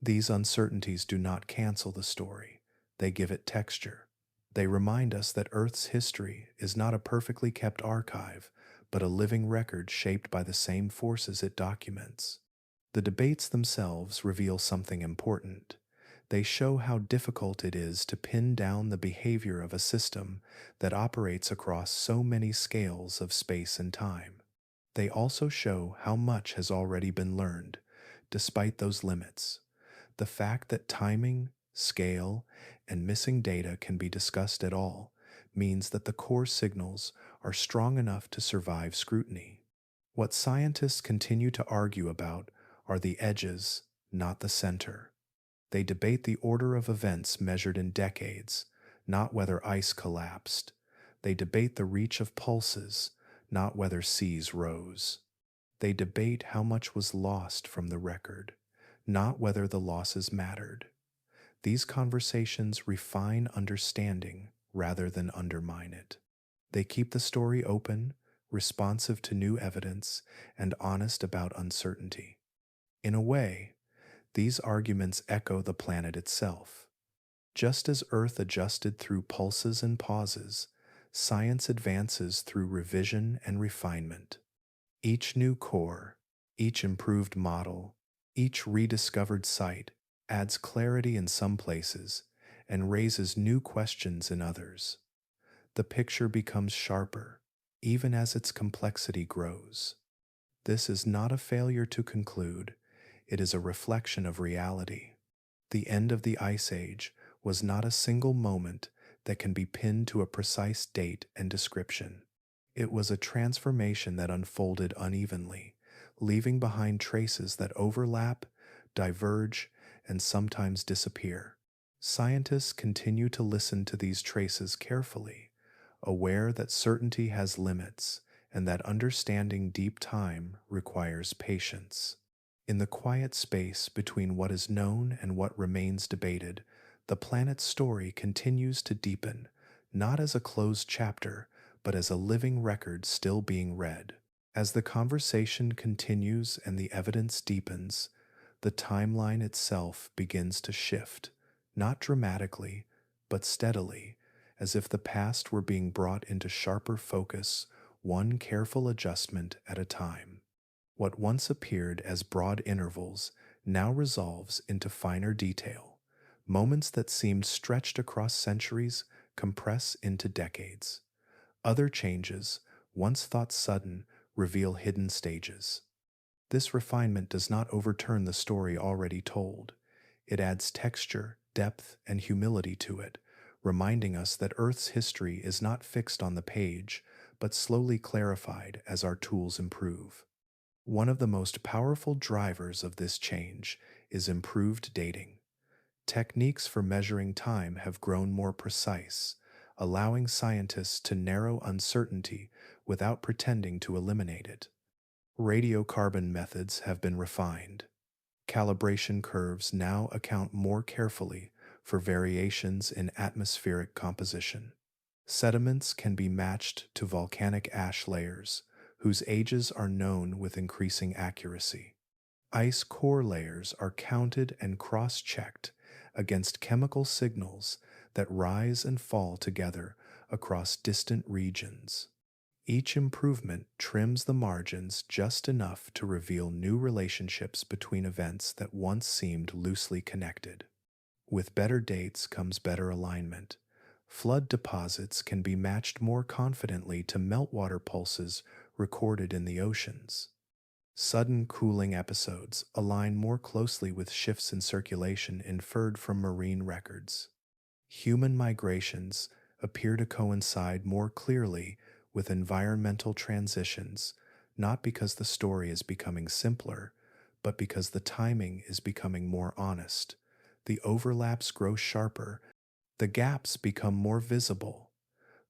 These uncertainties do not cancel the story, they give it texture. They remind us that Earth's history is not a perfectly kept archive, but a living record shaped by the same forces it documents. The debates themselves reveal something important. They show how difficult it is to pin down the behavior of a system that operates across so many scales of space and time. They also show how much has already been learned, despite those limits. The fact that timing, scale, and missing data can be discussed at all means that the core signals are strong enough to survive scrutiny. What scientists continue to argue about are the edges, not the center. They debate the order of events measured in decades, not whether ice collapsed. They debate the reach of pulses, not whether seas rose. They debate how much was lost from the record, not whether the losses mattered. These conversations refine understanding rather than undermine it. They keep the story open, responsive to new evidence, and honest about uncertainty. In a way, these arguments echo the planet itself. Just as Earth adjusted through pulses and pauses, science advances through revision and refinement. Each new core, each improved model, each rediscovered site adds clarity in some places and raises new questions in others. The picture becomes sharper, even as its complexity grows. This is not a failure to conclude, it is a reflection of reality. The end of the Ice Age was not a single moment that can be pinned to a precise date and description. It was a transformation that unfolded unevenly, leaving behind traces that overlap, diverge, and sometimes disappear. Scientists continue to listen to these traces carefully, aware that certainty has limits and that understanding deep time requires patience. In the quiet space between what is known and what remains debated, the planet's story continues to deepen, not as a closed chapter, but as a living record still being read. As the conversation continues and the evidence deepens, the timeline itself begins to shift, not dramatically, but steadily, as if the past were being brought into sharper focus, one careful adjustment at a time. What once appeared as broad intervals now resolves into finer detail. Moments that seemed stretched across centuries compress into decades. Other changes, once thought sudden, reveal hidden stages. This refinement does not overturn the story already told. It adds texture, depth, and humility to it, reminding us that Earth's history is not fixed on the page, but slowly clarified as our tools improve. One of the most powerful drivers of this change is improved dating. Techniques for measuring time have grown more precise, allowing scientists to narrow uncertainty without pretending to eliminate it. Radiocarbon methods have been refined. Calibration curves now account more carefully for variations in atmospheric composition. Sediments can be matched to volcanic ash layers, whose ages are known with increasing accuracy. Ice core layers are counted and cross-checked against chemical signals that rise and fall together across distant regions. Each improvement trims the margins just enough to reveal new relationships between events that once seemed loosely connected. With better dates comes better alignment. Flood deposits can be matched more confidently to meltwater pulses recorded in the oceans. Sudden cooling episodes align more closely with shifts in circulation inferred from marine records. Human migrations appear to coincide more clearly with environmental transitions, not because the story is becoming simpler, but because the timing is becoming more honest. The overlaps grow sharper, the gaps become more visible.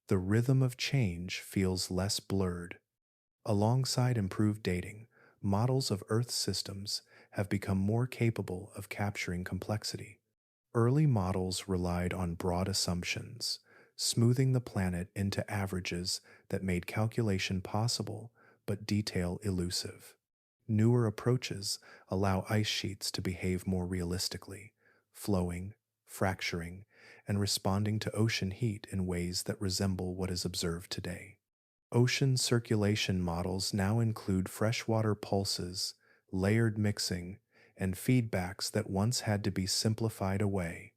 The rhythm of change feels less blurred. Alongside improved dating, models of Earth systems have become more capable of capturing complexity. Early models relied on broad assumptions, smoothing the planet into averages that made calculation possible but detail elusive. Newer approaches allow ice sheets to behave more realistically, flowing, fracturing, and responding to ocean heat in ways that resemble what is observed today. Ocean circulation models now include freshwater pulses, layered mixing, and feedbacks that once had to be simplified away.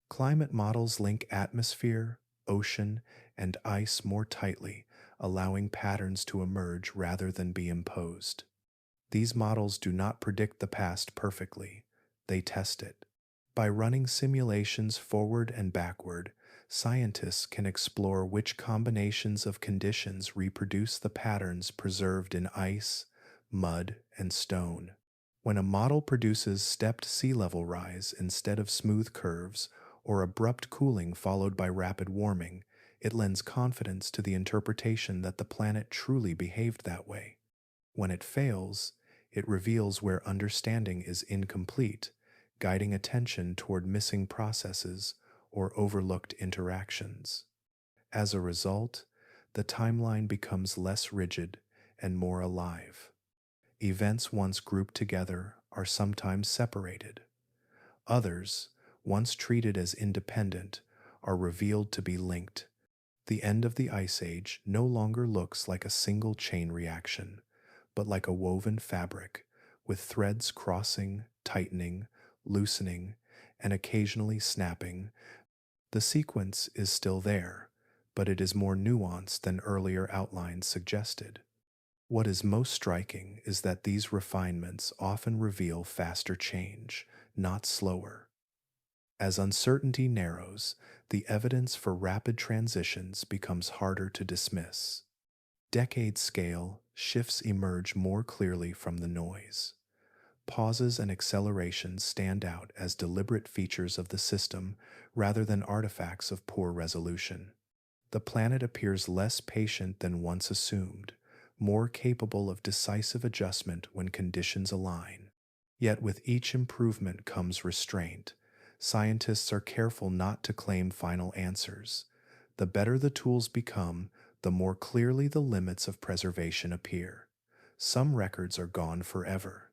Climate models link atmosphere, ocean, and ice more tightly, allowing patterns to emerge rather than be imposed. These models do not predict the past perfectly, they test it. By running simulations forward and backward, scientists can explore which combinations of conditions reproduce the patterns preserved in ice, mud, and stone. When a model produces stepped sea level rise instead of smooth curves, or abrupt cooling followed by rapid warming, it lends confidence to the interpretation that the planet truly behaved that way. When it fails, it reveals where understanding is incomplete, guiding attention toward missing processes or overlooked interactions. As a result, the timeline becomes less rigid and more alive. Events once grouped together are sometimes separated. Others, once treated as independent, are revealed to be linked. The end of the Ice Age no longer looks like a single chain reaction, but like a woven fabric, with threads crossing, tightening, loosening, and occasionally snapping. The sequence is still there, but it is more nuanced than earlier outlines suggested. What is most striking is that these refinements often reveal faster change, not slower. As uncertainty narrows, the evidence for rapid transitions becomes harder to dismiss. Decade scale shifts emerge more clearly from the noise. Pauses and accelerations stand out as deliberate features of the system rather than artifacts of poor resolution. The planet appears less patient than once assumed, more capable of decisive adjustment when conditions align. Yet with each improvement comes restraint. Scientists are careful not to claim final answers. The better the tools become, the more clearly the limits of preservation appear. Some records are gone forever.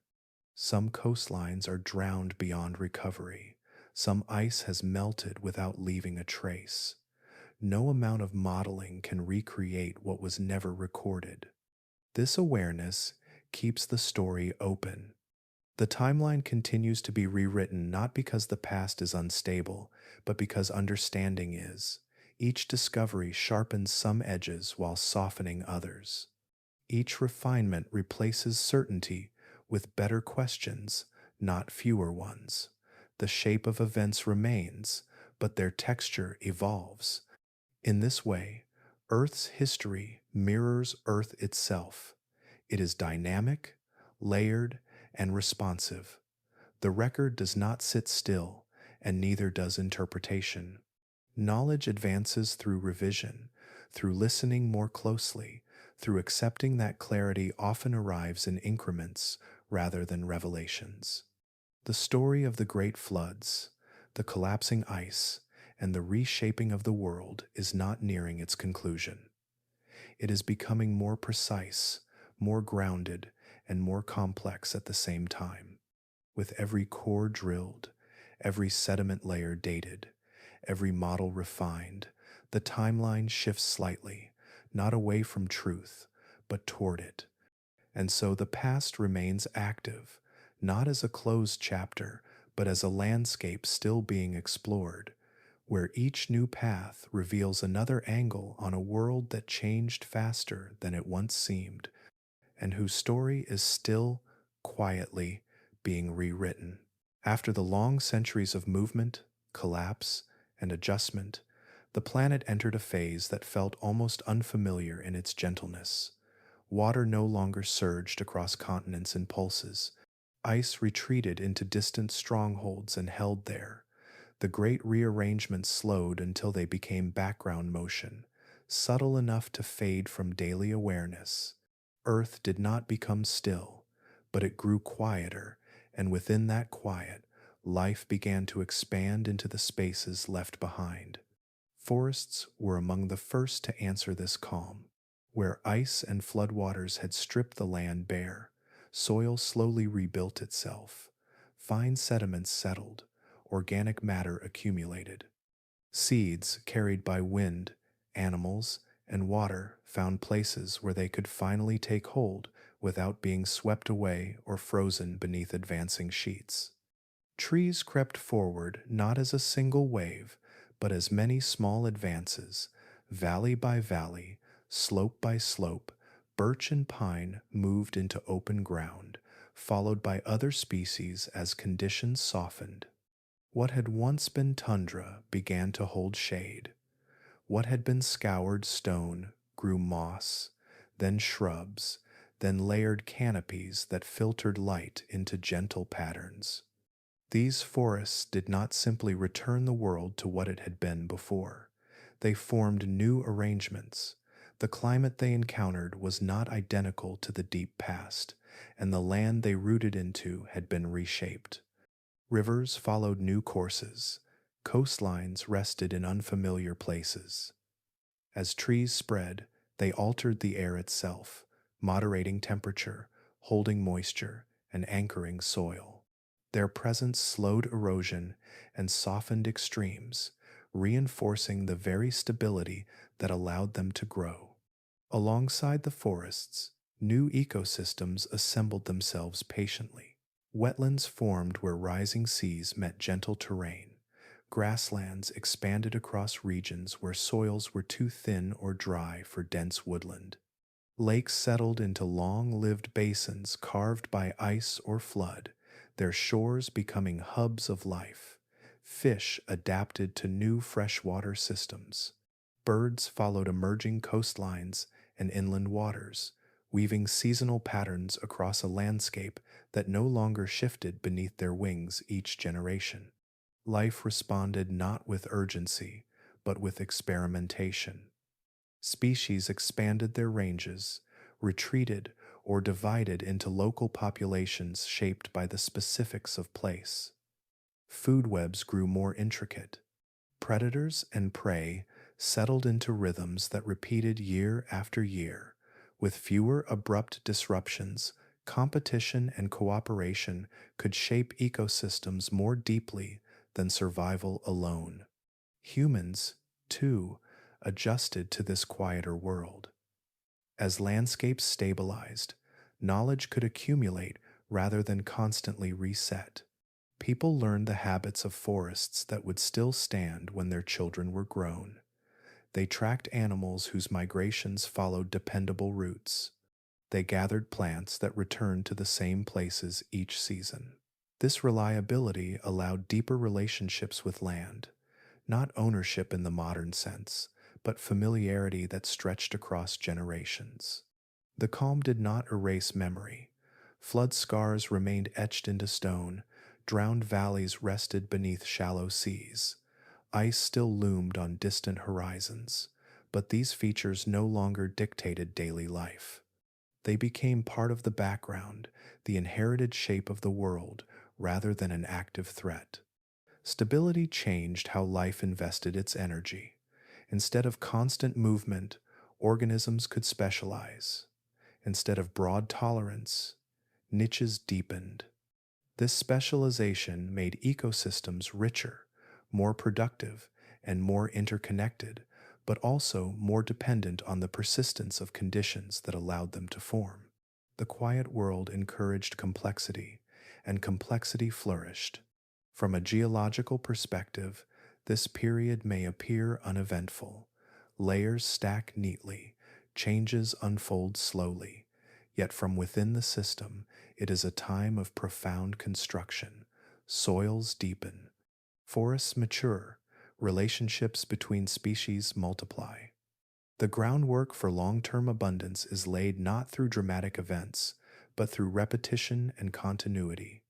Some coastlines are drowned beyond recovery. Some ice has melted without leaving a trace. No amount of modeling can recreate what was never recorded. This awareness keeps the story open. The timeline continues to be rewritten not because the past is unstable, but because understanding is. Each discovery sharpens some edges while softening others. Each refinement replaces certainty with better questions, not fewer ones. The shape of events remains, but their texture evolves. In this way, Earth's history mirrors Earth itself. It is dynamic, layered, and responsive. The record does not sit still, and neither does interpretation. Knowledge advances through revision, through listening more closely, through accepting that clarity often arrives in increments rather than revelations. The story of the great floods, the collapsing ice, and the reshaping of the world is not nearing its conclusion. It is becoming more precise, more grounded, and more complex at the same time. With every core drilled, every sediment layer dated, every model refined, the timeline shifts slightly, not away from truth, but toward it. And so the past remains active, not as a closed chapter, but as a landscape still being explored, where each new path reveals another angle on a world that changed faster than it once seemed, and whose story is still quietly being rewritten. After the long centuries of movement, collapse, and adjustment, the planet entered a phase that felt almost unfamiliar in its gentleness. Water no longer surged across continents in pulses. Ice retreated into distant strongholds and held there. The great rearrangements slowed until they became background motion, subtle enough to fade from daily awareness. Earth did not become still, but it grew quieter, and within that quiet, life began to expand into the spaces left behind. Forests were among the first to answer this calm. Where ice and floodwaters had stripped the land bare, soil slowly rebuilt itself. Fine sediments settled, organic matter accumulated. Seeds carried by wind, animals, and water found places where they could finally take hold without being swept away or frozen beneath advancing sheets. Trees crept forward not as a single wave, but as many small advances, valley by valley, slope by slope. Birch and pine moved into open ground, followed by other species as conditions softened. What had once been tundra began to hold shade. What had been scoured stone grew moss, then shrubs, then layered canopies that filtered light into gentle patterns. These forests did not simply return the world to what it had been before. They formed new arrangements. The climate they encountered was not identical to the deep past, and the land they rooted into had been reshaped. Rivers followed new courses. Coastlines rested in unfamiliar places. As trees spread, they altered the air itself, moderating temperature, holding moisture, and anchoring soil. Their presence slowed erosion and softened extremes, reinforcing the very stability that allowed them to grow. Alongside the forests, new ecosystems assembled themselves patiently. Wetlands formed where rising seas met gentle terrain. Grasslands expanded across regions where soils were too thin or dry for dense woodland. Lakes settled into long-lived basins carved by ice or flood, their shores becoming hubs of life. Fish adapted to new freshwater systems. Birds followed emerging coastlines and inland waters, weaving seasonal patterns across a landscape that no longer shifted beneath their wings each generation. Life responded not with urgency, but with experimentation. Species expanded their ranges, retreated, or divided into local populations shaped by the specifics of place. Food webs grew more intricate. Predators and prey settled into rhythms that repeated year after year. With fewer abrupt disruptions, competition and cooperation could shape ecosystems more deeply than survival alone. Humans, too, adjusted to this quieter world. As landscapes stabilized, knowledge could accumulate rather than constantly reset. People learned the habits of forests that would still stand when their children were grown. They tracked animals whose migrations followed dependable routes. They gathered plants that returned to the same places each season. This reliability allowed deeper relationships with land, not ownership in the modern sense, but familiarity that stretched across generations. The calm did not erase memory. Flood scars remained etched into stone, drowned valleys rested beneath shallow seas. Ice still loomed on distant horizons, but these features no longer dictated daily life. They became part of the background, the inherited shape of the world, rather than an active threat. Stability changed how life invested its energy. Instead of constant movement, organisms could specialize. Instead of broad tolerance, niches deepened. This specialization made ecosystems richer, more productive, and more interconnected, but also more dependent on the persistence of conditions that allowed them to form. The quiet world encouraged complexity, and complexity flourished. From a geological perspective, this period may appear uneventful. Layers stack neatly, changes unfold slowly, yet from within the system, it is a time of profound construction. Soils deepen, forests mature, relationships between species multiply. The groundwork for long-term abundance is laid not through dramatic events, but through repetition and continuity.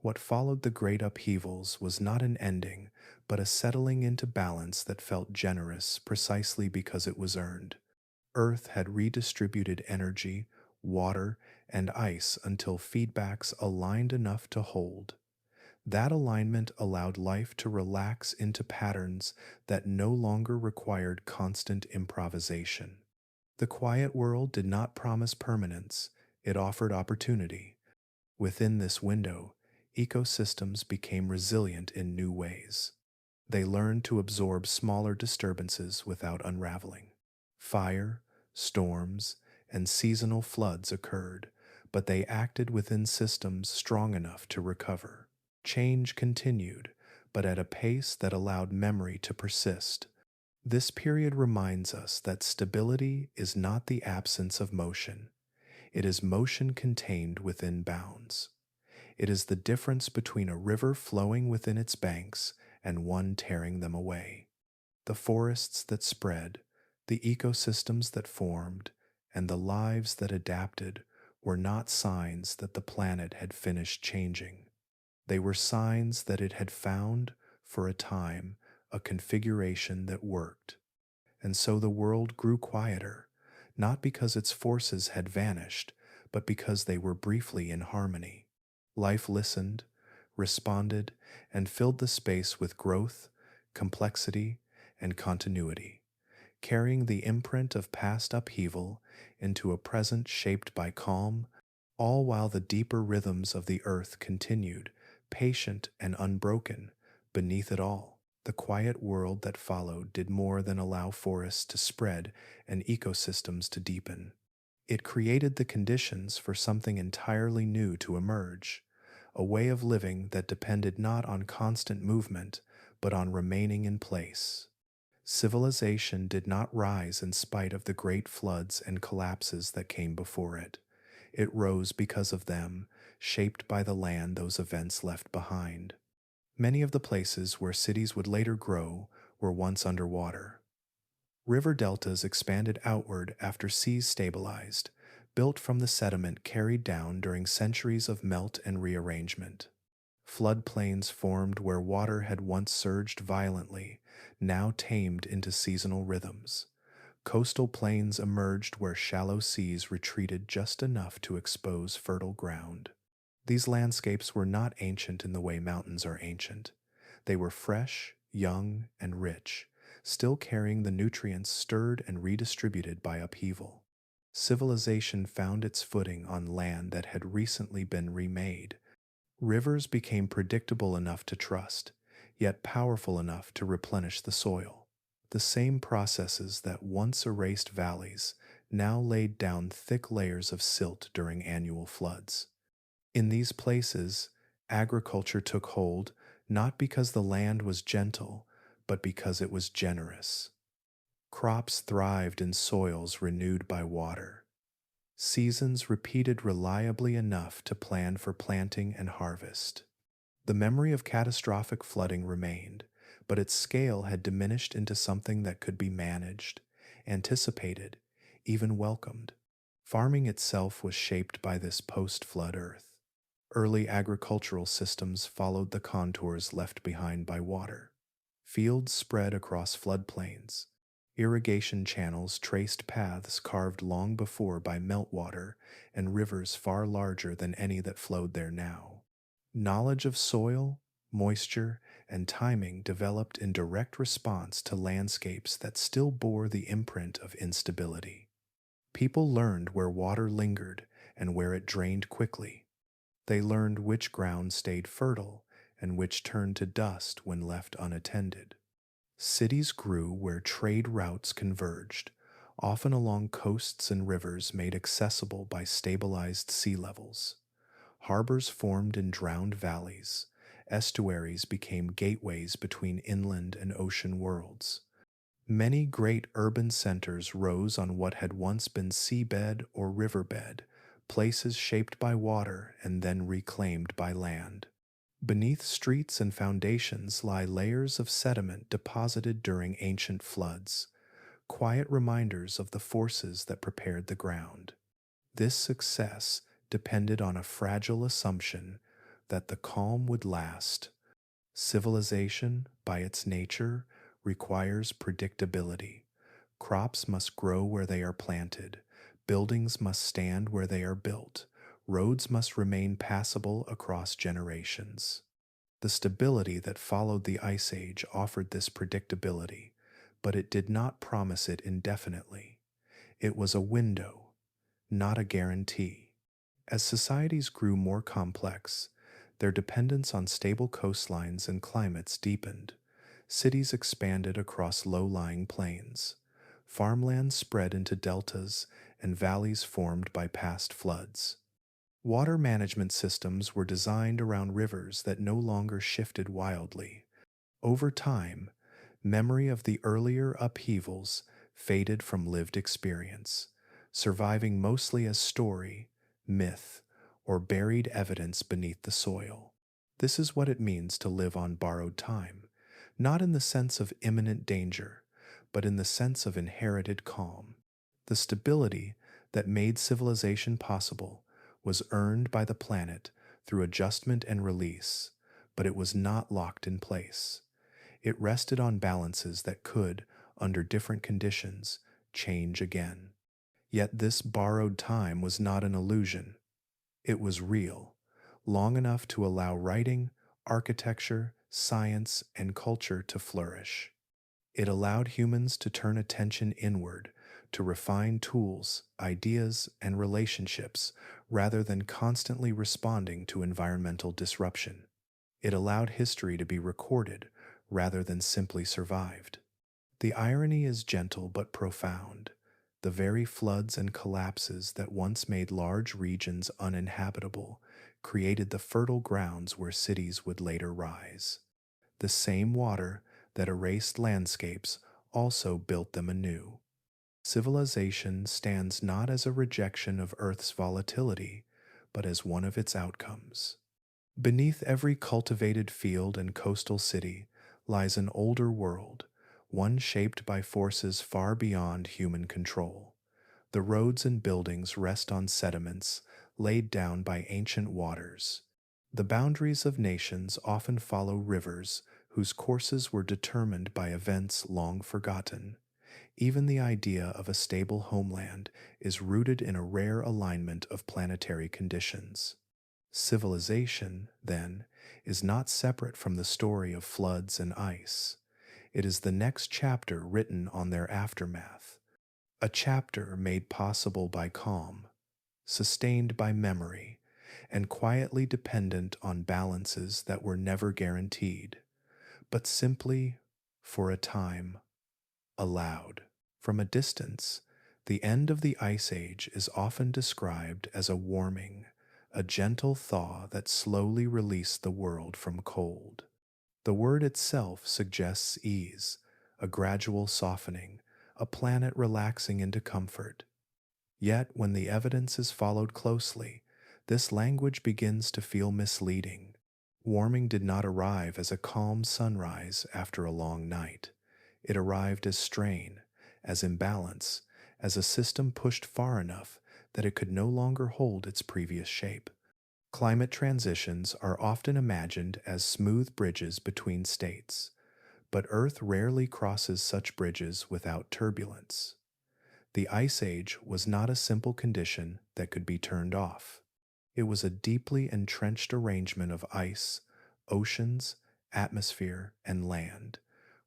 What followed the great upheavals was not an ending, but a settling into balance that felt generous precisely because it was earned. Earth had redistributed energy, water, and ice until feedbacks aligned enough to hold. That alignment allowed life to relax into patterns that no longer required constant improvisation. The quiet world did not promise permanence, it offered opportunity. Within this window, ecosystems became resilient in new ways. They learned to absorb smaller disturbances without unraveling. Fire, storms, and seasonal floods occurred, but they acted within systems strong enough to recover. Change continued, but at a pace that allowed memory to persist. This period reminds us that stability is not the absence of motion. It is motion contained within bounds. It is the difference between a river flowing within its banks and one tearing them away. The forests that spread, the ecosystems that formed, and the lives that adapted were not signs that the planet had finished changing. They were signs that it had found, for a time, a configuration that worked. And so the world grew quieter, not because its forces had vanished, but because they were briefly in harmony. Life listened, responded, and filled the space with growth, complexity, and continuity, carrying the imprint of past upheaval into a present shaped by calm, all while the deeper rhythms of the earth continued, patient and unbroken, beneath it all. The quiet world that followed did more than allow forests to spread and ecosystems to deepen. It created the conditions for something entirely new to emerge, a way of living that depended not on constant movement, but on remaining in place. Civilization did not rise in spite of the great floods and collapses that came before it. It rose because of them, shaped by the land those events left behind. Many of the places where cities would later grow were once underwater. River deltas expanded outward after seas stabilized, built from the sediment carried down during centuries of melt and rearrangement. Floodplains formed where water had once surged violently, now tamed into seasonal rhythms. Coastal plains emerged where shallow seas retreated just enough to expose fertile ground. These landscapes were not ancient in the way mountains are ancient. They were fresh, young, and rich, still carrying the nutrients stirred and redistributed by upheaval. Civilization found its footing on land that had recently been remade. Rivers became predictable enough to trust, yet powerful enough to replenish the soil. The same processes that once erased valleys now laid down thick layers of silt during annual floods. In these places, agriculture took hold not because the land was gentle, but because it was generous. Crops thrived in soils renewed by water. Seasons repeated reliably enough to plan for planting and harvest. The memory of catastrophic flooding remained, but its scale had diminished into something that could be managed, anticipated, even welcomed. Farming itself was shaped by this post-flood earth. Early agricultural systems followed the contours left behind by water. Fields spread across floodplains. Irrigation channels traced paths carved long before by meltwater and rivers far larger than any that flowed there now. Knowledge of soil, moisture, and timing developed in direct response to landscapes that still bore the imprint of instability. People learned where water lingered and where it drained quickly. They learned which ground stayed fertile and which turned to dust when left unattended. Cities grew where trade routes converged, often along coasts and rivers made accessible by stabilized sea levels. Harbors formed in drowned valleys. Estuaries became gateways between inland and ocean worlds. Many great urban centers rose on what had once been seabed or riverbed, places shaped by water and then reclaimed by land. Beneath streets and foundations lie layers of sediment deposited during ancient floods, quiet reminders of the forces that prepared the ground. This success depended on a fragile assumption that the calm would last. Civilization, by its nature, requires predictability. Crops must grow where they are planted. Buildings must stand where they are built. Roads must remain passable across generations. The stability that followed the Ice Age offered this predictability, but it did not promise it indefinitely. It was a window, not a guarantee. As societies grew more complex, their dependence on stable coastlines and climates deepened. Cities expanded across low-lying plains. Farmland spread into deltas and valleys formed by past floods. Water management systems were designed around rivers that no longer shifted wildly. Over time, memory of the earlier upheavals faded from lived experience, surviving mostly as story, myth, or buried evidence beneath the soil. This is what it means to live on borrowed time, not in the sense of imminent danger, but in the sense of inherited calm. The stability that made civilization possible was earned by the planet through adjustment and release, but it was not locked in place. It rested on balances that could, under different conditions, change again. Yet this borrowed time was not an illusion. It was real, long enough to allow writing, architecture, science, and culture to flourish. It allowed humans to turn attention inward, to refine tools, ideas, and relationships rather than constantly responding to environmental disruption. It allowed history to be recorded rather than simply survived. The irony is gentle but profound. The very floods and collapses that once made large regions uninhabitable created the fertile grounds where cities would later rise. The same water that erased landscapes also built them anew. Civilization stands not as a rejection of Earth's volatility, but as one of its outcomes. Beneath every cultivated field and coastal city lies an older world, one shaped by forces far beyond human control. The roads and buildings rest on sediments laid down by ancient waters. The boundaries of nations often follow rivers whose courses were determined by events long forgotten. Even the idea of a stable homeland is rooted in a rare alignment of planetary conditions. Civilization, then, is not separate from the story of floods and ice. It is the next chapter written on their aftermath, a chapter made possible by calm, sustained by memory, and quietly dependent on balances that were never guaranteed, but simply, for a time, allowed. From a distance, the end of the Ice Age is often described as a warming, a gentle thaw that slowly released the world from cold. The word itself suggests ease, a gradual softening, a planet relaxing into comfort. Yet, when the evidence is followed closely, this language begins to feel misleading. Warming did not arrive as a calm sunrise after a long night. It arrived as strain, as imbalance, as a system pushed far enough that it could no longer hold its previous shape. Climate transitions are often imagined as smooth bridges between states, but Earth rarely crosses such bridges without turbulence. The Ice Age was not a simple condition that could be turned off. It was a deeply entrenched arrangement of ice, oceans, atmosphere, and land,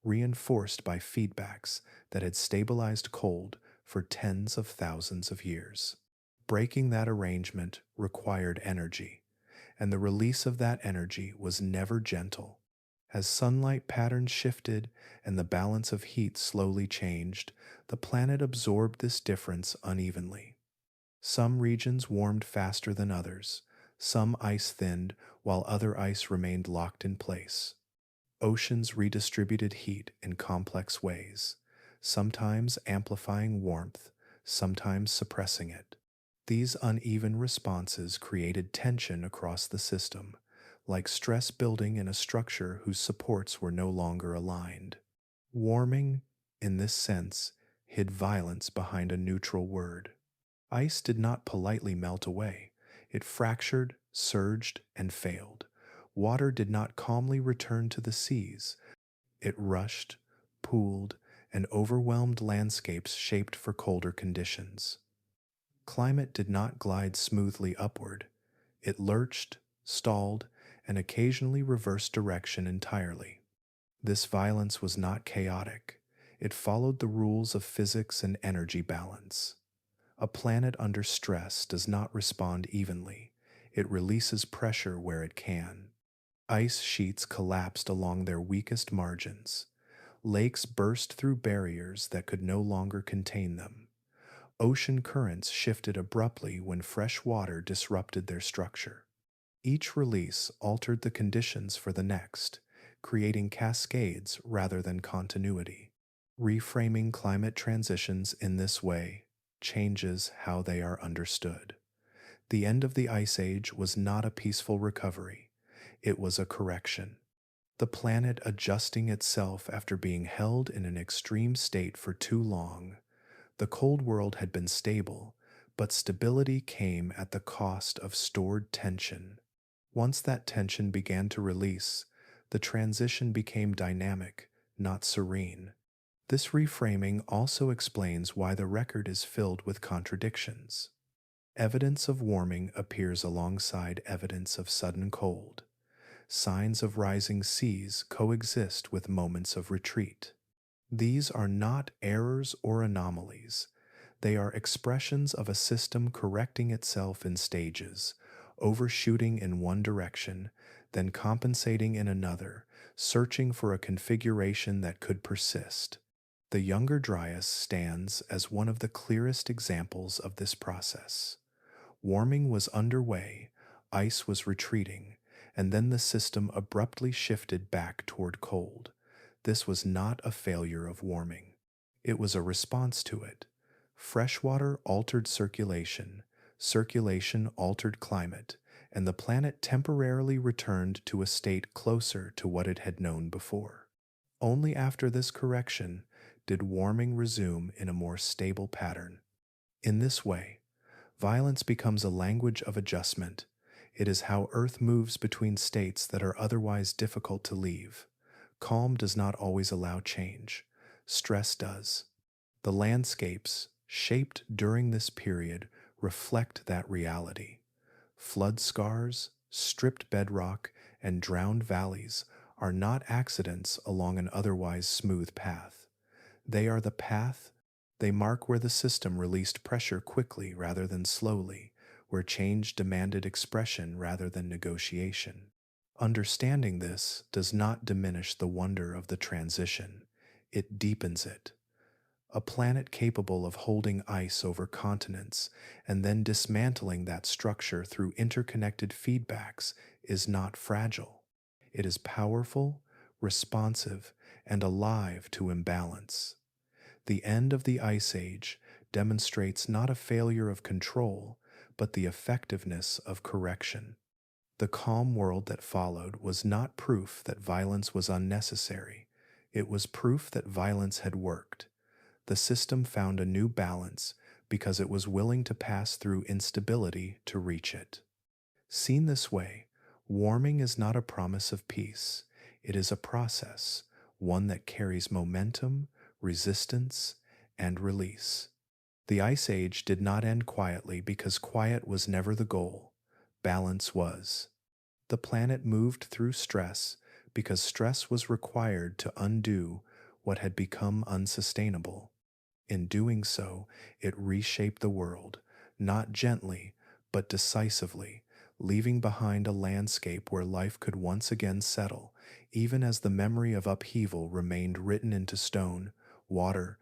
reinforced by feedbacks that had stabilized cold for tens of thousands of years. Breaking that arrangement required energy, and the release of that energy was never gentle. As sunlight patterns shifted and the balance of heat slowly changed, the planet absorbed this difference unevenly. Some regions warmed faster than others, some ice thinned while other ice remained locked in place. Oceans redistributed heat in complex ways, sometimes amplifying warmth, sometimes suppressing it. These uneven responses created tension across the system, like stress building in a structure whose supports were no longer aligned. Warming, in this sense, hid violence behind a neutral word. Ice did not politely melt away. It fractured, surged, and failed. Water did not calmly return to the seas. It rushed, pooled, and overwhelmed landscapes shaped for colder conditions. Climate did not glide smoothly upward. It lurched, stalled, and occasionally reversed direction entirely. This violence was not chaotic. It followed the rules of physics and energy balance. A planet under stress does not respond evenly. It releases pressure where it can. Ice sheets collapsed along their weakest margins. Lakes burst through barriers that could no longer contain them. Ocean currents shifted abruptly when fresh water disrupted their structure. Each release altered the conditions for the next, creating cascades rather than continuity. Reframing climate transitions in this way changes how they are understood. The end of the Ice Age was not a peaceful recovery, it was a correction. The planet adjusting itself after being held in an extreme state for too long. The cold world had been stable, but stability came at the cost of stored tension. Once that tension began to release, the transition became dynamic, not serene. This reframing also explains why the record is filled with contradictions. Evidence of warming appears alongside evidence of sudden cold. Signs of rising seas coexist with moments of retreat. These are not errors or anomalies. They are expressions of a system correcting itself in stages, overshooting in one direction, then compensating in another, searching for a configuration that could persist. The younger Dryas stands as one of the clearest examples of this process. Warming was underway, ice was retreating, and then the system abruptly shifted back toward cold. This was not a failure of warming. It was a response to it. Freshwater altered circulation, circulation altered climate, and the planet temporarily returned to a state closer to what it had known before. Only after this correction did warming resume in a more stable pattern. In this way, violence becomes a language of adjustment. It is how Earth moves between states that are otherwise difficult to leave. Calm does not always allow change. Stress does. The landscapes, shaped during this period, reflect that reality. Flood scars, stripped bedrock, and drowned valleys are not accidents along an otherwise smooth path. They are the path. They mark where the system released pressure quickly rather than slowly, where change demanded expression rather than negotiation. Understanding this does not diminish the wonder of the transition, it deepens it. A planet capable of holding ice over continents and then dismantling that structure through interconnected feedbacks is not fragile. It is powerful, responsive, and alive to imbalance. The end of the Ice Age demonstrates not a failure of control, but the effectiveness of correction. The calm world that followed was not proof that violence was unnecessary. It was proof that violence had worked. The system found a new balance because it was willing to pass through instability to reach it. Seen this way, warming is not a promise of peace. It is a process, one that carries momentum, resistance, and release. The Ice Age did not end quietly because quiet was never the goal. Balance was. The planet moved through stress because stress was required to undo what had become unsustainable. In doing so, it reshaped the world, not gently, but decisively, leaving behind a landscape where life could once again settle, even as the memory of upheaval remained written into stone, water,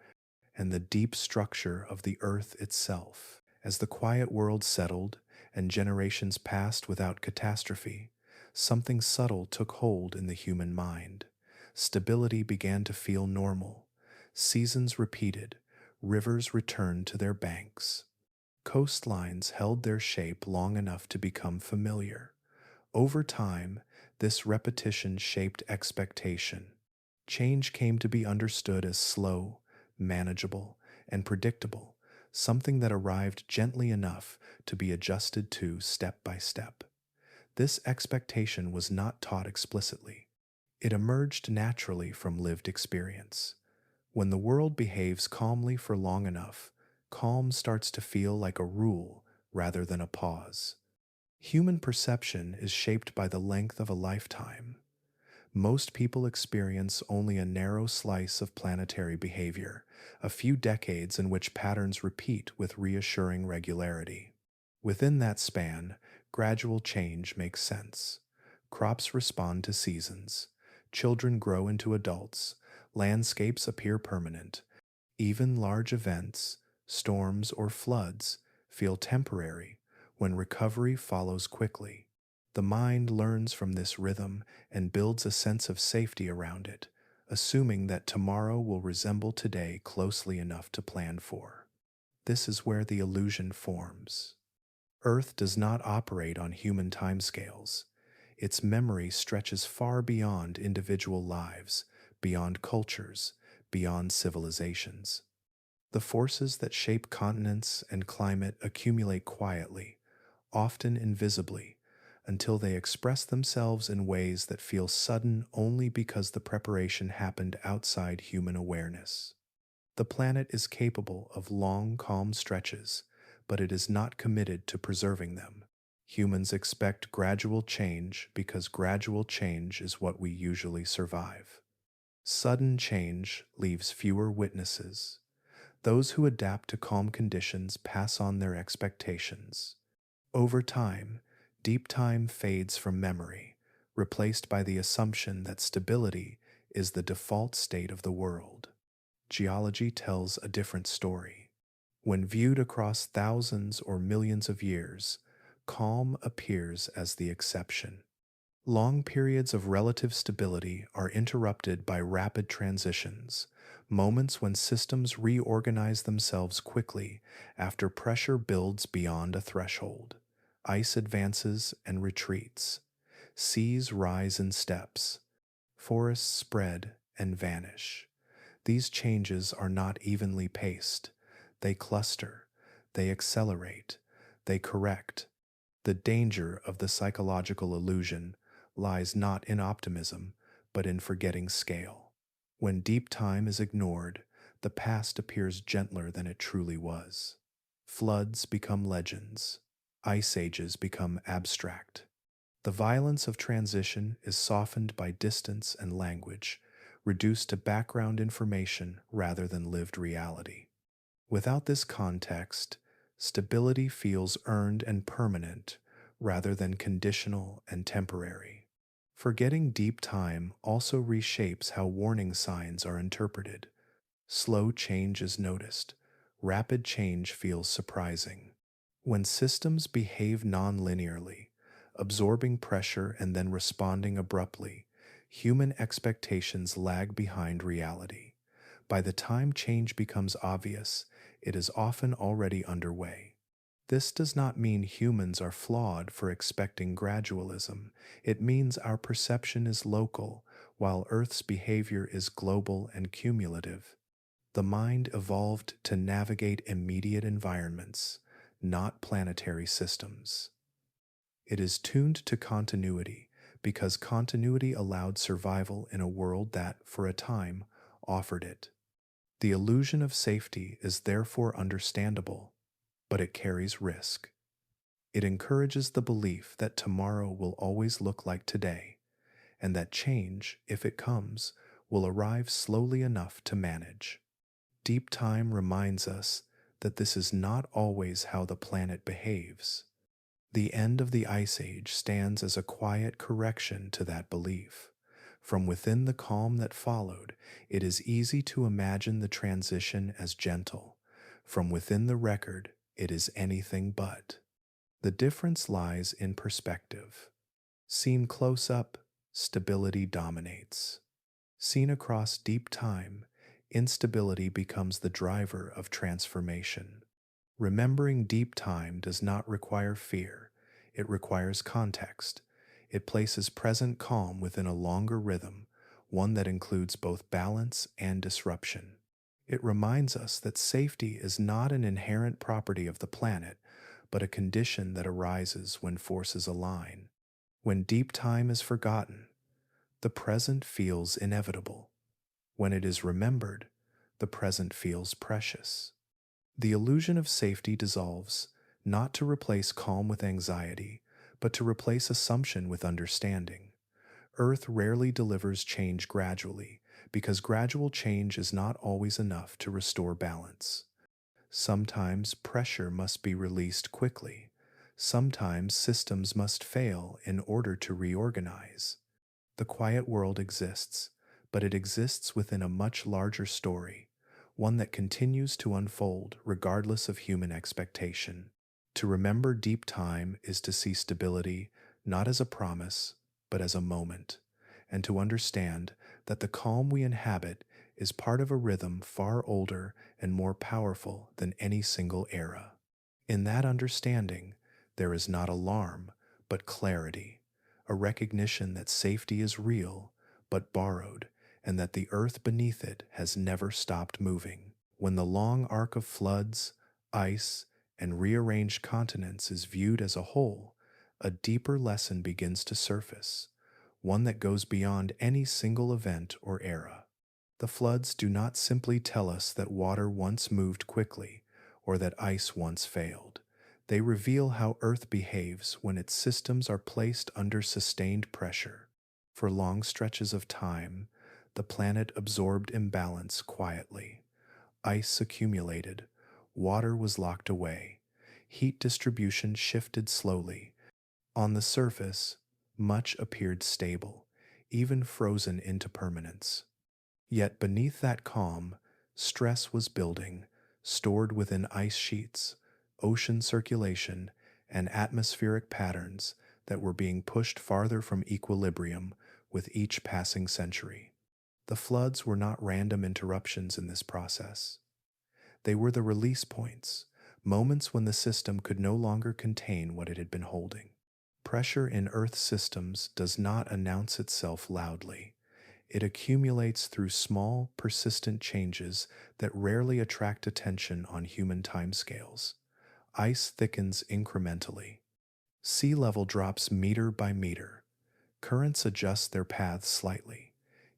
and the deep structure of the earth itself. As the quiet world settled and generations passed without catastrophe, something subtle took hold in the human mind. Stability began to feel normal. Seasons repeated, rivers returned to their banks. Coastlines held their shape long enough to become familiar. Over time, this repetition shaped expectation. Change came to be understood as slow, manageable, and predictable, something that arrived gently enough to be adjusted to step by step. This expectation was not taught explicitly. It emerged naturally from lived experience. When the world behaves calmly for long enough, calm starts to feel like a rule rather than a pause. Human perception is shaped by the length of a lifetime. Most people experience only a narrow slice of planetary behavior, a few decades in which patterns repeat with reassuring regularity. Within that span, gradual change makes sense. Crops respond to seasons, children grow into adults, landscapes appear permanent. Even large events, storms or floods, feel temporary when recovery follows quickly. The mind learns from this rhythm and builds a sense of safety around it, assuming that tomorrow will resemble today closely enough to plan for. This is where the illusion forms. Earth does not operate on human timescales. Its memory stretches far beyond individual lives, beyond cultures, beyond civilizations. The forces that shape continents and climate accumulate quietly, often invisibly, until they express themselves in ways that feel sudden only because the preparation happened outside human awareness. The planet is capable of long, calm stretches, but it is not committed to preserving them. Humans expect gradual change because gradual change is what we usually survive. Sudden change leaves fewer witnesses. Those who adapt to calm conditions pass on their expectations. Over time, deep time fades from memory, replaced by the assumption that stability is the default state of the world. Geology tells a different story. When viewed across thousands or millions of years, calm appears as the exception. Long periods of relative stability are interrupted by rapid transitions, moments when systems reorganize themselves quickly after pressure builds beyond a threshold. Ice advances and retreats. Seas rise in steps. Forests spread and vanish. These changes are not evenly paced. They cluster. They accelerate. They correct. The danger of the psychological illusion lies not in optimism, but in forgetting scale. When deep time is ignored, the past appears gentler than it truly was. Floods become legends. Ice ages become abstract. The violence of transition is softened by distance and language, reduced to background information rather than lived reality. Without this context, stability feels earned and permanent rather than conditional and temporary. Forgetting deep time also reshapes how warning signs are interpreted. Slow change is noticed. Rapid change feels surprising. When systems behave non-linearly, absorbing pressure and then responding abruptly, human expectations lag behind reality. By the time change becomes obvious, it is often already underway. This does not mean humans are flawed for expecting gradualism. It means our perception is local, while Earth's behavior is global and cumulative. The mind evolved to navigate immediate environments, not planetary systems. It is tuned to continuity because continuity allowed survival in a world that, for a time, offered it. The illusion of safety is therefore understandable, but it carries risk. It encourages the belief that tomorrow will always look like today, and that change, if it comes, will arrive slowly enough to manage. Deep time reminds us that this is not always how the planet behaves. The end of the Ice Age stands as a quiet correction to that belief. From within the calm that followed, it is easy to imagine the transition as gentle. From within the record, it is anything but. The difference lies in perspective. Seen close up, stability dominates. Seen across deep time, instability becomes the driver of transformation. Remembering deep time does not require fear, it requires context. It places present calm within a longer rhythm, one that includes both balance and disruption. It reminds us that safety is not an inherent property of the planet, but a condition that arises when forces align. When deep time is forgotten, the present feels inevitable. When it is remembered, the present feels precious. The illusion of safety dissolves, not to replace calm with anxiety, but to replace assumption with understanding. Earth rarely delivers change gradually, because gradual change is not always enough to restore balance. Sometimes pressure must be released quickly. Sometimes systems must fail in order to reorganize. The quiet world exists, but it exists within a much larger story, one that continues to unfold regardless of human expectation. To remember deep time is to see stability not as a promise, but as a moment, and to understand that the calm we inhabit is part of a rhythm far older and more powerful than any single era. In that understanding, there is not alarm, but clarity, a recognition that safety is real, but borrowed, and that the earth beneath it has never stopped moving. When the long arc of floods, ice, and rearranged continents is viewed as a whole, a deeper lesson begins to surface, one that goes beyond any single event or era. The floods do not simply tell us that water once moved quickly or that ice once failed. They reveal how Earth behaves when its systems are placed under sustained pressure. For long stretches of time, the planet absorbed imbalance quietly. Ice accumulated, water was locked away, heat distribution shifted slowly. On the surface, much appeared stable, even frozen into permanence. Yet beneath that calm, stress was building, stored within ice sheets, ocean circulation, and atmospheric patterns that were being pushed farther from equilibrium with each passing century. The floods were not random interruptions in this process. They were the release points, moments when the system could no longer contain what it had been holding. Pressure in Earth systems does not announce itself loudly. It accumulates through small, persistent changes that rarely attract attention on human timescales. Ice thickens incrementally. Sea level drops meter by meter. Currents adjust their paths slightly.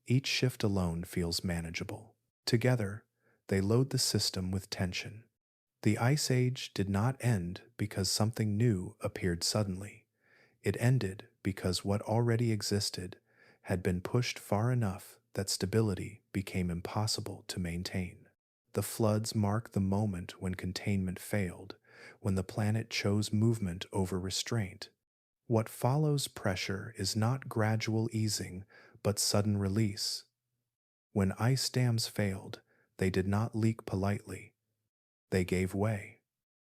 Each shift alone feels manageable. Together, they load the system with tension. The Ice Age did not end because something new appeared suddenly. It ended because what already existed had been pushed far enough that stability became impossible to maintain. The floods mark the moment when containment failed, when the planet chose movement over restraint. What follows pressure is not gradual easing, but sudden release. When ice dams failed, they did not leak politely, they gave way.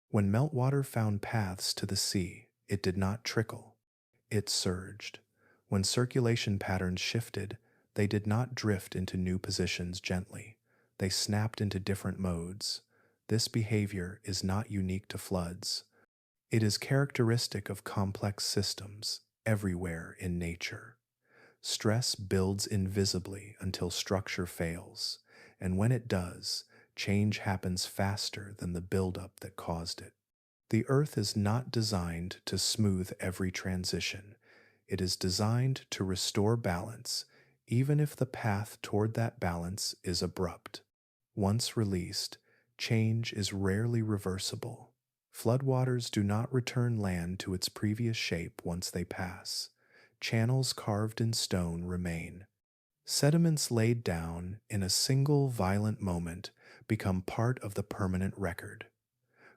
When meltwater found paths to the sea, it did not trickle, it surged. When circulation patterns shifted, they did not drift into new positions gently. They snapped into different modes. This behavior is not unique to floods. It is characteristic of complex systems everywhere in nature. Stress builds invisibly until structure fails, and when it does, change happens faster than the buildup that caused it. The Earth is not designed to smooth every transition. It is designed to restore balance, even if the path toward that balance is abrupt. Once released, change is rarely reversible. Floodwaters do not return land to its previous shape once they pass. Channels carved in stone remain. Sediments laid down in a single violent moment become part of the permanent record.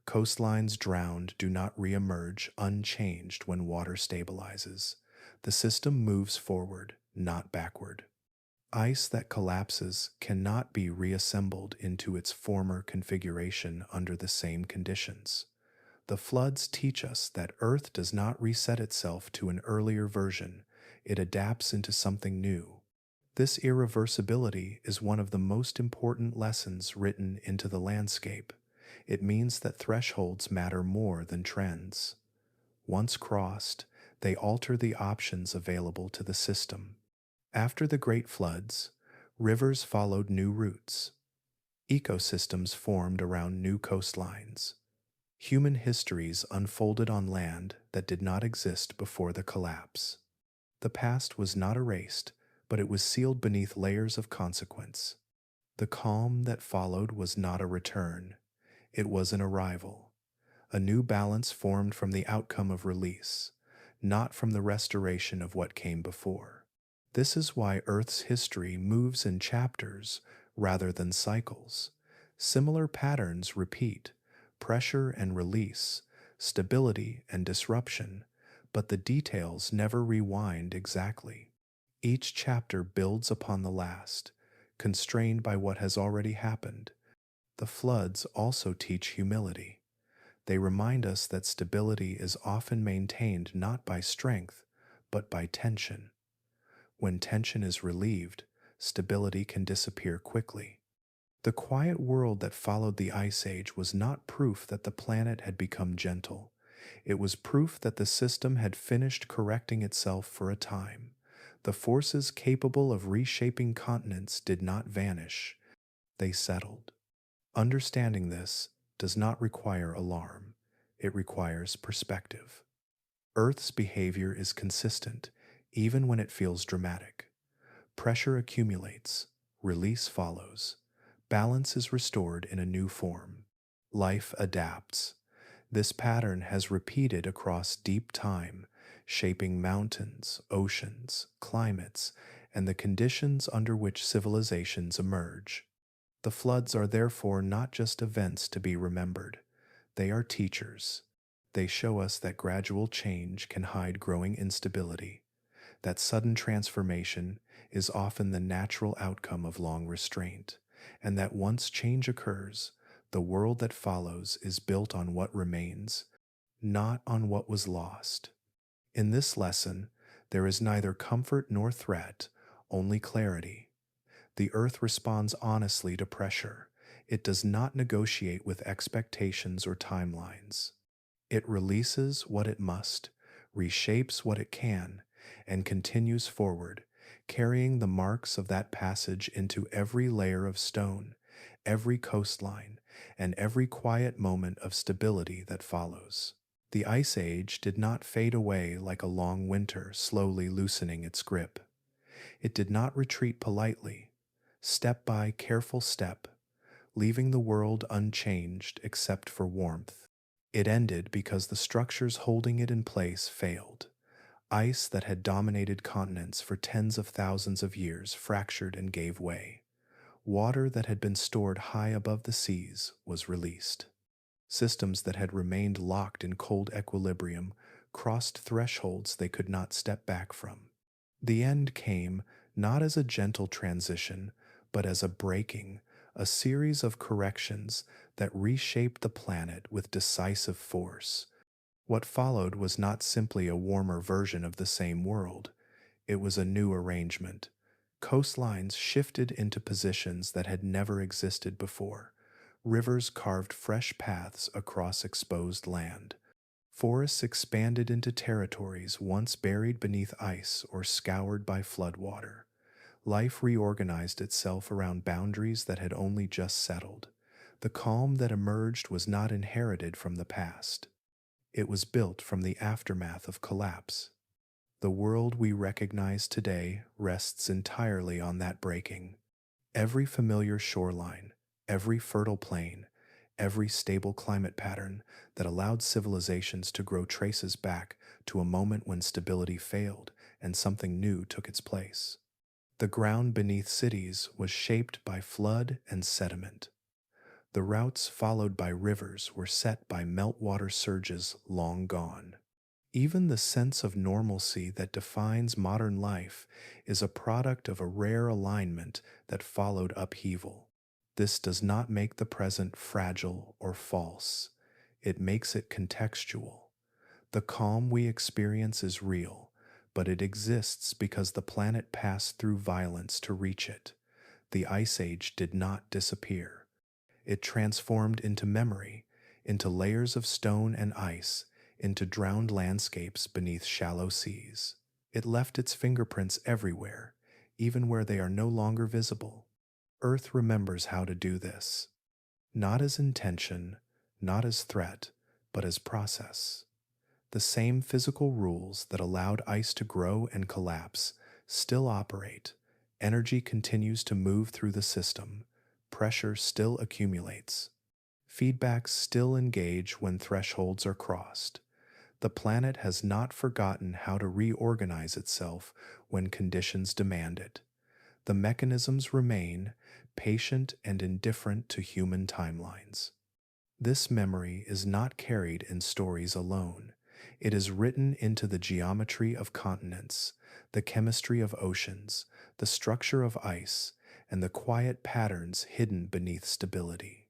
Coastlines drowned do not reemerge unchanged when water stabilizes. The system moves forward, not backward. Ice that collapses cannot be reassembled into its former configuration under the same conditions. The floods teach us that Earth does not reset itself to an earlier version, it adapts into something new. This irreversibility is one of the most important lessons written into the landscape. It means that thresholds matter more than trends. Once crossed, they alter the options available to the system. After the Great Floods, rivers followed new routes. Ecosystems formed around new coastlines. Human histories unfolded on land that did not exist before the collapse. The past was not erased, but it was sealed beneath layers of consequence. The calm that followed was not a return, it was an arrival. A new balance formed from the outcome of release, not from the restoration of what came before. This is why Earth's history moves in chapters rather than cycles. Similar patterns repeat: pressure and release, stability and disruption, but the details never rewind exactly. Each chapter builds upon the last, constrained by what has already happened. The floods also teach humility. They remind us that stability is often maintained not by strength, but by tension. When tension is relieved, stability can disappear quickly. The quiet world that followed the Ice Age was not proof that the planet had become gentle. It was proof that the system had finished correcting itself for a time. The forces capable of reshaping continents did not vanish, they settled. Understanding this does not require alarm, it requires perspective. Earth's behavior is consistent, even when it feels dramatic. Pressure accumulates, release follows, balance is restored in a new form. Life adapts. This pattern has repeated across deep time, shaping mountains, oceans, climates, and the conditions under which civilizations emerge. The floods are therefore not just events to be remembered, they are teachers. They show us that gradual change can hide growing instability, that sudden transformation is often the natural outcome of long restraint, and that once change occurs, the world that follows is built on what remains, not on what was lost. In this lesson, there is neither comfort nor threat, only clarity. The Earth responds honestly to pressure. It does not negotiate with expectations or timelines. It releases what it must, reshapes what it can, and continues forward, carrying the marks of that passage into every layer of stone, every coastline and every quiet moment of stability that follows. The Ice Age did not fade away like a long winter slowly loosening its grip. It did not retreat politely, step by careful step, leaving the world unchanged except for warmth. It ended because the structures holding it in place failed. Ice that had dominated continents for tens of thousands of years fractured and gave way. Water that had been stored high above the seas was released. Systems that had remained locked in cold equilibrium crossed thresholds they could not step back from. The end came not as a gentle transition, but as a breaking, a series of corrections that reshaped the planet with decisive force. What followed was not simply a warmer version of the same world, it was a new arrangement. Coastlines shifted into positions that had never existed before. Rivers carved fresh paths across exposed land. Forests expanded into territories once buried beneath ice or scoured by floodwater. Life reorganized itself around boundaries that had only just settled. The calm that emerged was not inherited from the past. It was built from the aftermath of collapse. The world we recognize today rests entirely on that breaking. Every familiar shoreline, every fertile plain, every stable climate pattern that allowed civilizations to grow traces back to a moment when stability failed and something new took its place. The ground beneath cities was shaped by flood and sediment. The routes followed by rivers were set by meltwater surges long gone. Even the sense of normalcy that defines modern life is a product of a rare alignment that followed upheaval. This does not make the present fragile or false. It makes it contextual. The calm we experience is real, but it exists because the planet passed through violence to reach it. The Ice Age did not disappear. It transformed into memory, into layers of stone and ice, into drowned landscapes beneath shallow seas. It left its fingerprints everywhere, even where they are no longer visible. Earth remembers how to do this, not as intention, not as threat, but as process. The same physical rules that allowed ice to grow and collapse still operate. Energy continues to move through the system. Pressure still accumulates. Feedbacks still engage when thresholds are crossed. The planet has not forgotten how to reorganize itself when conditions demand it. The mechanisms remain, patient and indifferent to human timelines. This memory is not carried in stories alone. It is written into the geometry of continents, the chemistry of oceans, the structure of ice, and the quiet patterns hidden beneath stability.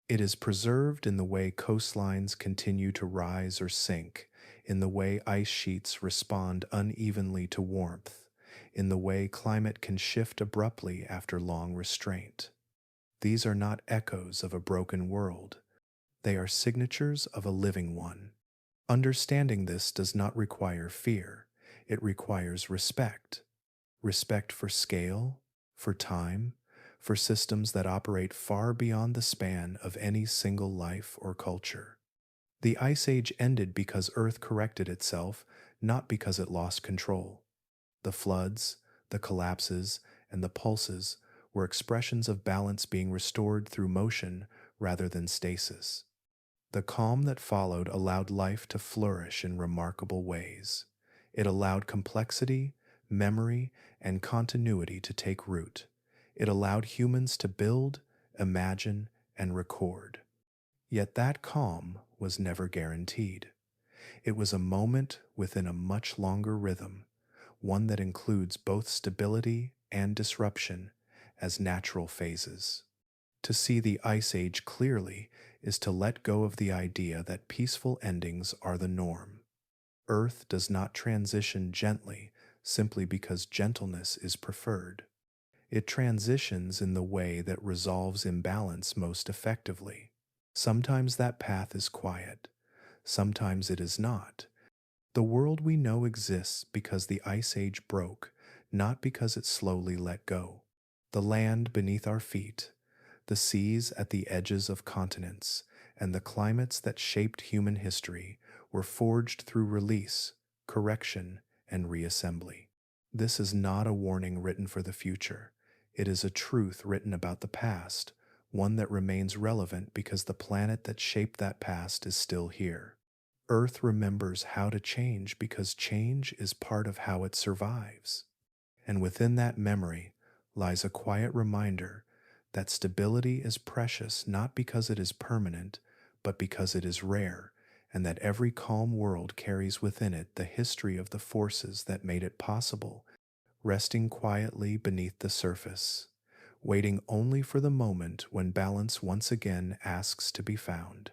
It is preserved in the way coastlines continue to rise or sink, in the way ice sheets respond unevenly to warmth, in the way climate can shift abruptly after long restraint. These are not echoes of a broken world. They are signatures of a living one. Understanding this does not require fear. It requires respect. Respect for scale, for time, for systems that operate far beyond the span of any single life or culture. The Ice Age ended because Earth corrected itself, not because it lost control. The floods, the collapses, and the pulses were expressions of balance being restored through motion rather than stasis. The calm that followed allowed life to flourish in remarkable ways. It allowed complexity, memory, and continuity to take root. It allowed humans to build, imagine, and record. Yet that calm was never guaranteed. It was a moment within a much longer rhythm, one that includes both stability and disruption as natural phases. To see the Ice Age clearly is to let go of the idea that peaceful endings are the norm. Earth does not transition gently simply because gentleness is preferred. It transitions in the way that resolves imbalance most effectively. Sometimes that path is quiet, sometimes it is not. The world we know exists because the Ice Age broke, not because it slowly let go. The land beneath our feet, The seas at the edges of continents and the climates that shaped human history were forged through release, correction, and reassembly. This is not a warning written for the future. It is a truth written about the past, one that remains relevant because the planet that shaped that past is still here. Earth remembers how to change because change is part of how it survives. And within that memory lies a quiet reminder that stability is precious not because it is permanent, but because it is rare, and that every calm world carries within it the history of the forces that made it possible, resting quietly beneath the surface, waiting only for the moment when balance once again asks to be found.